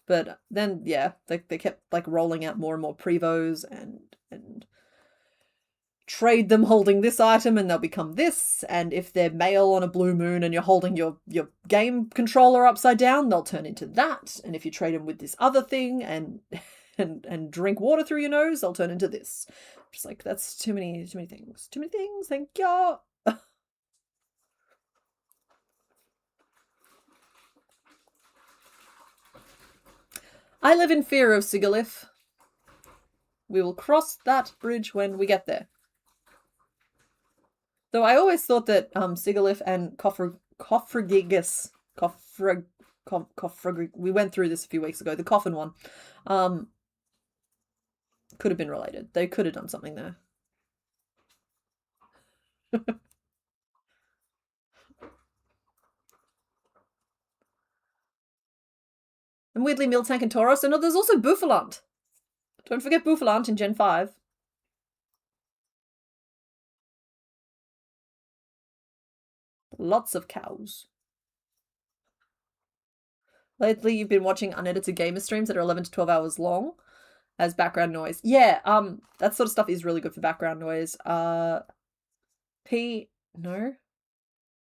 But then, yeah, they kept like rolling out more and more prevos and trade them holding this item and they'll become this, and if they're male on a blue moon and you're holding your game controller upside down, they'll turn into that, and if you trade them with this other thing and drink water through your nose, they'll turn into this. Just like, that's too many things. Too many things, thank you. I live in fear of Sigalith. We will cross that bridge when we get there. Though I always thought that Sigalith and Cofragigus, we went through this a few weeks ago, the coffin one, could have been related. They could have done something there. And weirdly, Miltank and Tauros. And there's also Bouffalant. Don't forget Bouffalant in Gen 5. Lots of cows. Lately, you've been watching unedited gamer streams that are 11 to 12 hours long as background noise. Yeah, that sort of stuff is really good for background noise. M&J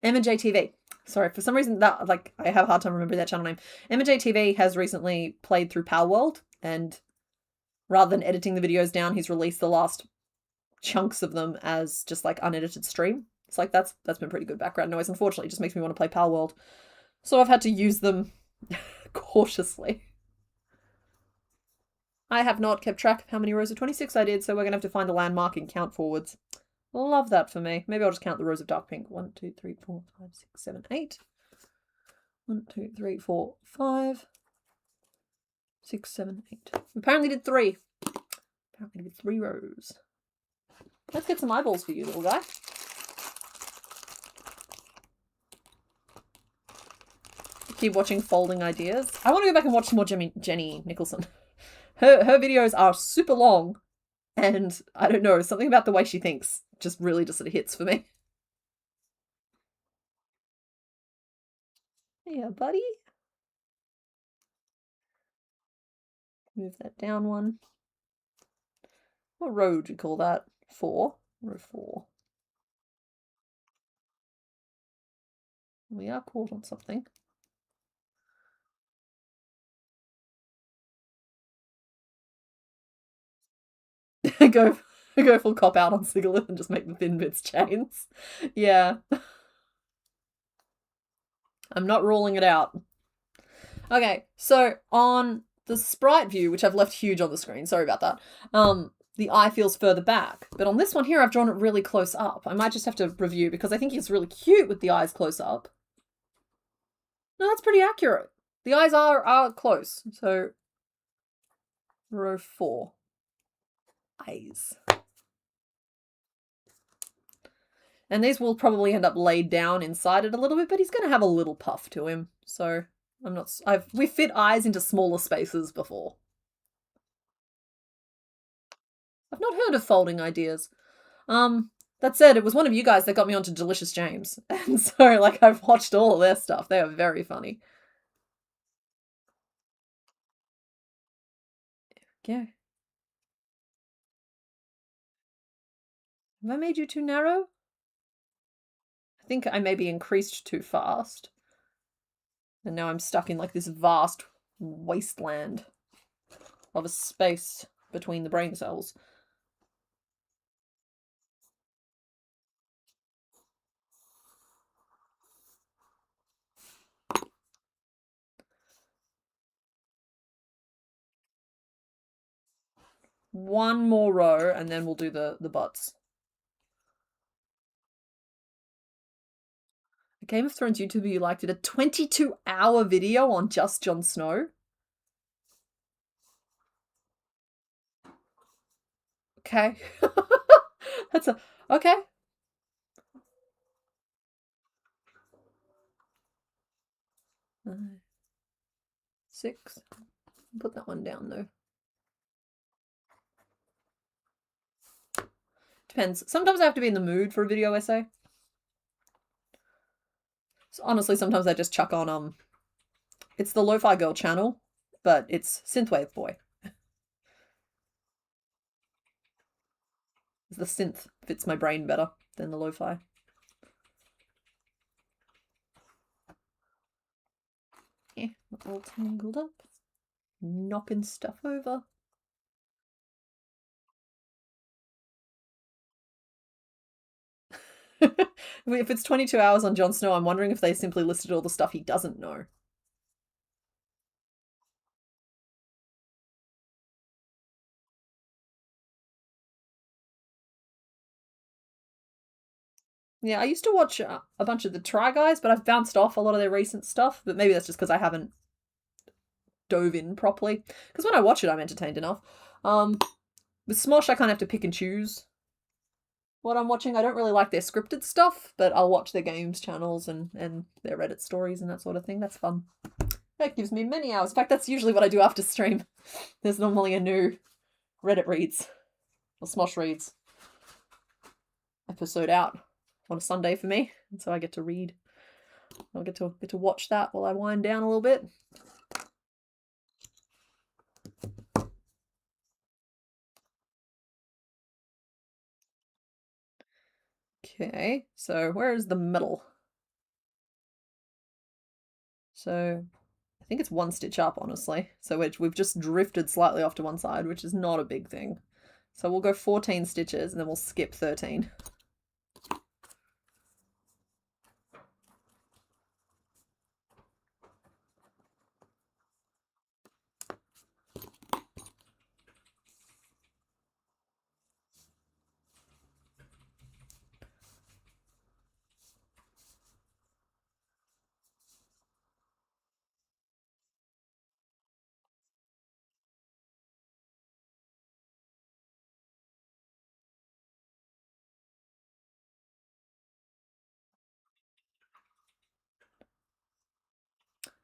TV. Sorry, for some reason that, like, I have a hard time remembering that channel name. M&J TV has recently played through Palworld, and rather than editing the videos down, he's released the last chunks of them as just like unedited stream. It's like, that's been pretty good background noise. Unfortunately, it just makes me want to play Palworld. So I've had to use them cautiously. I have not kept track of how many rows of 26 I did, so we're going to have to find a landmark and count forwards. Love that for me. Maybe I'll just count the rows of dark pink. 1, 2, 3, 4, 5, 6, 7, 8. 1, 2, 3, 4, 5, 6, 7, 8. We apparently did 3. Apparently did 3 rows. Let's get some eyeballs for you, little guy. Keep watching Folding Ideas. I want to go back and watch some more Jenny Nicholson. Her videos are super long, and I don't know, something about the way she thinks just really just sort of hits for me. Yeah, buddy. Move that down one. What row do you call that? 4? Row 4. We are caught on something. go full cop out on Sigalith and just make the thin bits chains. Yeah. I'm not ruling it out. Okay, so on the sprite view, which I've left huge on the screen, sorry about that, the eye feels further back. But on this one here, I've drawn it really close up. I might just have to review because I think he's really cute with the eyes close up. No, that's pretty accurate. The eyes are close. So, row 4. Eyes. And these will probably end up laid down inside it a little bit, but he's going to have a little puff to him. So we fit eyes into smaller spaces before. I've not heard of Folding Ideas. That said, it was one of you guys that got me onto Delicious James. And so, like, I've watched all of their stuff. They are very funny. There we go. Have I made you too narrow? I think I maybe increased too fast. And now I'm stuck in like this vast wasteland of a space between the brain cells. One more row and then we'll do the butts. A Game of Thrones YouTuber you liked did a 22-hour video on just Jon Snow. Okay. That's a... Okay. Six. Put that one down though. Depends. Sometimes I have to be in the mood for a video essay. So honestly, sometimes I just chuck on, it's the Lo-Fi Girl channel, but it's Synthwave Boy. The synth fits my brain better than the lo-fi. Yeah, all tangled up. Knocking stuff over. If it's 22 hours on Jon Snow, I'm wondering if they simply listed all the stuff he doesn't know. Yeah, I used to watch a bunch of the Try Guys, but I've bounced off a lot of their recent stuff. But maybe that's just because I haven't dove in properly. Because when I watch it, I'm entertained enough. With Smosh, I kind of have to pick and choose what I'm watching. I don't really like their scripted stuff, but I'll watch their games channels and their Reddit stories and that sort of thing. That's fun. That gives me many hours. In fact, that's usually what I do after stream. There's normally a new Reddit reads or Smosh reads episode out on a Sunday for me, and so I get to read. I'll get to watch that while I wind down a little bit. Okay, so where is the middle? So I think it's one stitch up, honestly. So we've just drifted slightly off to one side, which is not a big thing. So we'll go 14 stitches and then we'll skip 13.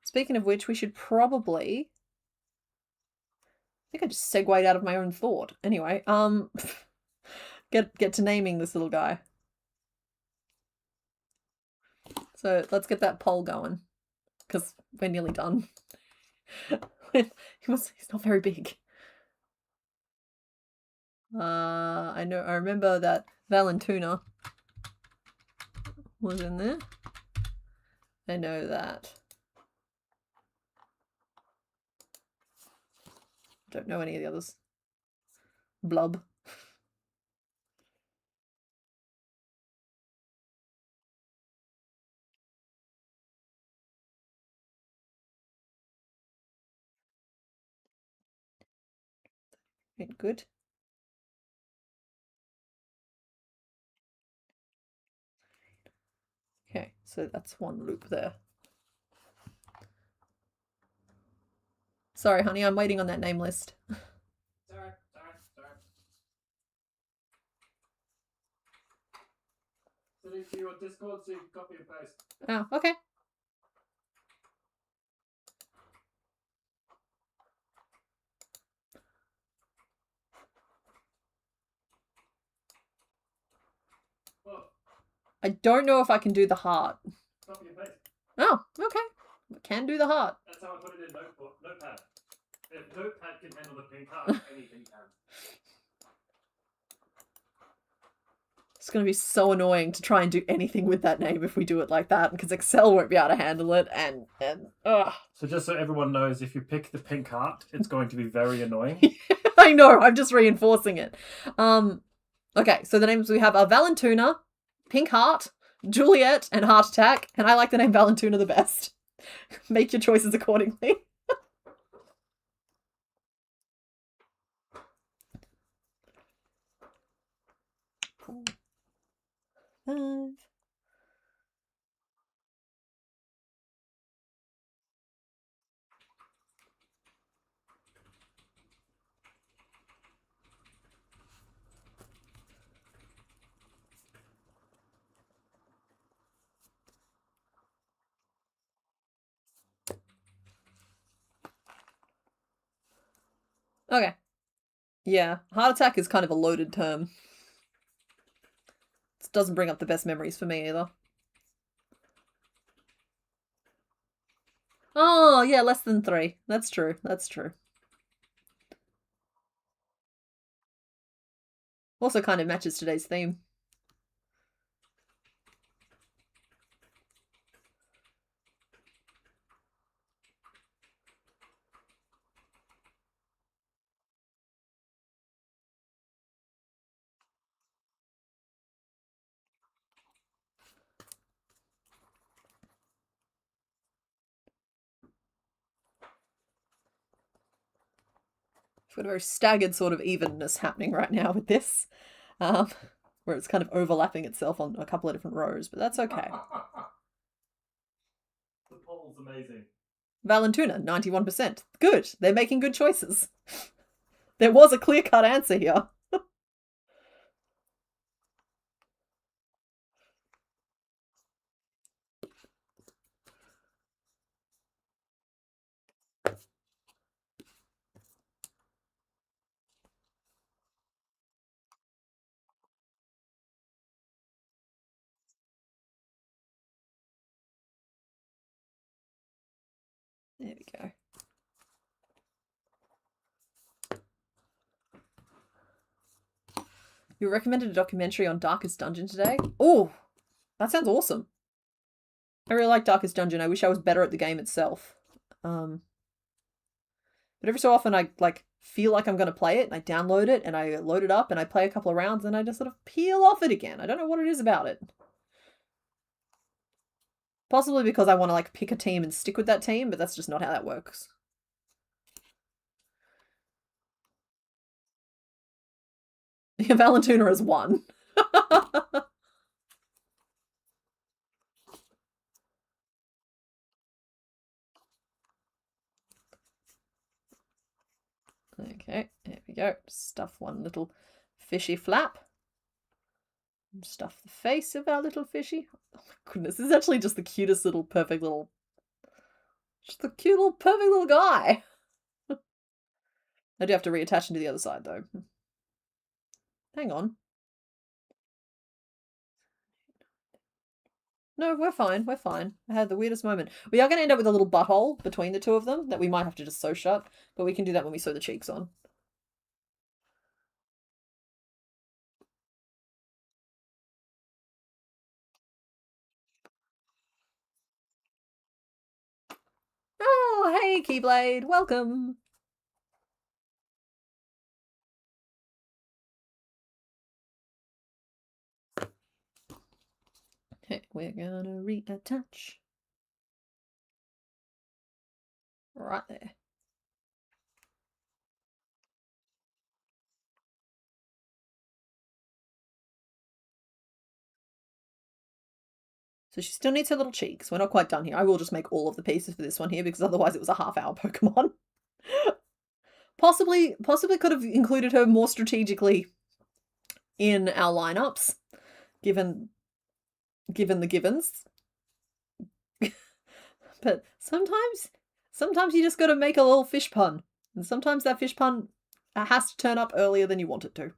Speaking of which, we should probably... I think I just segued out of my own thought. Anyway, get to naming this little guy. So let's get that poll going, because we're nearly done. He's not very big. I remember that Valentuna was in there. I know that. Don't know any of the others. Blub. Good. Okay, so that's one loop there. Sorry, honey, I'm waiting on that name list. Sorry. Send it to you on Discord so you can copy and paste. Oh, okay. Well, I don't know if I can do the heart. copy and paste. Oh, okay. Can do the heart. That's how I put it in Notepad. If Notepad can handle the pink heart, anything can. It's going to be so annoying to try and do anything with that name if we do it like that, because Excel won't be able to handle it, and ugh. So just so everyone knows, if you pick the pink heart, it's going to be very annoying. I know, I'm just reinforcing it. Okay, so the names we have are Valentuna, Pink Heart, Juliet, and Heart Attack, and I like the name Valentuna the best. Make your choices accordingly. Cool. 5. Okay. Yeah, heart attack is kind of a loaded term. It doesn't bring up the best memories for me either. Oh, yeah, less than 3. That's true. That's true. Also kind of matches today's theme. We've got a very staggered sort of evenness happening right now with this, where it's kind of overlapping itself on a couple of different rows, but that's okay. The poll's amazing. Valentuna, 91%. Good. They're making good choices. There was a clear-cut answer here. There we go. You recommended a documentary on Darkest Dungeon today? Oh, that sounds awesome. I really like Darkest Dungeon. I wish I was better at the game itself. But every so often I feel like I'm going to play it, and I download it, and I load it up, and I play a couple of rounds, and I just sort of peel off it again. I don't know what it is about it. Possibly because I want to pick a team and stick with that team, but that's just not how that works. Valentuna has won. Okay, there we go. Stuff one little fishy flap. Stuff the face of our little fishy. Oh my goodness, this is actually just the cutest little perfect little... Just the cute little perfect little guy. I do have to reattach him to the other side though. Hang on. No, we're fine. We're fine. I had the weirdest moment. We are going to end up with a little butthole between the two of them that we might have to just sew shut, but we can do that when we sew the cheeks on. Oh, hey, Keyblade. Welcome. Okay, we're going to reattach. Right there. So she still needs her little cheeks. We're not quite done here. I will just make all of the pieces for this one here because otherwise it was a half-hour Pokemon. Possibly could have included her more strategically in our lineups, given the givens. But sometimes you just got to make a little fish pun, and sometimes that fish pun has to turn up earlier than you want it to.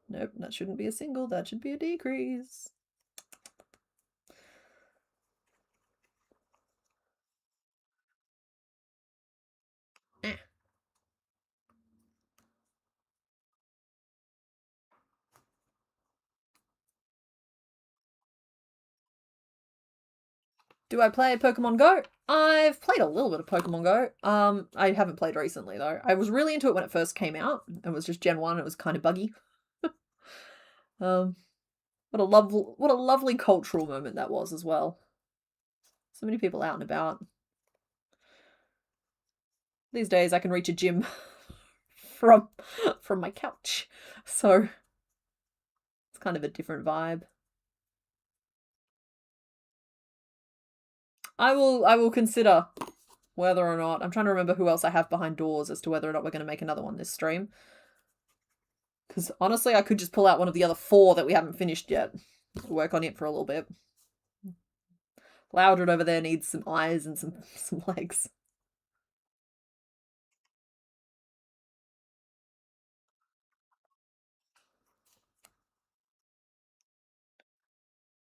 Nope, that shouldn't be a single. That should be a decrease. Do I play Pokemon Go? I've played a little bit of Pokemon Go. I haven't played recently though. I was really into it when it first came out. It was just Gen 1, it was kind of buggy. What a lovely cultural moment that was as well. So many people out and about. These days I can reach a gym from my couch. So it's kind of a different vibe. I will consider whether or not... I'm trying to remember who else I have behind doors as to whether or not we're going to make another one this stream. Because honestly, I could just pull out one of the other 4 that we haven't finished yet. Work on it for a little bit. Loudred over there needs some eyes and some legs.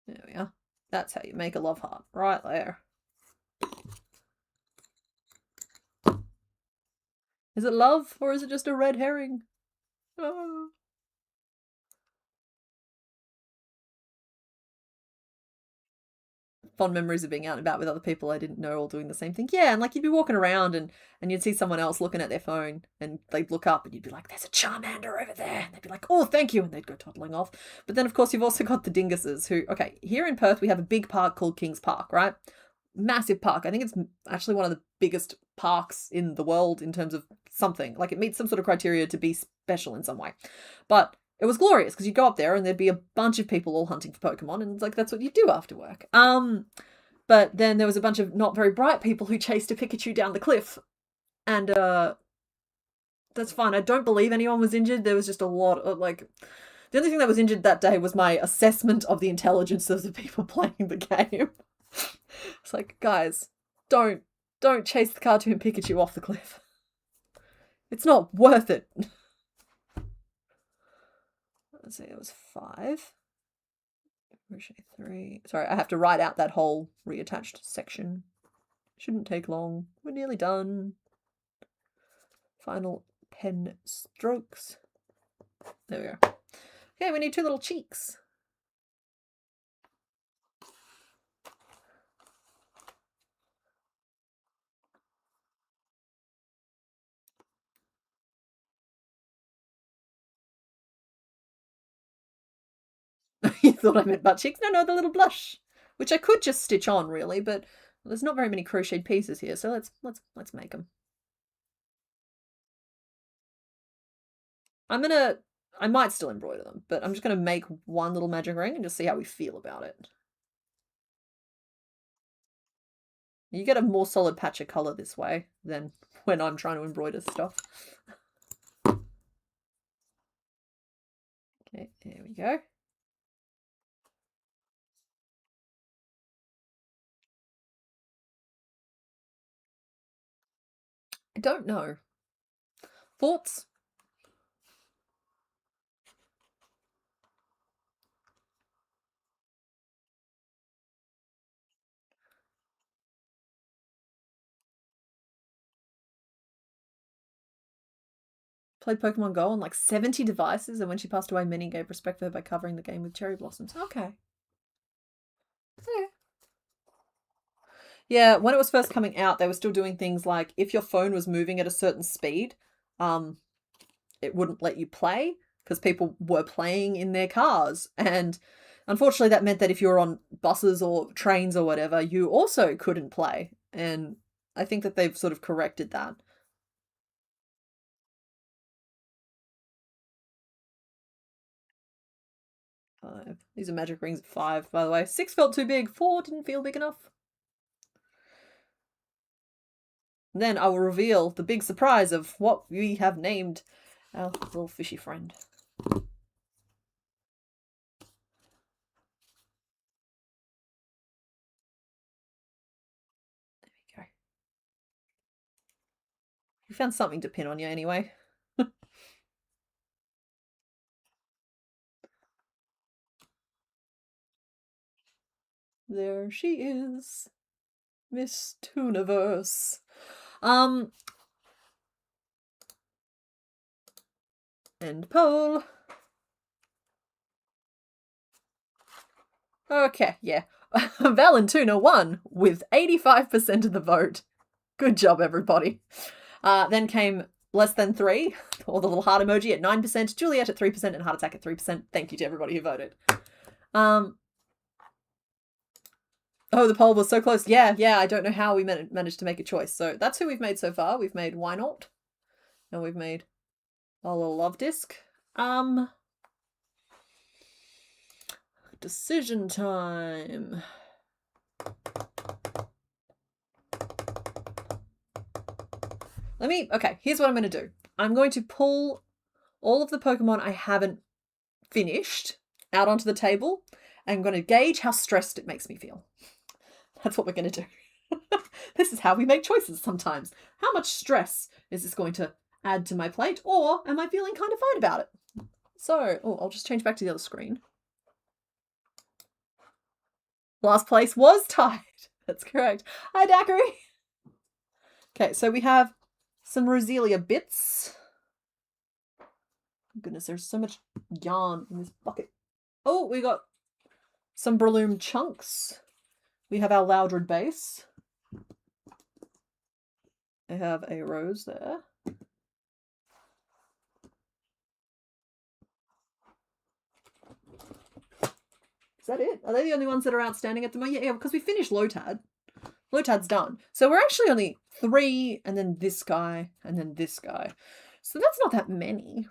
There we are. That's how you make a love heart. Right there. Is it love or is it just a red herring? Oh. Fond memories of being out and about with other people I didn't know all doing the same thing. Yeah, and like you'd be walking around and you'd see someone else looking at their phone and they'd look up and you'd be like, there's a Charmander over there. And they'd be like, oh, thank you. And they'd go toddling off. But then, of course, you've also got the dinguses who, okay, here in Perth, we have a big park called Kings Park, right? Massive park. I think it's actually one of the biggest parks in the world in terms of something. Like it meets some sort of criteria to be special in some way. But it was glorious because you go up there and there'd be a bunch of people all hunting for Pokemon, and it's like that's what you do after work. But then there was a bunch of not very bright people who chased a Pikachu down the cliff, and that's fine. I don't believe anyone was injured. There was just a lot of like. The only thing that was injured that day was my assessment of the intelligence of the people playing the game. It's like, guys, don't chase the cartoon Pikachu off the cliff. It's not worth it. Let's see, it was 5. Crochet 3. Sorry, I have to write out that whole reattached section. Shouldn't take long. We're nearly done. Final pen strokes. There we go. Okay, we need 2 little cheeks. You thought I meant butt cheeks? No, the little blush, which I could just stitch on really, but there's not very many crocheted pieces here, so let's make them. I might still embroider them, but I'm just gonna make one little magic ring and just see how we feel about it. You get a more solid patch of colour this way than when I'm trying to embroider stuff. Okay, there we go. I don't know. Thoughts? Played Pokemon Go on like 70 devices, and when she passed away, many gave respect for her by covering the game with cherry blossoms. Okay. Yeah, when it was first coming out, they were still doing things like if your phone was moving at a certain speed, it wouldn't let you play because people were playing in their cars. And unfortunately, that meant that if you were on buses or trains or whatever, you also couldn't play. And I think that they've sort of corrected that. 5. These are magic rings at 5, by the way. 6 felt too big. 4 didn't feel big enough. And then I will reveal the big surprise of what we have named our little fishy friend. There we go. You found something to pin on you anyway. There she is. Miss Tooniverse. End poll. Okay, yeah. Valentuna won with 85% of the vote. Good job, everybody. Then came less than 3, or the little heart emoji at 9%, Juliet at 3%, and Heart Attack at 3%. Thank you to everybody who voted. Oh, the poll was so close. Yeah, I don't know how we managed to make a choice. So that's who we've made so far. We've made Why Not? And we've made a little love disc. Decision time. Okay, here's what I'm going to do. I'm going to pull all of the Pokemon I haven't finished out onto the table. I'm going to gauge how stressed it makes me feel. That's what we're going to do. This is how we make choices sometimes. How much stress is this going to add to my plate, or am I feeling kind of fine about it? So, I'll just change back to the other screen. Last place was tied. That's correct. Hi, Daiquiri. Okay, so we have some Roselia bits. Goodness, there's so much yarn in this bucket. Oh, we got some Breloom chunks. We have our Loudred base. I have a rose there. Is that it? Are they the only ones that are outstanding at the moment? Yeah, because we finished Lotad. Lotad's done. So we're actually only 3, and then this guy, and then this guy. So that's not that many.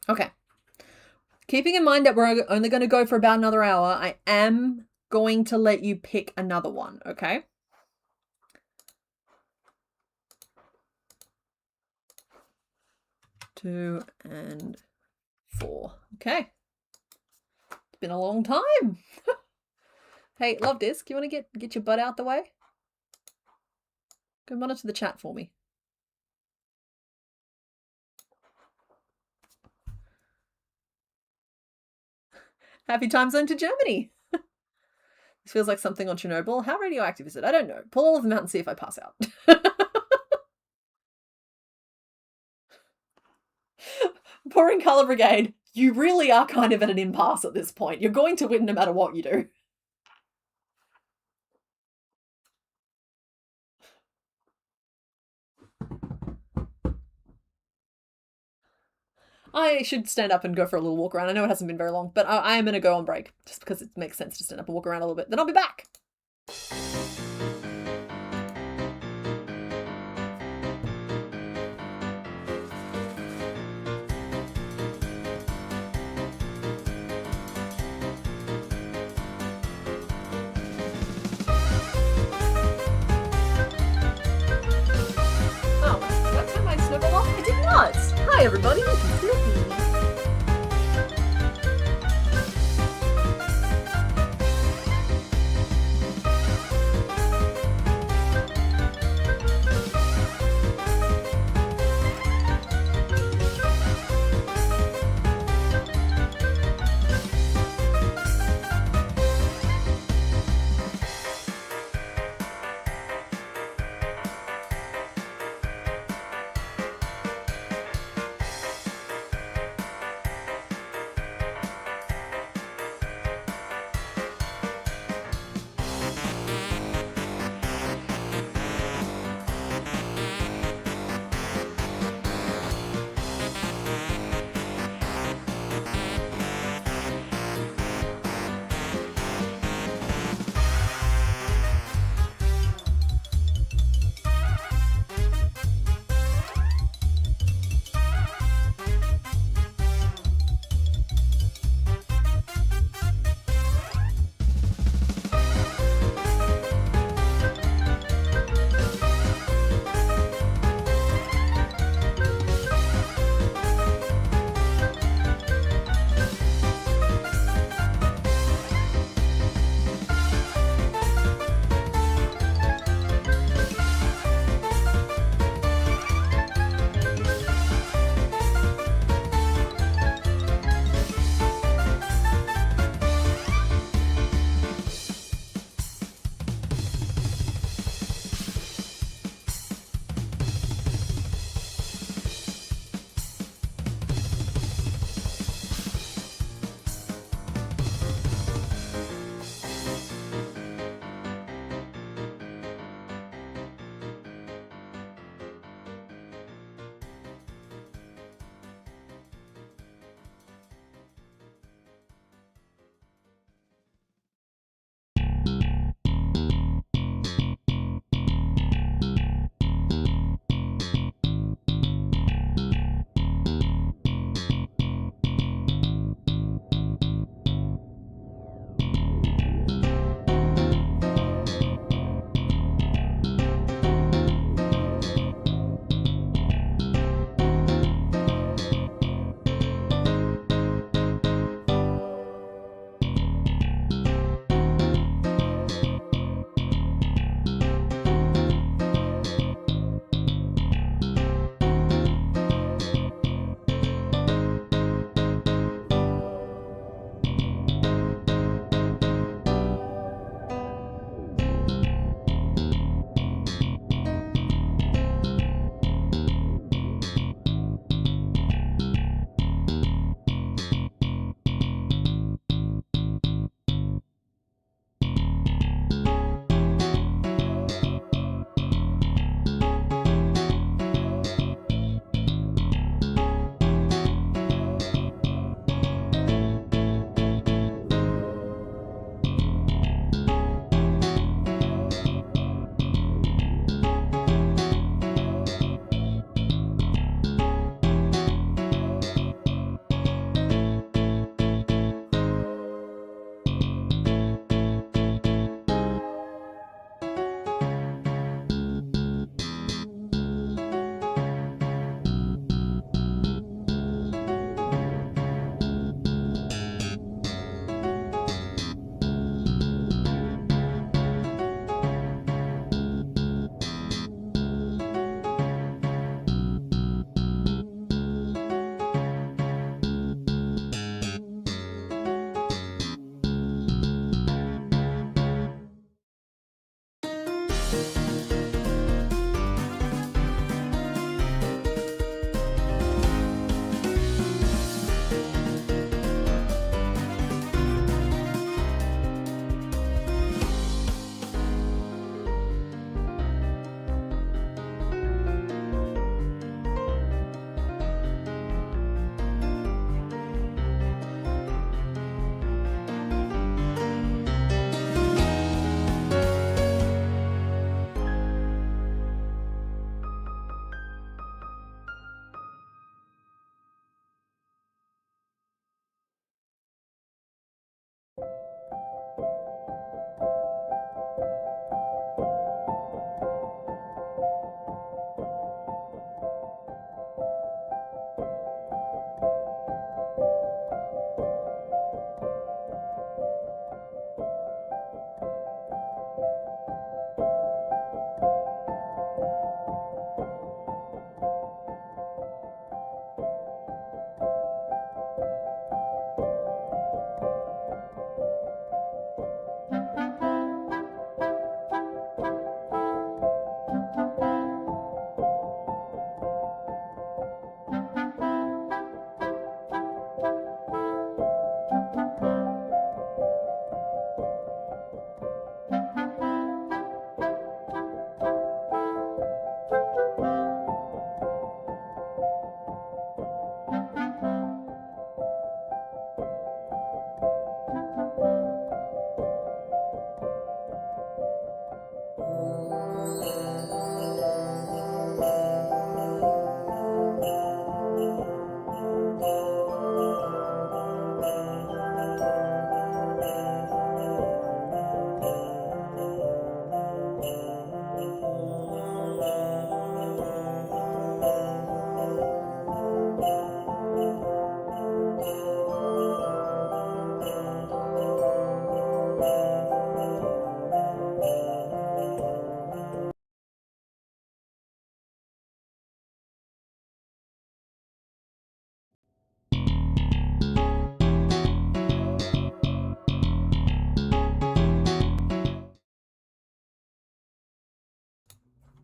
Okay. Keeping in mind that we're only going to go for about another hour, I am going to let you pick another one, okay? Two and 4. Okay. It's been a long time. Hey, Love Disc, you want to get your butt out the way? Go monitor the chat for me. Happy time zone to Germany. This feels like something on Chernobyl. How radioactive is it? I don't know. Pull all of them out and see if I pass out. Pouring Colour Brigade, you really are kind of at an impasse at this point. You're going to win no matter what you do. I should stand up and go for a little walk around. I know it hasn't been very long, but I am going to go on break just because it makes sense to stand up and walk around a little bit. Then I'll be back. Oh, that time I snuggled off? I did not. Hi, everybody.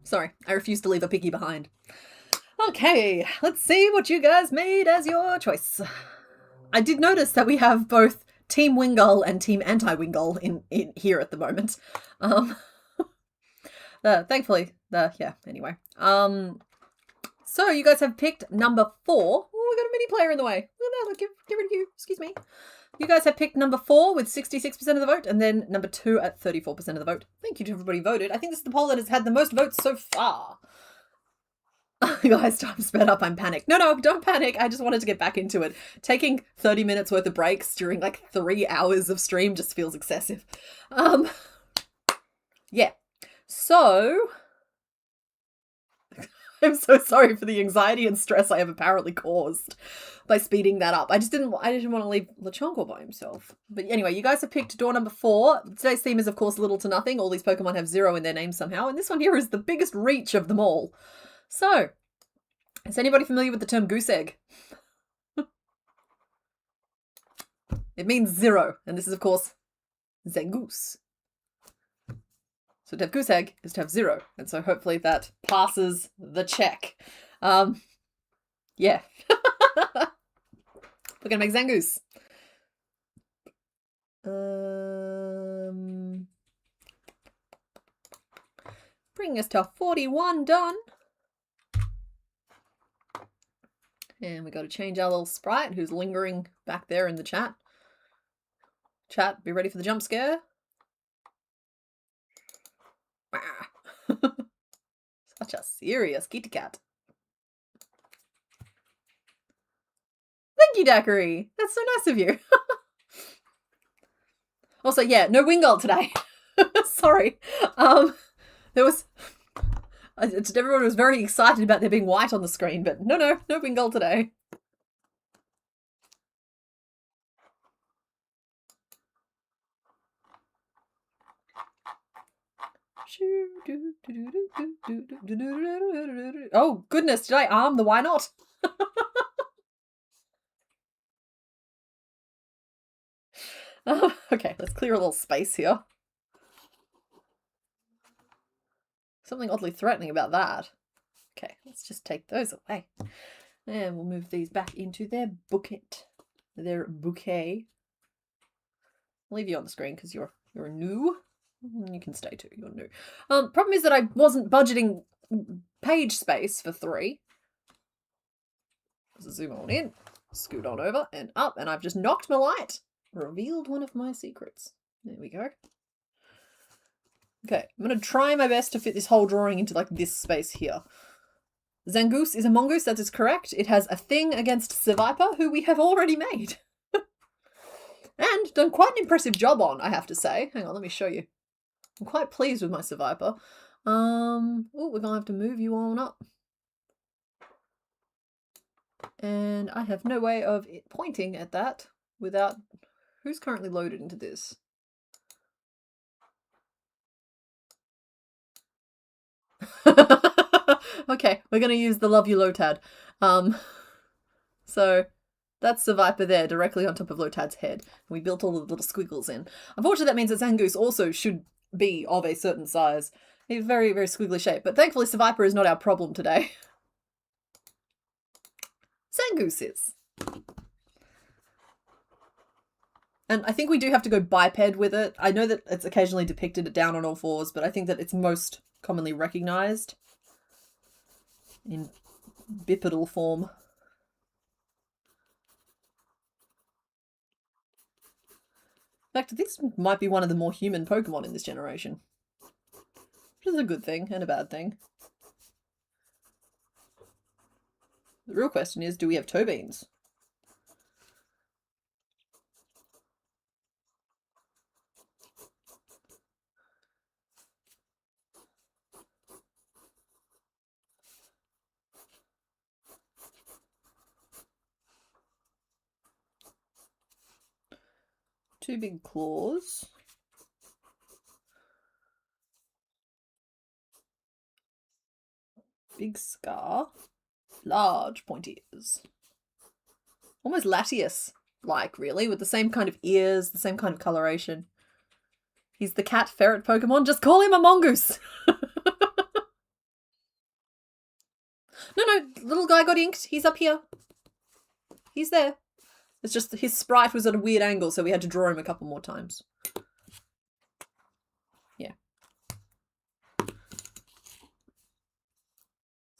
Sorry, I refuse to leave a piggy behind. Okay, let's see what you guys made as your choice. I did notice that we have both Team Wingull and Team Anti-Wingull in here at the moment. Thankfully, yeah, anyway. So you guys have picked number 4. Oh, we got a mini player in the way. Look, get rid of you. Excuse me. You guys have picked number 4 with 66% of the vote, and then number 2 at 34% of the vote. Thank you to everybody who voted. I think this is the poll that has had the most votes so far. Guys, time sped up. I'm panicked. No, don't panic. I just wanted to get back into it. Taking 30 minutes worth of breaks during like 3 hours of stream just feels excessive. Yeah. So I'm so sorry for the anxiety and stress I have apparently caused by speeding that up. I didn't want to leave Lechonk all by himself. But anyway, you guys have picked door number 4. Today's theme is, of course, little to nothing. All these Pokemon have 0 in their names somehow. And this one here is the biggest reach of them all. So, is anybody familiar with the term goose egg? It means 0. And this is, of course, Zangoose. So to have goose egg is to have 0. And so hopefully that passes the check. Yeah. We're going to make Zangoose. Bring us to 41 done. And we got to change our little sprite who's lingering back there in the chat. Chat, be ready for the jump scare. Such a serious kitty cat. Thank you, Daiquiri. That's so nice of you. Also, yeah, no Wingull today. Sorry. There was... Everyone was very excited about there being white on the screen, but no Wingull today. Oh, goodness, did I arm the why not? Okay, let's clear a little space here. something oddly threatening about that. Okay, let's just take those away. And we'll move these back into their bucket. Their bouquet. I'll leave you on the screen because you're new. You can stay too, you're new. Problem is that I wasn't budgeting page space for 3. So zoom on in, scoot on over and up, and I've just knocked my light. Revealed one of my secrets. There we go. Okay, I'm going to try my best to fit this whole drawing into like this space here. Zangoose is a mongoose, that is correct. It has a thing against Seviper, who we have already made. And done quite an impressive job on, I have to say. Hang on, let me show you. I'm quite pleased with my Seviper. Oh, we're going to have to move you on up. And I have no way of it pointing at that without... Who's currently loaded into this? Okay, we're going to use the Love You Lotad. So that's the Viper there, directly on top of Lotad's head. We built all the little squiggles in. Unfortunately, that means that Zangoose also should be of a certain size. He's very, very squiggly shape, but thankfully Seviper is not our problem today. Zangoose is. And I think we do have to go biped with it. I know that it's occasionally depicted down on all fours, but I think that it's most commonly recognised in bipedal form. In fact, this might be one of the more human Pokemon in this generation. Which is a good thing and a bad thing. The real question is, do we have toe beans? Two big claws. Big scar. Large pointy ears. Almost Latias-like, really, with the same kind of ears, the same kind of coloration. He's the cat ferret Pokemon. Just call him a mongoose. No, little guy got inked. He's up here. He's there. It's just his sprite was at a weird angle, so we had to draw him a couple more times. Yeah.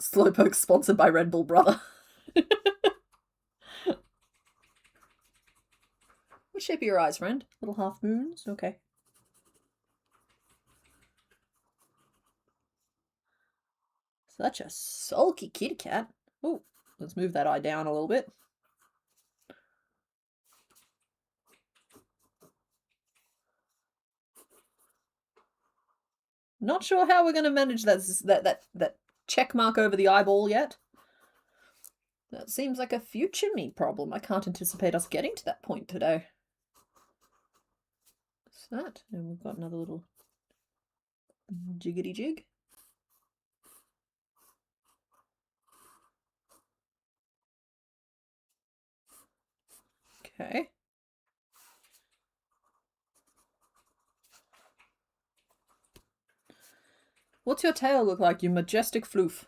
Slowpoke sponsored by Red Bull, brother. What shape are your eyes, friend? Little half moons? Okay. Such a sulky kitty cat. Oh, let's move that eye down a little bit. Not sure how we're going to manage that check mark over the eyeball yet. That seems like a future me problem. I can't anticipate us getting to that point today. What's that? And we've got another little jiggity jig. Okay. What's your tail look like, you majestic floof?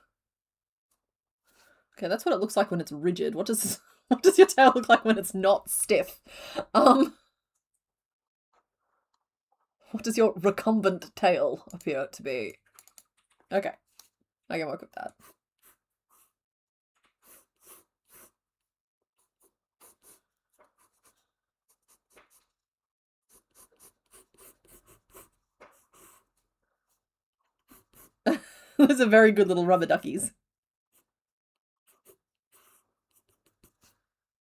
Okay, that's what it looks like when it's rigid. What does your tail look like when it's not stiff? What does your recumbent tail appear to be? Okay, I can work with that. Those are very good little rubber duckies.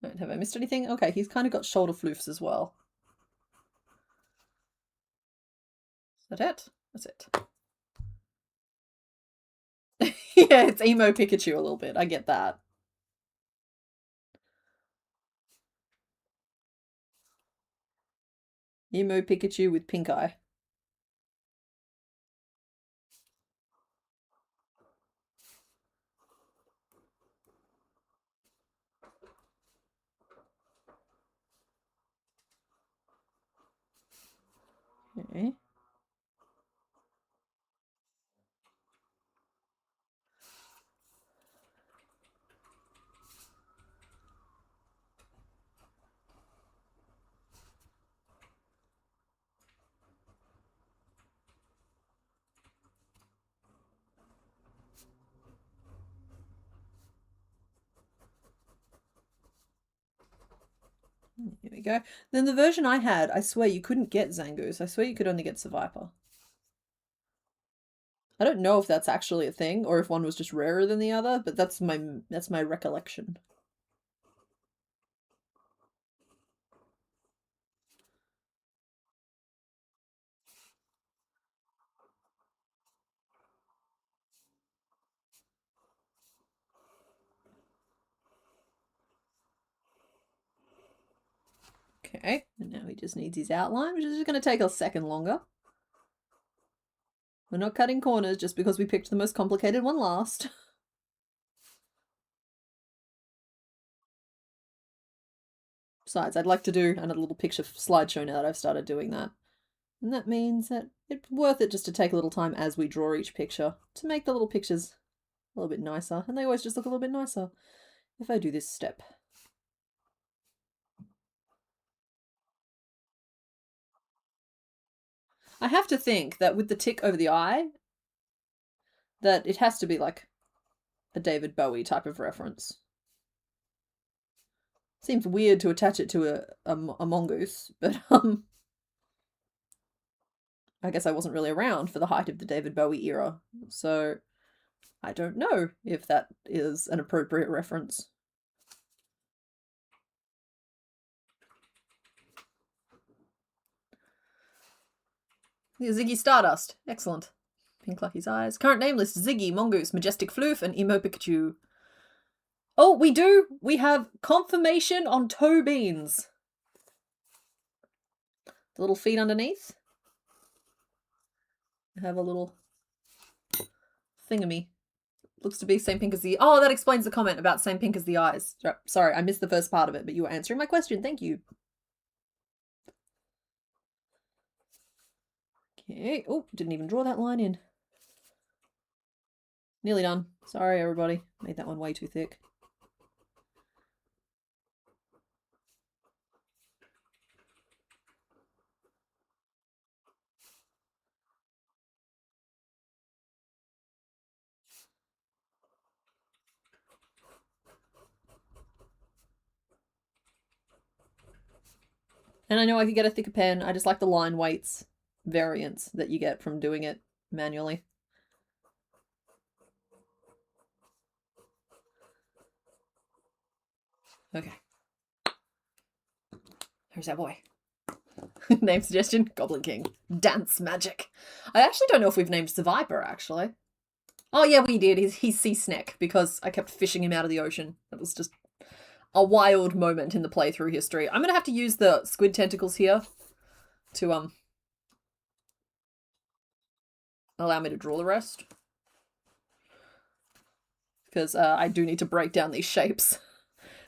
Right, have I missed anything? Okay, he's kind of got shoulder floofs as well. Is that it? That's it. Yeah, it's emo Pikachu a little bit. I get that. Emo Pikachu with pink eye. Okay. Here we go. Then the version I had, I swear you couldn't get Zangoose. I swear you could only get Seviper. I don't know if that's actually a thing or if one was just rarer than the other, but that's my recollection. Okay, and now he just needs his outline, which is just going to take a second longer. We're not cutting corners just because we picked the most complicated one last. Besides, I'd like to do another little picture slideshow now that I've started doing that. And that means that it's worth it just to take a little time as we draw each picture to make the little pictures a little bit nicer. And they always just look a little bit nicer if I do this step. I have to think that with the tick over the eye, that it has to be like a David Bowie type of reference. Seems weird to attach it to a mongoose, but I guess I wasn't really around for the height of the David Bowie era, so I don't know if that is an appropriate reference. Ziggy Stardust. Excellent. Pink Lucky's eyes. Current name list: Ziggy, Mongoose, Majestic Floof, and Emo Pikachu. Oh, we do! We have confirmation on toe beans. The little feet underneath. I have a little thingamy. Looks to be same pink as the... Oh, that explains the comment about same pink as the eyes. Sorry, I missed the first part of it, but you were answering my question. Thank you. Okay. Oh, didn't even draw that line in. Nearly done. Sorry, everybody. Made that one way too thick. And I know I could get a thicker pen. I just like the line weights variance that you get from doing it manually. Okay. Here's our boy. Name suggestion, Goblin King. Dance magic. I actually don't know if we've named Seviper, actually. Oh, yeah, we did. He's Sea Snack, because I kept fishing him out of the ocean. That was just a wild moment in the playthrough history. I'm going to have to use the squid tentacles here to, allow me to draw the rest. Because I do need to break down these shapes.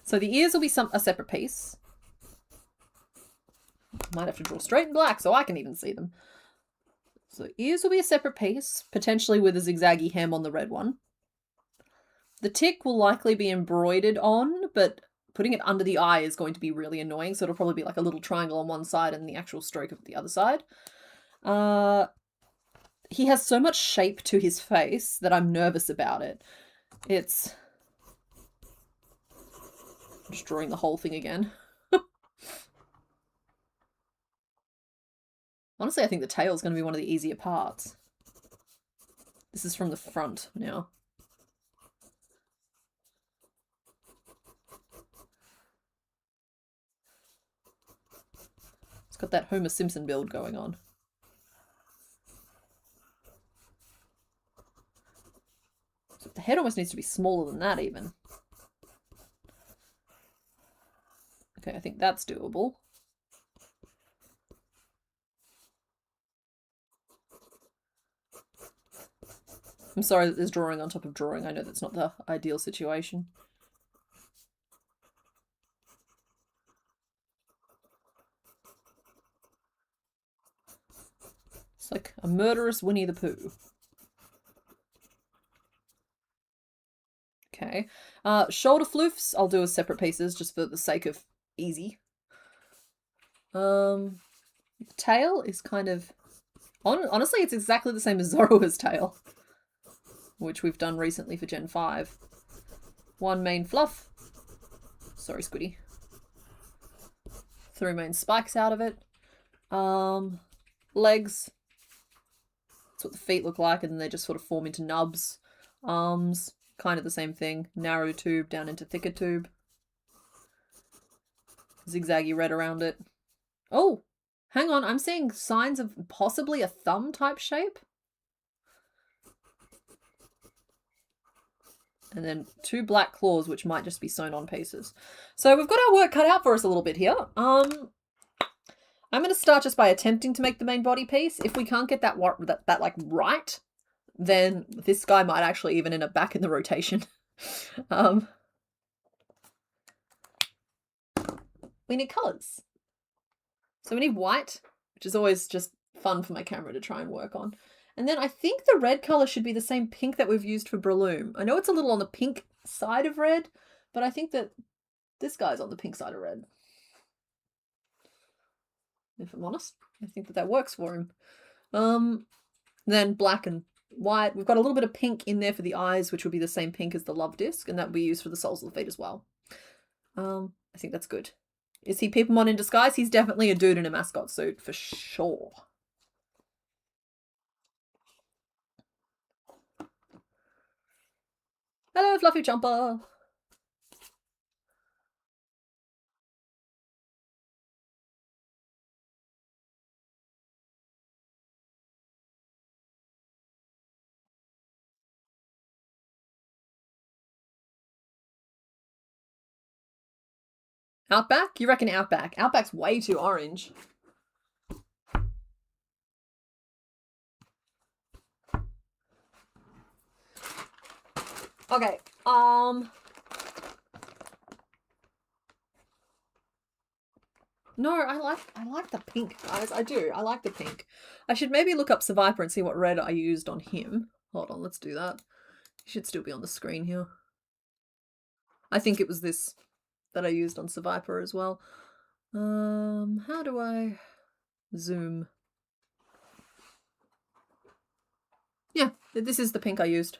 So the ears will be a separate piece. Might have to draw straight and black so I can even see them. So ears will be a separate piece, potentially with a zigzaggy hem on the red one. The tick will likely be embroidered on, but putting it under the eye is going to be really annoying, so it'll probably be like a little triangle on one side and the actual stroke of the other side. He has so much shape to his face that I'm nervous about it. I'm just drawing the whole thing again. Honestly, I think the tail is going to be one of the easier parts. This is from the front now. It's got that Homer Simpson build going on. So the head almost needs to be smaller than that even. Okay, I think that's doable. I'm sorry that there's drawing on top of drawing. I know that's not the ideal situation. It's like a murderous Winnie the Pooh. Okay. Shoulder floofs, I'll do as separate pieces just for the sake of easy. The tail is kind of... Honestly, it's exactly the same as Zoroa's tail, which we've done recently for Gen 5. One main fluff. Sorry, Squiddy. three main spikes out of it. Legs. That's what the feet look like, and then they just sort of form into nubs. Arms, kind of the same thing. Narrow tube down into thicker tube. Zigzaggy red around it. Oh, hang on. I'm seeing signs of possibly a thumb type shape. And then two black claws, which might just be sewn on pieces. So we've got our work cut out for us a little bit here. I'm going to start just by attempting to make the main body piece. If we can't get that like right, then this guy might actually even end up back in the rotation. We need colours. So we need white, which is always just fun for my camera to try and work on. And then I think the red colour should be the same pink that we've used for Breloom. I know it's a little on the pink side of red, but I think that this guy's on the pink side of red. If I'm honest, I think that works for him. Then black and white. We've got a little bit of pink in there for the eyes, which would be the same pink as the love disc, and that we use for the soles of the feet as well. I think that's good. Is he Peepamon in disguise? He's definitely a dude in a mascot suit, for sure. Hello, Fluffy Jumper. Outback? You reckon Outback? Outback's way too orange. Okay, no, I like the pink, guys. I do. I like the pink. I should maybe look up Survivor and see what red I used on him. Hold on, let's do that. He should still be on the screen here. I think it was this that I used on Survivor as well. How do I zoom? Yeah, this is the pink I used.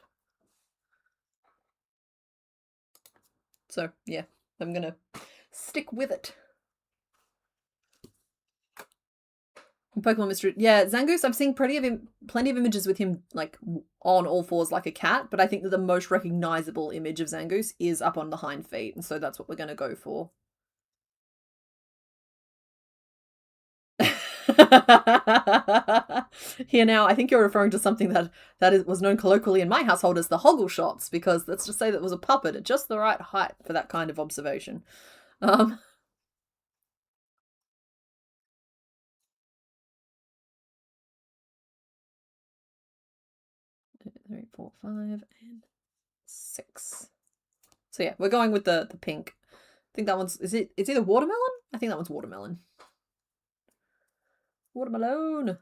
So, yeah, I'm gonna stick with it. Pokemon Mystery. Yeah, Zangoose, I've seen plenty of images with him, like, on all fours like a cat, but I think that the most recognizable image of Zangoose is up on the hind feet, and so that's what we're going to go for. Here now, I think you're referring to something that was known colloquially in my household as the hoggle shots, because let's just say that was a puppet at just the right height for that kind of observation. 3, 4, 5, and 6. So yeah, we're going with the pink. I think that one's, it's either watermelon? I think that one's watermelon. Watermelon.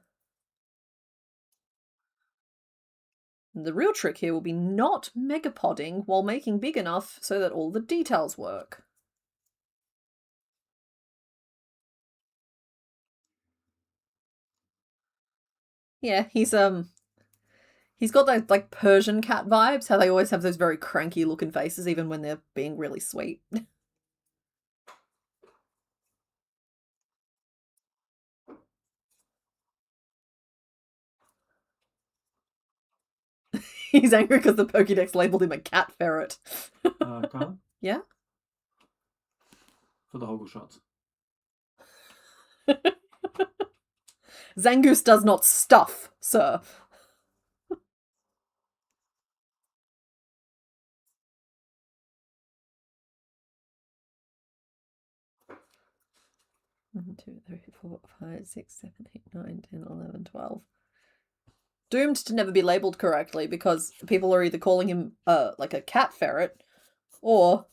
The real trick here will be not megapodding while making big enough so that all the details work. Yeah, he's got those like Persian cat vibes, how they always have those very cranky looking faces even when they're being really sweet. He's angry because the Pokédex labeled him a cat ferret. Carl? Yeah? For the hoggle shots. Zangoose does not stuff, sir. One, 2, 3, 4, 5, 6, 7, 8, 9, 10, 11, 12. Doomed to never be labelled correctly because people are either calling him like a cat ferret or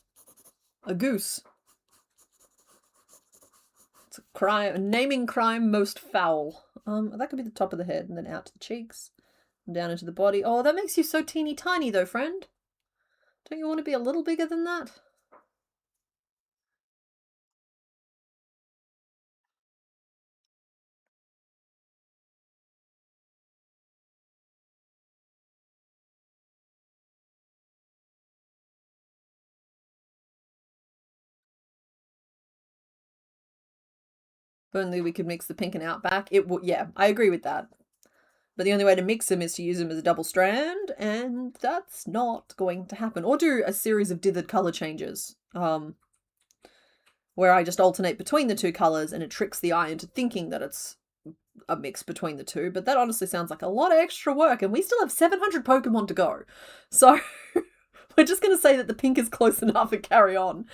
a goose. It's a crime, a naming crime most foul. That could be the top of the head and then out to the cheeks and down into the body. Oh, that makes you so teeny tiny though, friend. Don't you want to be a little bigger than that? If only we could mix the pink and outback. It would, yeah, I agree with that. But the only way to mix them is to use them as a double strand, and that's not going to happen. Or do a series of dithered color changes, where I just alternate between the two colors and it tricks the eye into thinking that it's a mix between the two. But that honestly sounds like a lot of extra work, and we still have 700 Pokemon to go. So we're just going to say that the pink is close enough and carry on.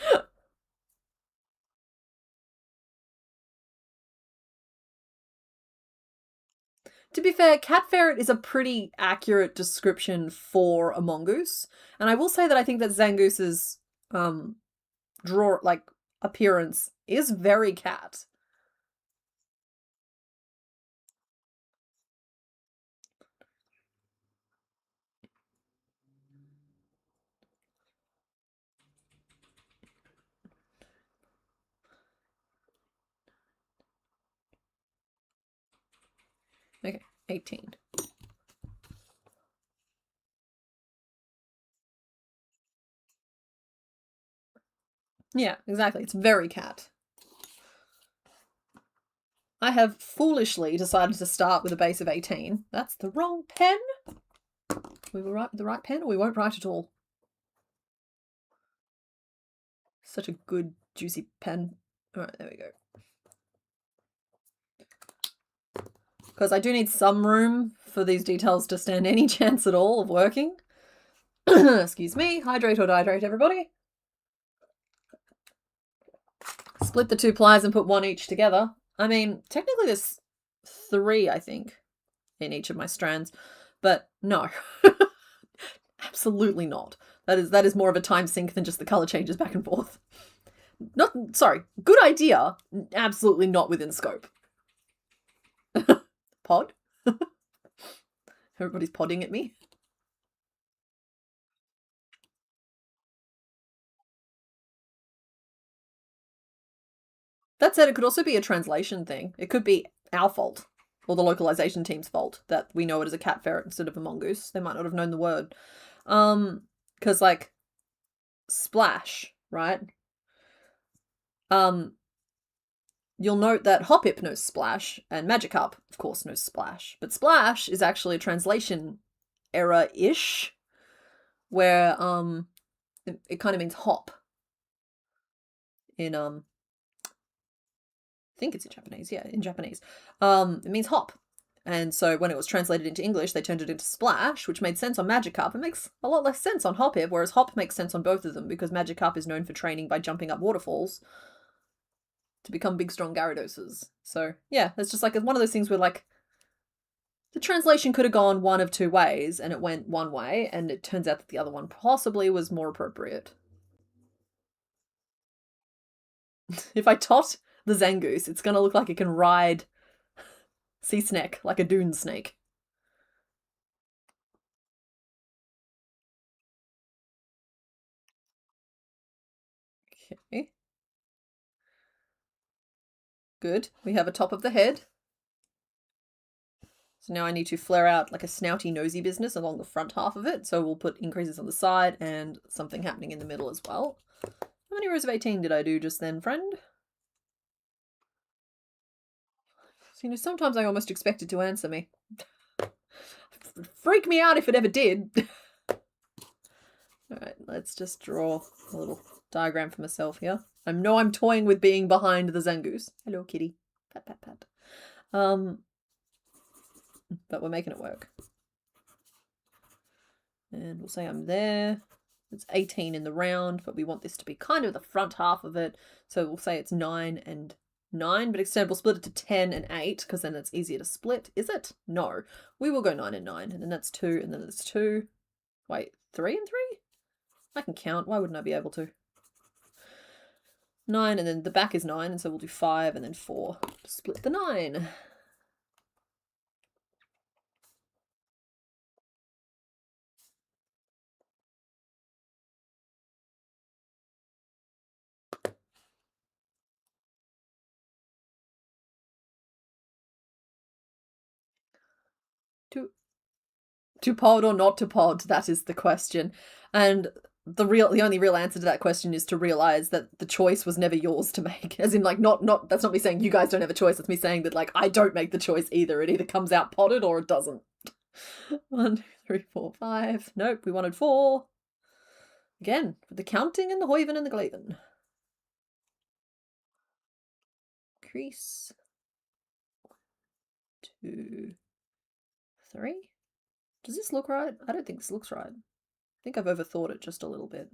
To be fair, cat ferret is a pretty accurate description for a mongoose, and I will say that I think that Zangoose's appearance is very cat. Okay, 18. Yeah, exactly. It's very cat. I have foolishly decided to start with a base of 18. That's the wrong pen. We will write with the right pen or we won't write at all. Such a good, juicy pen. Alright, there we go. Because I do need some room for these details to stand any chance at all of working. Excuse me. Hydrate or dihydrate, everybody. Split the two plies and put one each together. I mean, technically there's 3, I think, in each of my strands. But no. Absolutely not. That is more of a time sink than just the color changes back and forth. Sorry, good idea. Absolutely not within scope. Pod? Everybody's podding at me. That said, it could also be a translation thing. It could be our fault, or the localization team's fault, that we know it as a cat ferret instead of a mongoose. They might not have known the word. Because, like, splash, right? You'll note that Hoppip knows splash, and Magikarp, of course, knows splash. But splash is actually a translation error-ish, where, it kind of means hop. In, I think it's in Japanese, yeah, in Japanese. It means hop. And so when it was translated into English, they turned it into splash, which made sense on Magikarp. It makes a lot less sense on Hoppip, whereas hop makes sense on both of them, because Magikarp is known for training by jumping up waterfalls to become big, strong Gyarados. So, yeah, it's just like one of those things where, like, the translation could have gone one of 2 ways, and it went one way, and it turns out that the other one possibly was more appropriate. If I tot the Zangoose, it's gonna look like it can ride sea snake, like a dune snake. Okay. Good. We have a top of the head. So now I need to flare out like a snouty nosy business along the front half of it. So we'll put increases on the side and something happening in the middle as well. How many rows of 18 did I do just then, friend? So, you know, sometimes I almost expect it to answer me. Freak me out if it ever did. Alright, let's just draw a little diagram for myself here. I know I'm toying with being behind the Zangoose. Hello, kitty. Pat, pat, pat. But we're making it work. And we'll say I'm there. It's 18 in the round, but we want this to be kind of the front half of it. So we'll say it's 9 and 9, but instead we'll split it to 10 and 8, because then it's easier to split. Is it? No. We will go 9 and 9, and then that's 2, and then it's 2. Wait, 3 and 3? I can count. Why wouldn't I be able to? 9, and then the back is 9, and so we'll do 5 and then 4 to split the 9. To pod or not to pod, that is the question. And the only real answer to that question is to realize that the choice was never yours to make. As in, like, not that's not me saying you guys don't have a choice. It's me saying that, like, I don't make the choice either. It either comes out potted or it doesn't. 1, 2, 3, 4, 5. Nope, we wanted 4. Again, with the counting and the hoiven and the glaven. Crease. 2, 3. Does this look right? I don't think this looks right. I think I've overthought it just a little bit.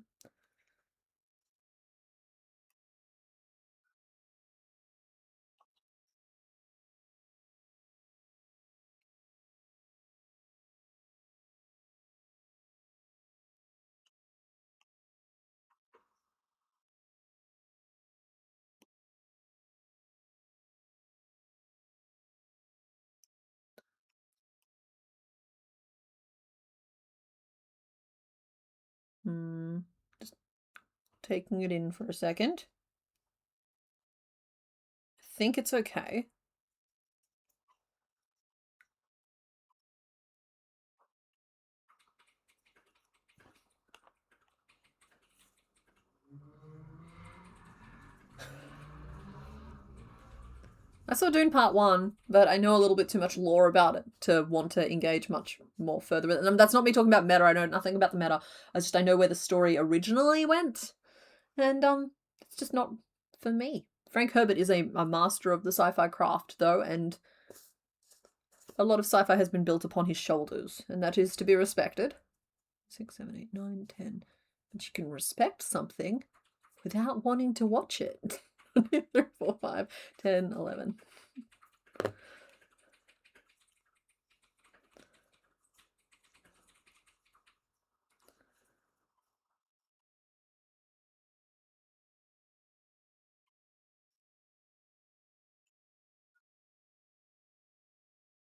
Just taking it in for a second. I think it's okay. I saw Dune Part 1, but I know a little bit too much lore about it to want to engage much more further with it. And that's not me talking about meta, I know nothing about the meta. I know where the story originally went. And it's just not for me. Frank Herbert is a master of the sci-fi craft, though, and a lot of sci-fi has been built upon his shoulders, and that is to be respected. 6, 7, 8, 9, 10. But you can respect something without wanting to watch it. 3, 4, 5, 10, 11.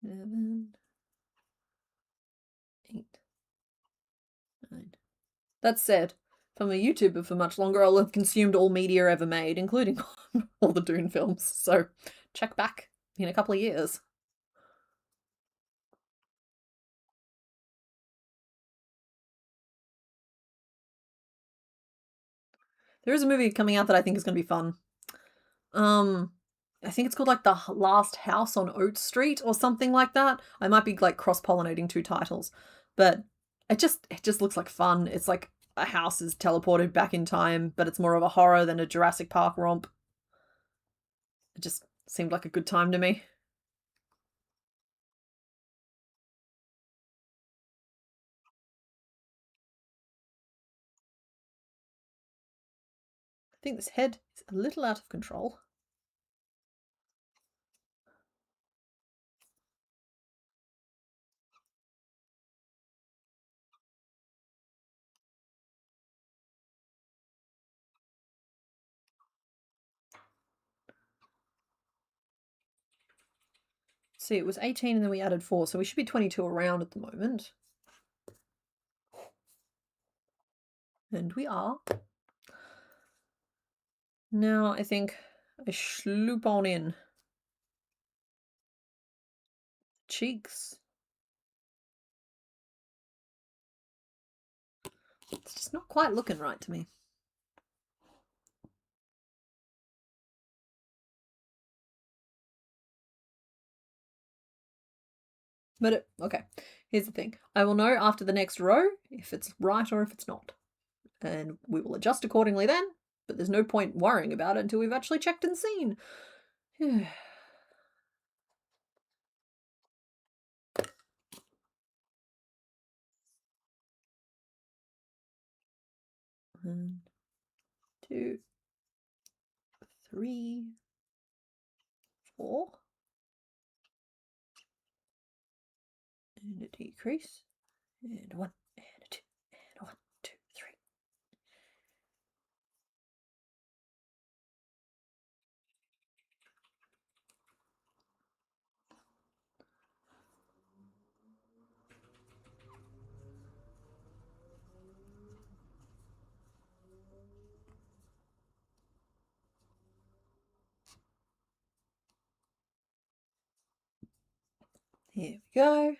Seven, 8, 9. That said, if I'm a YouTuber for much longer, I'll have consumed all media ever made, including all the Dune films. So check back in a couple of years. There is a movie coming out that I think is going to be fun. I think it's called like The Last House on Oat Street or something like that. I might be like cross-pollinating 2 titles, but it just looks like fun. It's like a house is teleported back in time, but it's more of a horror than a Jurassic Park romp. It just seemed like a good time to me. I think this head is a little out of control. See, it was 18 and then we added 4, so we should be 22 around at the moment. And we are. Now I think I sloop on in. Cheeks. It's just not quite looking right to me. But okay, here's the thing. I will know after the next row if it's right or if it's not. And we will adjust accordingly then, but there's no point worrying about it until we've actually checked and seen. 1, 2, 3, 4. And a decrease. And 1, and a 2, and 1, 2, 3. Here we go.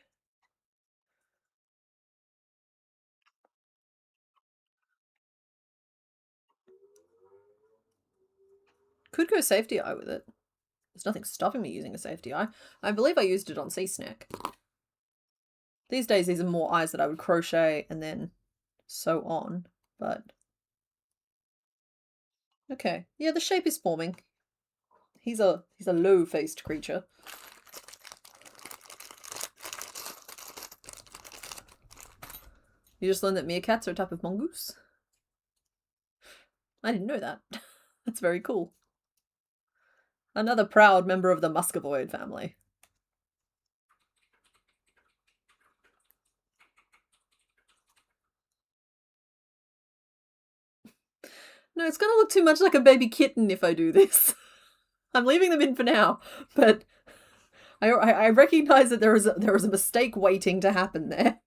Could go safety eye with it. There's nothing stopping me using a safety eye. I believe I used it on Sea Snack. These days, these are more eyes that I would crochet and then sew on, but... Okay, yeah, the shape is forming. He's a low-faced creature. You just learned that meerkats are a type of mongoose? I didn't know that. That's very cool. Another proud member of the muscavoid family. No, it's gonna look too much like a baby kitten if I do this. I'm leaving them in for now, but I recognize that there was a mistake waiting to happen there.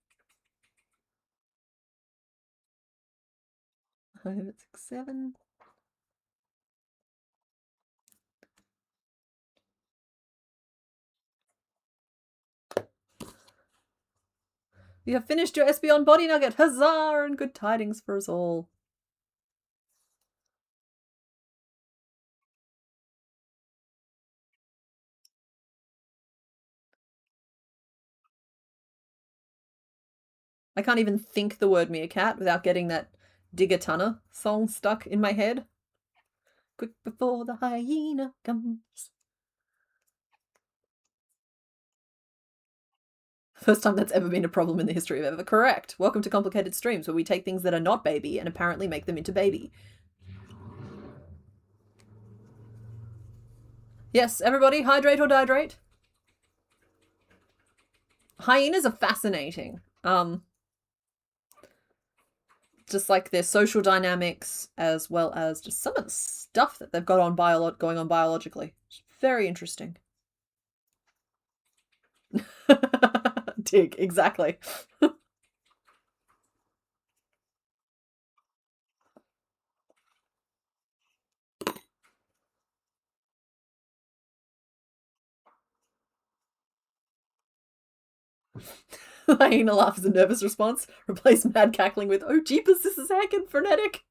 5, 6, 7. You have finished your Espeon body nugget! Huzzah! And good tidings for us all. I can't even think the word meerkat without getting that Digatana song stuck in my head. Quick before the hyena comes. First time that's ever been a problem in the history of ever. Correct. Welcome to Complicated Streams, where we take things that are not baby and apparently make them into baby. Yes, everybody, hydrate or dihydrate. Hyenas are fascinating. Just like their social dynamics, as well as just some of the stuff that they've got on going on biologically. It's very interesting. Dig, exactly. Hyena laugh is a nervous response. Replace mad cackling with, oh jeepers, this is heckin' frenetic.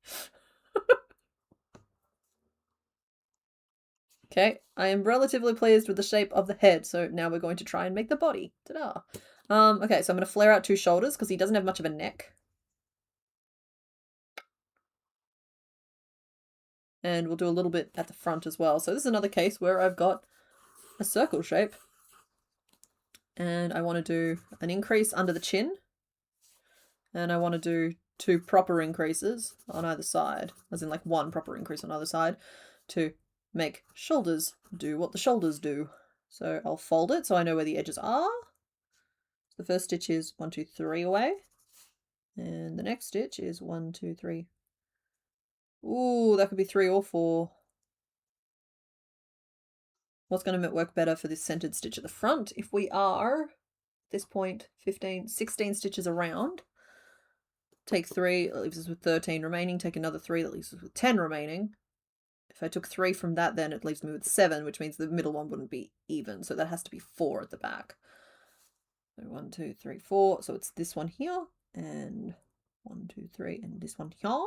Okay, I am relatively pleased with the shape of the head, so now we're going to try and make the body. Ta-da! Okay, so I'm going to flare out 2 shoulders because he doesn't have much of a neck. And we'll do a little bit at the front as well. So this is another case where I've got a circle shape. And I want to do an increase under the chin. And I want to do 2 proper increases on either side. As in like 1 proper increase on either side to make shoulders do what the shoulders do. So I'll fold it so I know where the edges are. The first stitch is 1, 2, 3 away. And the next stitch is 1, 2, 3. Ooh, that could be 3 or 4. What's going to work better for this centered stitch at the front? If we are, at this point, 15, 16 stitches around, take 3, that leaves us with 13 remaining, take another 3, that leaves us with 10 remaining. If I took 3 from that, then it leaves me with 7, which means the middle one wouldn't be even, so that has to be 4 at the back. So 1, 2, 3, 4, so it's this one here, and 1, 2, 3, and this one here.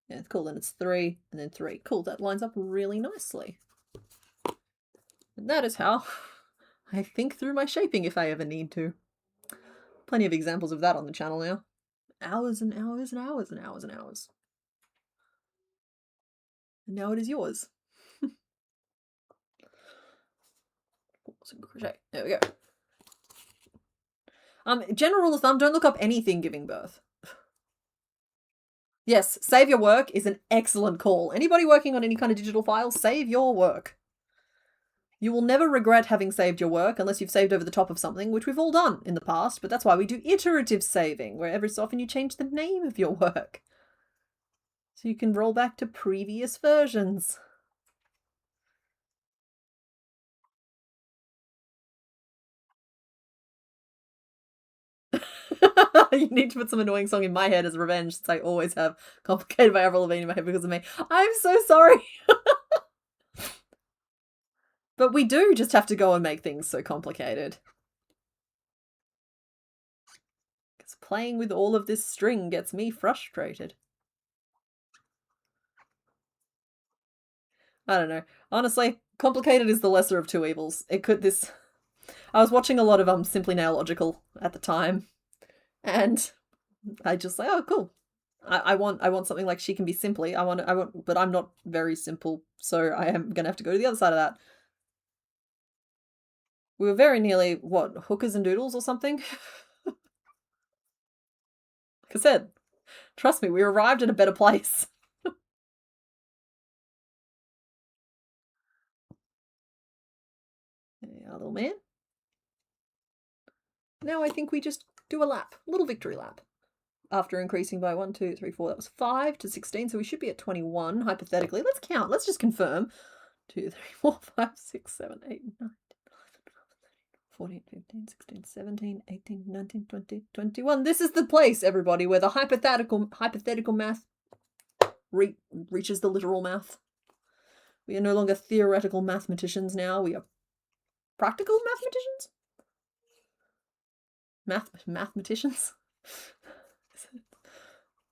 Yeah, cool, then it's 3, and then 3. Cool, that lines up really nicely. And that is how I think through my shaping if I ever need to. Plenty of examples of that on the channel now. Hours and hours and hours and hours and hours. And now it is yours. Crochet. There we go. General rule of thumb, don't look up anything giving birth. Yes, save your work is an excellent call. Anybody working on any kind of digital file, save your work. You will never regret having saved your work unless you've saved over the top of something, which we've all done in the past, but that's why we do iterative saving, where every so often you change the name of your work. So you can roll back to previous versions. You need to put some annoying song in my head as revenge, since I always have Complicated by Avril Lavigne in my head because of me. I'm so sorry. But we do just have to go and make things so complicated. Because playing with all of this string gets me frustrated. I don't know. Honestly, complicated is the lesser of two evils. It could this. I was watching a lot of Simply Nailogical at the time, and I just like, oh, cool. I want something like She Can Be Simply. I want, but I'm not very simple, so I am gonna have to go to the other side of that. We were very nearly what, hookers and doodles or something. Like I said, trust me, we arrived at a better place. There, our little man. Now I think we just do a lap, a little victory lap. After increasing by 1, 2, 3, 4, that was 5 to 16, so we should be at 21, hypothetically. Let's count, let's just confirm. 2, 3, 4, 5, 6, 7, 8, 9, 14, 15, 16, 17, 18, 19, 20, 21. This is the place, everybody, where the hypothetical math reaches the literal math. We are no longer theoretical mathematicians now. We are practical mathematicians? Mathematicians?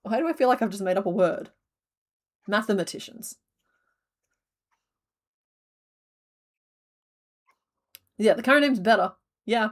Why do I feel like I've just made up a word? Mathematicians. Yeah, the current name's better. Yeah.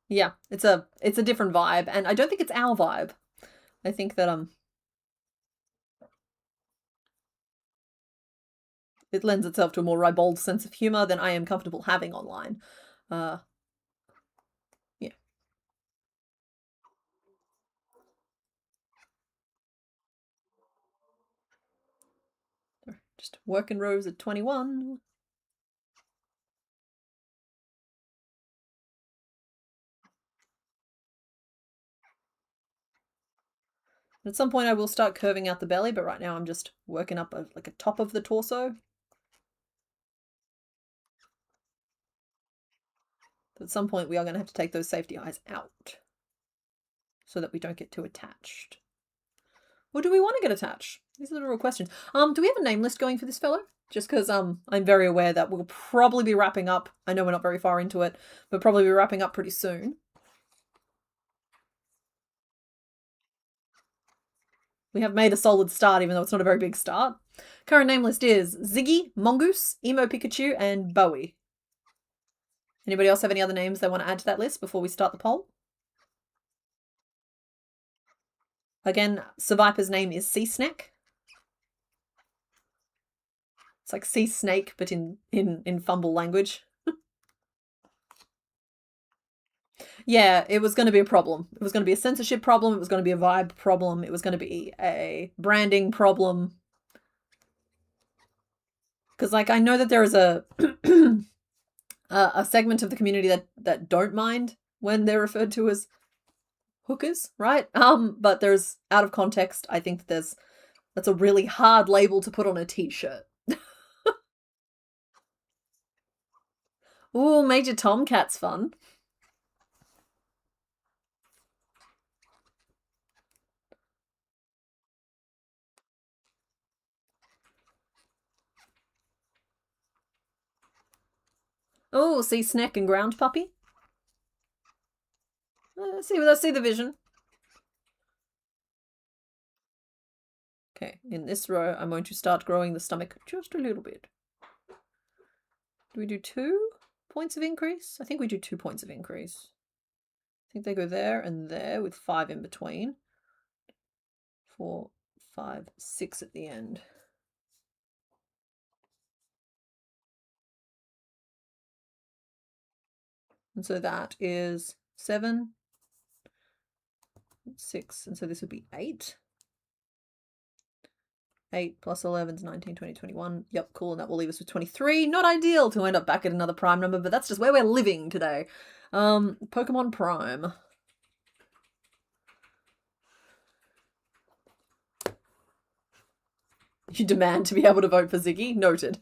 Yeah, it's a different vibe, and I don't think it's our vibe. I think that it lends itself to a more ribald sense of humor than I am comfortable having online. Yeah. Just working rows at 21. At some point I will start curving out the belly, but right now I'm just working up like a top of the torso. At some point we are going to have to take those safety eyes out so that we don't get too attached. Or do we want to get attached? These are the real questions. Do we have a name list going for this fellow? Just because I'm very aware that we'll probably be wrapping up. I know we're not very far into it, but probably be wrapping up pretty soon. We have made a solid start, even though it's not a very big start. Current name list is Ziggy, Mongoose, Emo Pikachu, and Bowie. Anybody else have any other names they want to add to that list before we start the poll? Again, Survivor's name is Sea Snack. It's like sea snake, but in fumble language. Yeah, it was going to be a problem. It was going to be a censorship problem. It was going to be a vibe problem. It was going to be a branding problem. Because, like, I know that there is a a segment of the community that don't mind when they're referred to as hookers, right? But there's, out of context, I think that's a really hard label to put on a t-shirt. Ooh, Major Tomcat's fun. Oh, Sea Snack and Ground Puppy. Let's see the vision. Okay, in this row, I'm going to start growing the stomach just a little bit. Do we do 2 points of increase? I think we do 2 points of increase. I think they go there and there with 5 in between. 4, 5, 6 at the end. And so that is 7, 6, and so this would be 8. 8 plus 11 is 19, 20, 21. Yep, cool, and that will leave us with 23. Not ideal to end up back at another prime number, but that's just where we're living today. Pokemon Prime. You demand to be able to vote for Ziggy? Noted.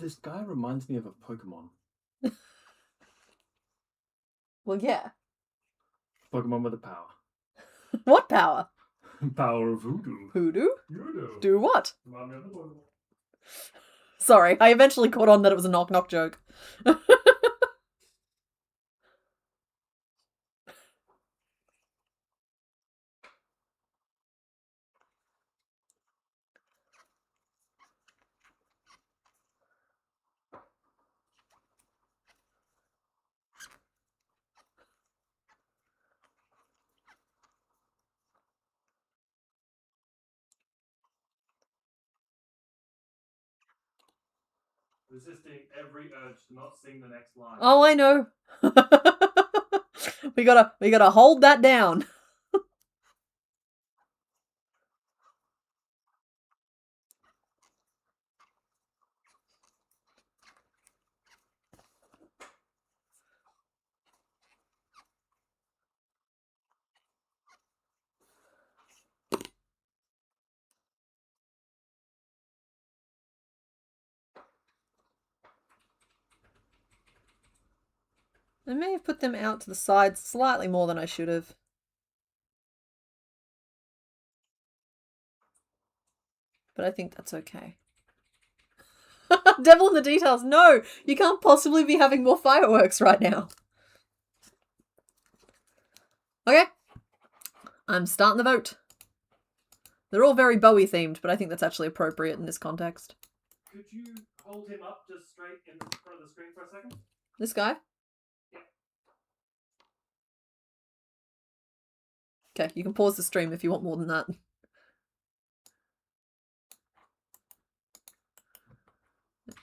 This guy reminds me of a Pokemon. Well, yeah. Pokemon with a power. What power? Power of hoodoo. Hoodoo? Hoodoo. Do what? Remind me of the Pokemon. Sorry, I eventually caught on that it was a knock-knock joke. Resisting every urge to not sing the next line. Oh, I know. we gotta hold that down. I may have put them out to the sides slightly more than I should have. But I think that's okay. Devil in the details. No, you can't possibly be having more fireworks right now. Okay. I'm starting the vote. They're all very Bowie themed, but I think that's actually appropriate in this context. Could you hold him up just straight in front of the screen for a second? This guy? Yeah. Okay, you can pause the stream if you want more than that.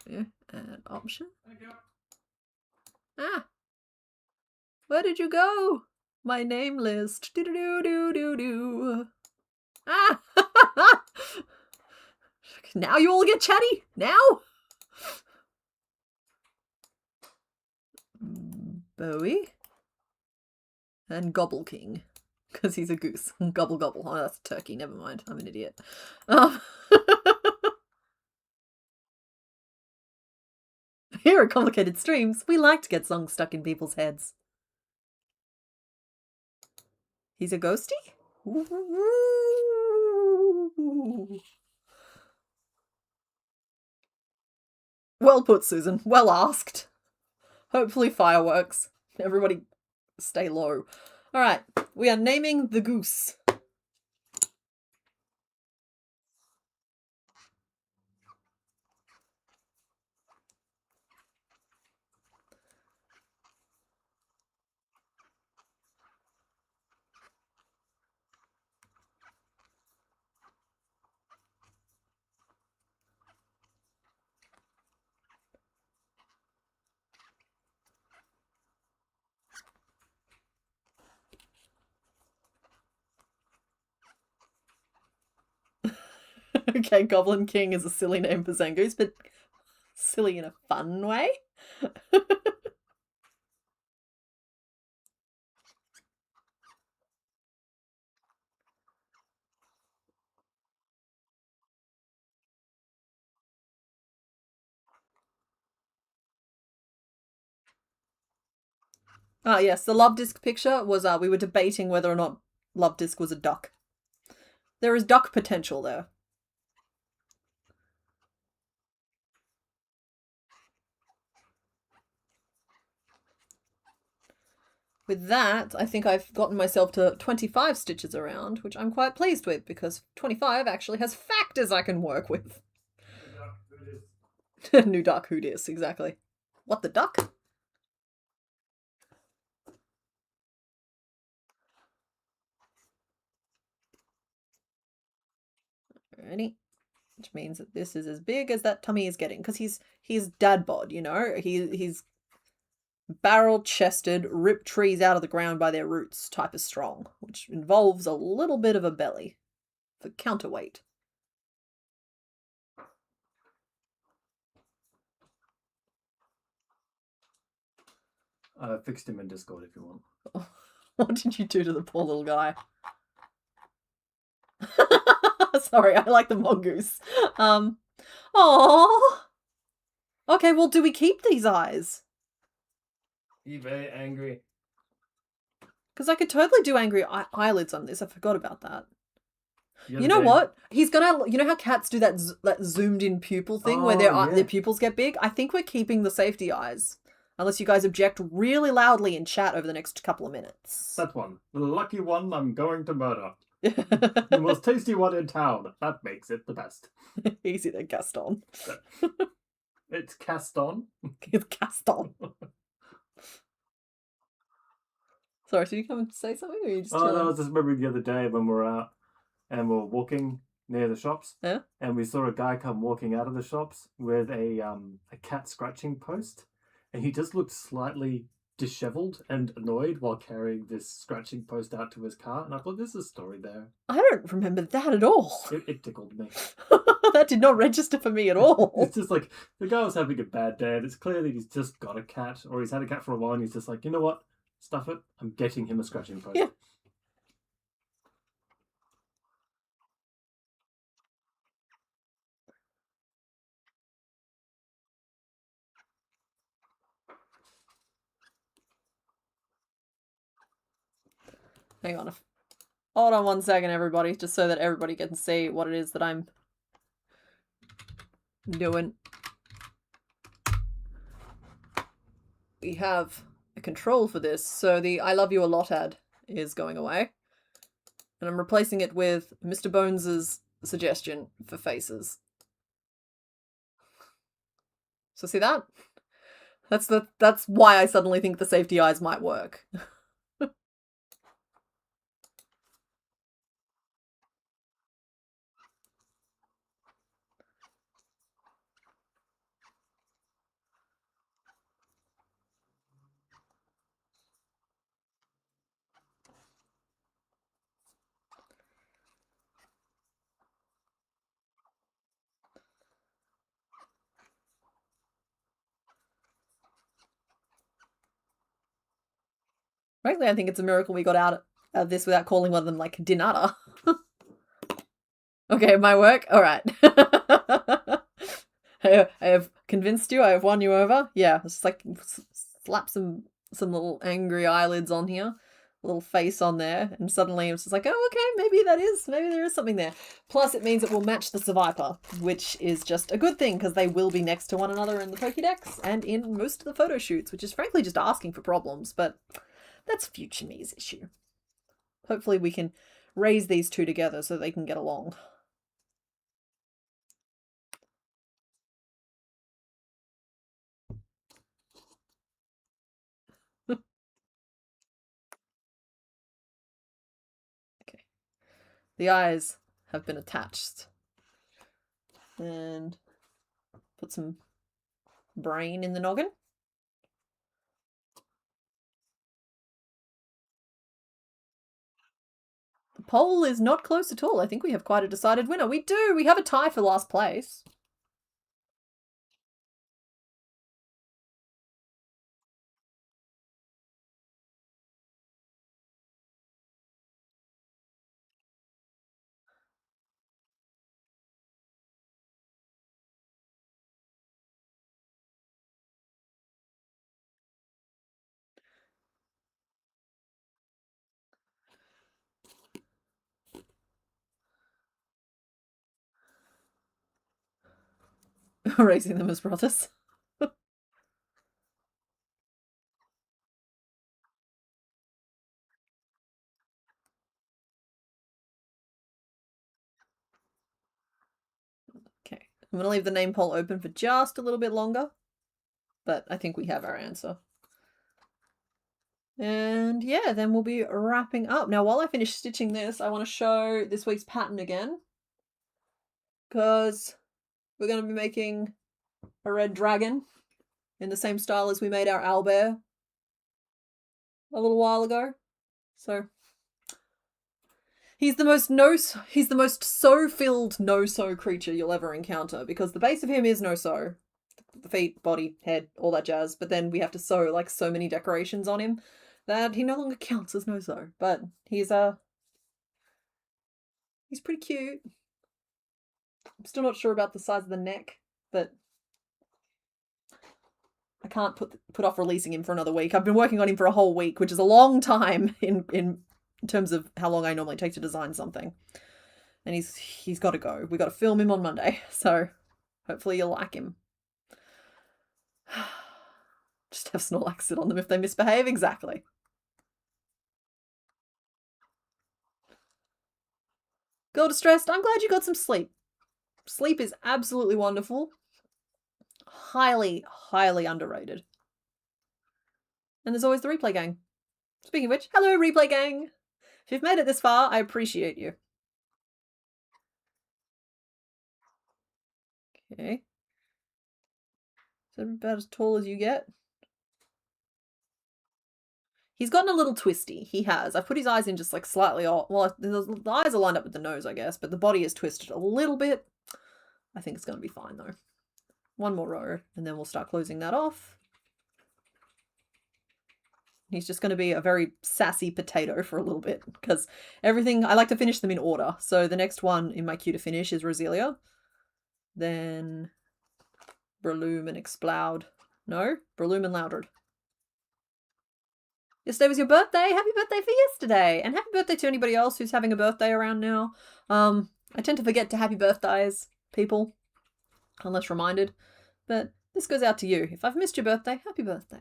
Yeah, add option. Thank you. Ah! Where did you go? My name list. Do-do-do-do-do-do. Ah! Now you all get chatty? Now? Bowie. And Gobble King. Because he's a goose. Gobble gobble. Oh, that's a turkey. Never mind. I'm an idiot. Here at Complicated Streams, we like to get songs stuck in people's heads. He's a ghosty? Ooh. Well put, Susan. Well asked. Hopefully fireworks. Everybody stay low. Alright, we are naming the goose. Okay, Goblin King is a silly name for Zangoose, but silly in a fun way. Ah, yes, the Love Disc picture was, we were debating whether or not Love Disc was a duck. There is duck potential there. With that, I think I've gotten myself to 25 stitches around, which I'm quite pleased with, because 25 actually has factors I can work with. New duck, who dis, exactly. What the duck? Alrighty. Which means that this is as big as that tummy is getting, because he's dad bod, you know? He's barrel-chested, rip trees out of the ground by their roots type of strong, which involves a little bit of a belly for counterweight. I fixed him in Discord if you want. What did you do to the poor little guy? Sorry, I like the mongoose. Aww. Okay, well, do we keep these eyes? You're very angry. Because I could totally do angry eyelids on this. I forgot about that. The You know other day- what? He's gonna. You know how cats do that zoomed in pupil thing where Oh, yeah. their pupils get big? I think we're keeping the safety eyes. Unless you guys object really loudly in chat over the next couple of minutes. That one. The lucky one I'm going to murder. The most tasty one in town. That makes it the best. Easy then, Gaston. It's Caston. It's Gaston. Sorry, did you come and say something, or are you just Oh, chilling? no, I was just remembering the other day when we were out and we were walking near the shops. Yeah? And we saw a guy come walking out of the shops with a cat scratching post. And he just looked slightly disheveled and annoyed while carrying this scratching post out to his car. And I thought, there's a story there. I don't remember that at all. It tickled me. That did not register for me at all. It's just like, the guy was having a bad day, and it's clear that he's just got a cat, or he's had a cat for a while, and he's just like, you know what? Stuff it. I'm getting him a scratching post. Yeah. Hang on. Hold on 1 second, everybody, just so that everybody can see what it is that I'm doing. We have a control for this, so the I love you a lot ad is going away. And I'm replacing it with Mr. Bones's suggestion for faces. So see that? That's why I suddenly think the safety eyes might work. Frankly, I think it's a miracle we got out of this without calling one of them, like, Dinata. Okay, my work? Alright. I have convinced you, I have won you over. Yeah, it's just like, slap some little angry eyelids on here. A little face on there, and suddenly it's just like, oh, okay, maybe there is something there. Plus, it means it will match the Survivor, which is just a good thing, because they will be next to one another in the Pokédex, and in most of the photo shoots, which is frankly just asking for problems, but that's future me's issue. Hopefully we can raise these two together so they can get along. Okay. The eyes have been attached. And put some brain in the noggin. The poll is not close at all. I think we have quite a decided winner. We do! We have a tie for last place. Raising them as brothers. Okay, I'm going to leave the name poll open for just a little bit longer, but I think we have our answer. And yeah, then we'll be wrapping up. Now, while I finish stitching this, I want to show this week's pattern again, because we're going to be making a red dragon in the same style as we made our owlbear a little while ago. So he's the most sew-filled no-sew creature you'll ever encounter, because the base of him is no-sew. The feet, body, head, all that jazz. But then we have to sew like so many decorations on him that he no longer counts as no-sew. But he's pretty cute. I'm still not sure about the size of the neck, but I can't put off releasing him for another week. I've been working on him for a whole week, which is a long time in terms of how long I normally take to design something. And he's got to go. We got to film him on Monday, so hopefully you'll like him. Just have Snorlax sit on them if they misbehave. Exactly. Girl distressed. I'm glad you got some sleep. Sleep is absolutely wonderful. Highly, highly underrated. And there's always the replay gang. Speaking of which, hello replay gang. If you've made it this far, I appreciate you. Okay. Is that about as tall as you get? He's gotten a little twisty. He has. I've put his eyes in just like slightly off. Well, the eyes are lined up with the nose, I guess, but the body is twisted a little bit. I think it's going to be fine though. One more row, and then we'll start closing that off. He's just going to be a very sassy potato for a little bit, because everything, I like to finish them in order. So the next one in my queue to finish is Roselia. Then Breloom and Explode. No, Breloom and Loudred. Yesterday was your birthday. Happy birthday for yesterday. And happy birthday to anybody else who's having a birthday around now. I tend to forget to happy birthdays, people, unless reminded. But this goes out to you. If I've missed your birthday, happy birthday.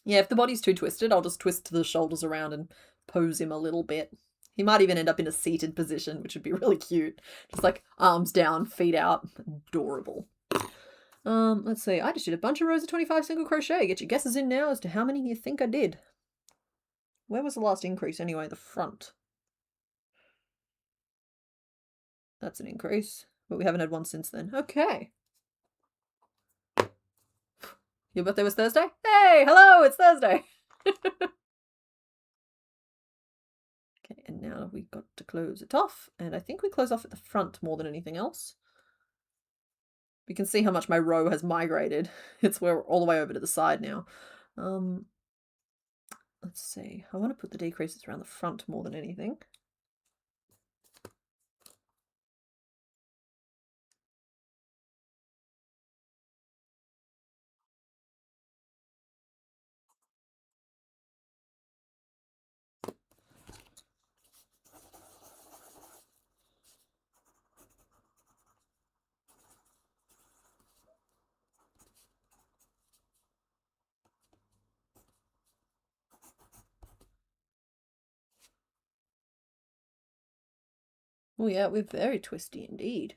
Yeah, if the body's too twisted, I'll just twist the shoulders around and pose him a little bit. He might even end up in a seated position, which would be really cute. Just like arms down, feet out. Adorable. Let's see. I just did a bunch of rows of 25 single crochet. Get your guesses in now as to how many you think I did. Where was the last increase anyway? The front. That's an increase, but we haven't had one since then. Okay. Your birthday was Thursday? Hey, hello, it's Thursday. Okay, and now we've got to close it off, and I think we close off at the front more than anything else. We can see how much my row has migrated. It's all the way over to the side now. Let's see. I want to put the decreases around the front more than anything. Oh yeah, we're very twisty indeed.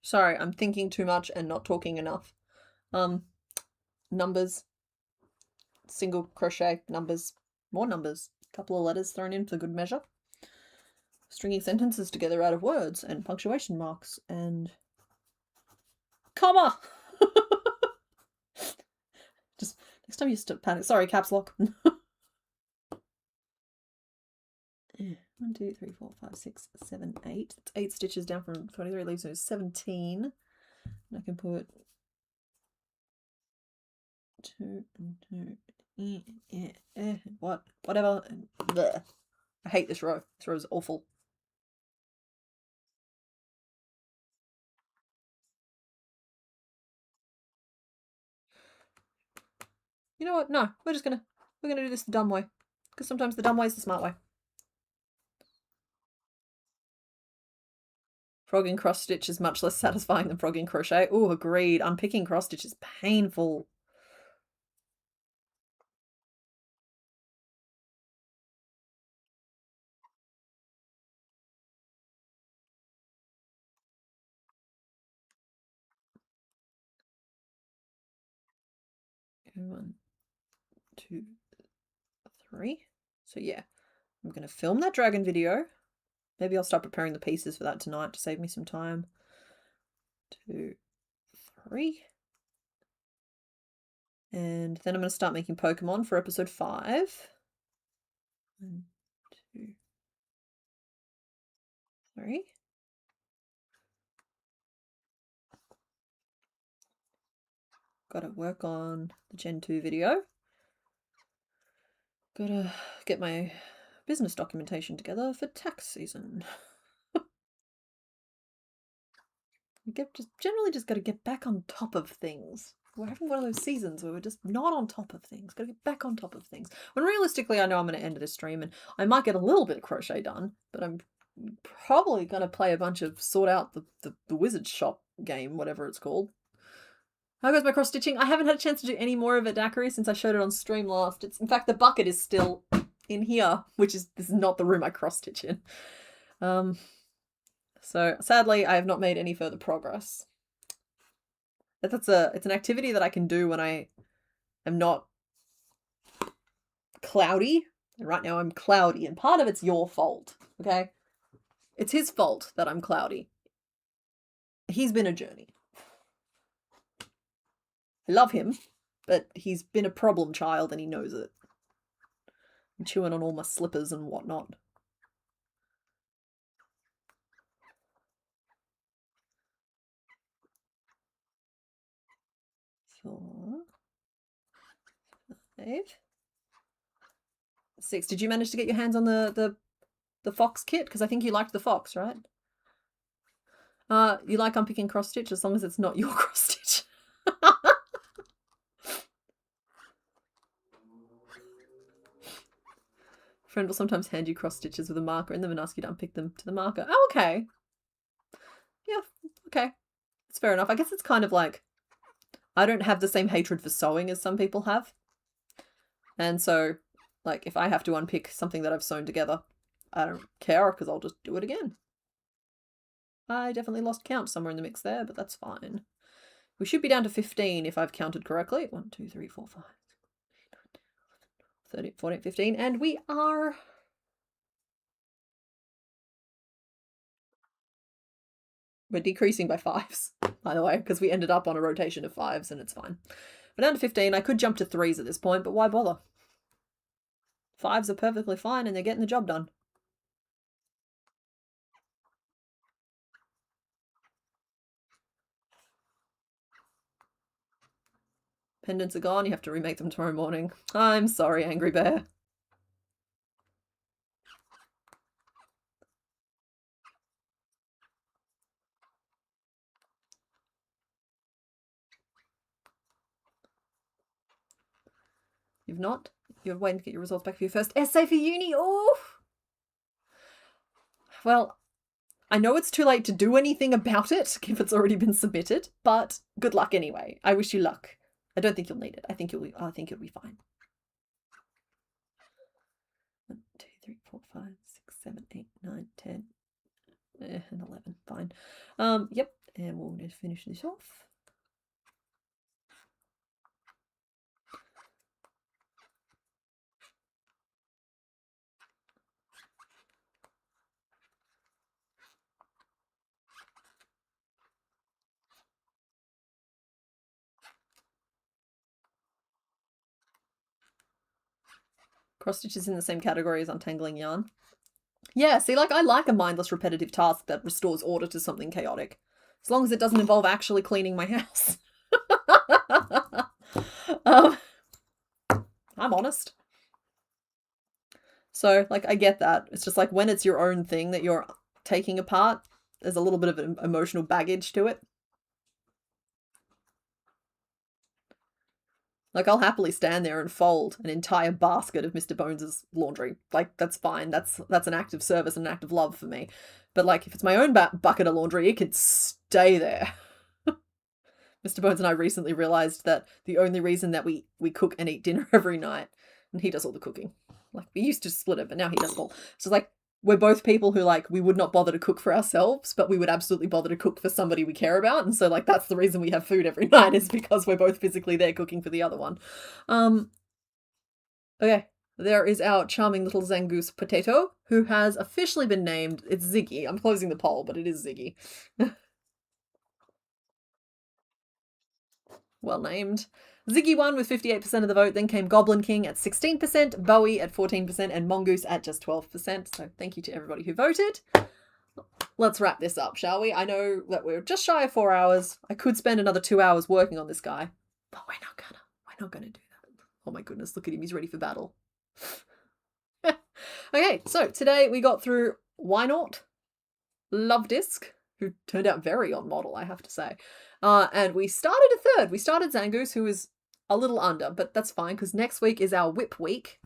Sorry, I'm thinking too much and not talking enough. Numbers, single crochet, numbers, more numbers, a couple of letters thrown in for good measure. Stringing sentences together out of words and punctuation marks and comma. Just next time you stop panic. Sorry, caps lock. 1, 2, 3, 4, 5, 6, 7, 8. It's 8 stitches down from 23 leaves, so it's 17. And I can put 2 and 2. Whatever. And bleh. I hate this row. This row is awful. You know what? No, we're gonna do this the dumb way, because sometimes the dumb way is the smart way. Frogging cross stitch is much less satisfying than frogging crochet. Oh, agreed. Unpicking cross stitch is painful. One, 2, 3. So yeah, I'm going to film that dragon video. Maybe I'll start preparing the pieces for that tonight to save me some time. 2, 3. And then I'm going to start making Pokemon for episode 5. 1, 2, 3. Got to work on the Gen 2 video. Got to get my business documentation together for tax season. Generally just got to get back on top of things. We're having one of those seasons where we're just not on top of things. Got to get back on top of things. When realistically, I know I'm going to end this stream and I might get a little bit of crochet done, but I'm probably going to play a bunch of sort out the wizard shop game, whatever it's called. How goes my cross stitching? I haven't had a chance to do any more of it, Daiquiri, since I showed it on stream last. In fact, the bucket is still in here, this is not the room I cross stitch in. So sadly, I have not made any further progress. It's an activity that I can do when I am not cloudy. And right now I'm cloudy, and part of it's your fault, okay? It's his fault that I'm cloudy. He's been a journey. I love him, but he's been a problem child and he knows it. I'm chewing on all my slippers and whatnot. Four, 5, 6. Did you manage to get your hands on the fox kit? Because I think you liked the fox, right? You like unpicking cross stitch as long as it's not your cross stitch. Friend will sometimes hand you cross stitches with a marker in them and ask you to unpick them to the marker. Oh, okay. Yeah, okay. It's fair enough. I guess it's kind of like, I don't have the same hatred for sewing as some people have. And so, like, if I have to unpick something that I've sewn together, I don't care because I'll just do it again. I definitely lost count somewhere in the mix there, but that's fine. We should be down to 15 if I've counted correctly. 1, 2, 3, 4, 5, 13, 14, 15, and we are... We're decreasing by 5s, by the way, because we ended up on a rotation of 5s and it's fine. But down to 15, I could jump to 3s at this point, but why bother? 5s are perfectly fine and they're getting the job done. Pendants are gone, you have to remake them tomorrow morning. I'm sorry, Angry Bear. You've not? You're waiting to get your results back for your first essay for uni? Oh! Well, I know it's too late to do anything about it if it's already been submitted, but good luck anyway. I wish you luck. I don't think you'll need it. I think you'll be fine. 1, 2, 3, 4, 5, 6, 7, 8, 9, 10, and 11. Fine. Yep. And we'll just finish this off. Cross stitch is in the same category as untangling yarn. Yeah, see, like, I like a mindless repetitive task that restores order to something chaotic. As long as it doesn't involve actually cleaning my house. I'm honest. So, like, I get that. It's just like when it's your own thing that you're taking apart, there's a little bit of an emotional baggage to it. Like, I'll happily stand there and fold an entire basket of Mr. Bones's laundry. Like, that's fine. That's an act of service and an act of love for me. But, like, if it's my own bucket of laundry, it can stay there. Mr. Bones and I recently realised that the only reason that we cook and eat dinner every night, and he does all the cooking. Like, we used to split it, but now he does it all. So, like, we're both people who, like, we would not bother to cook for ourselves, but we would absolutely bother to cook for somebody we care about. And so, like, that's the reason we have food every night, is because we're both physically there cooking for the other one. Okay, there is our charming little Zangoose potato, who has officially been named. It's Ziggy. I'm closing the poll, but it is Ziggy. Well named. Ziggy won with 58% of the vote, then came Goblin King at 16%, Bowie at 14%, and Mongoose at just 12%. So thank you to everybody who voted. Let's wrap this up, shall we? I know that we're just shy of 4 hours. I could spend another 2 hours working on this guy, but we're not gonna. We're not gonna do that. Oh my goodness, look at him. He's ready for battle. Okay, so today we got through Why Not? Love Disc, who turned out very on model, I have to say. And we started a third. We started Zangoose, who is a little under, but that's fine, because next week is our whip week.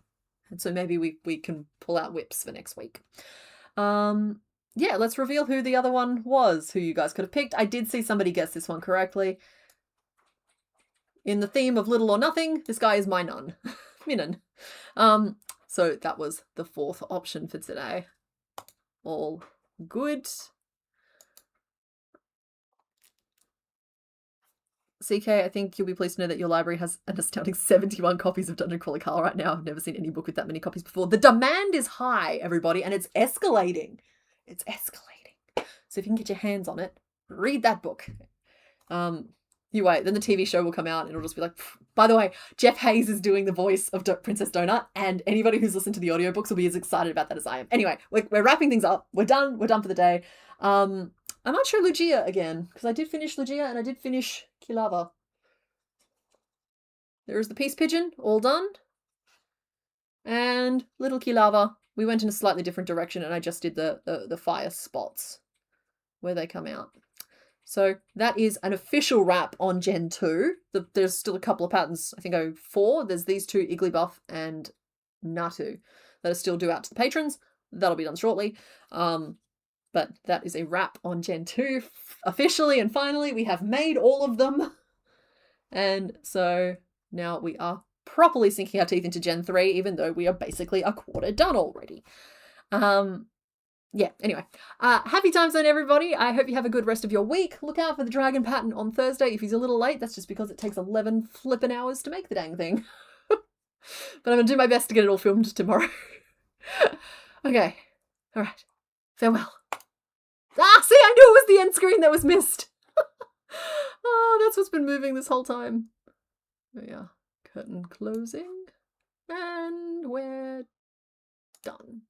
And so maybe we can pull out whips for next week. Yeah, let's reveal who the other one was, who you guys could have picked. I did see somebody guess this one correctly. In the theme of Little or Nothing, this guy is my nun, Minan. So that was the fourth option for today. All good. CK, I think you'll be pleased to know that your library has an astounding 71 copies of Dungeon Crawler Carl right now. I've never seen any book with that many copies before. The demand is high, everybody, and it's escalating. It's escalating. So if you can get your hands on it, read that book. You wait, then the TV show will come out and it'll just be like, by the way, Jeff Hayes is doing the voice of Princess Donut, and anybody who's listened to the audiobooks will be as excited about that as I am. Anyway, we're wrapping things up. We're done. We're done for the day. I might show Lugia again, because I did finish Lugia and I did finish Kilava. There is the Peace Pigeon, all done. And little Kilava, we went in a slightly different direction and I just did the fire spots where they come out. So that is an official wrap on Gen 2. There's still a couple of patterns, I think 4. There's these two, Igglybuff and Natu, that are still due out to the patrons. That'll be done shortly. But that is a wrap on Gen 2 officially, and finally we have made all of them. And so now we are properly sinking our teeth into Gen 3, even though we are basically a quarter done already. Yeah, anyway. Happy times then, everybody. I hope you have a good rest of your week. Look out for the dragon pattern on Thursday. If he's a little late, that's just because it takes 11 flippin' hours to make the dang thing. But I'm going to do my best to get it all filmed tomorrow. Okay. All right. Farewell. See, I knew it was the end screen that was missed. Oh, that's what's been moving this whole time. There we are. Curtain closing. And we're done.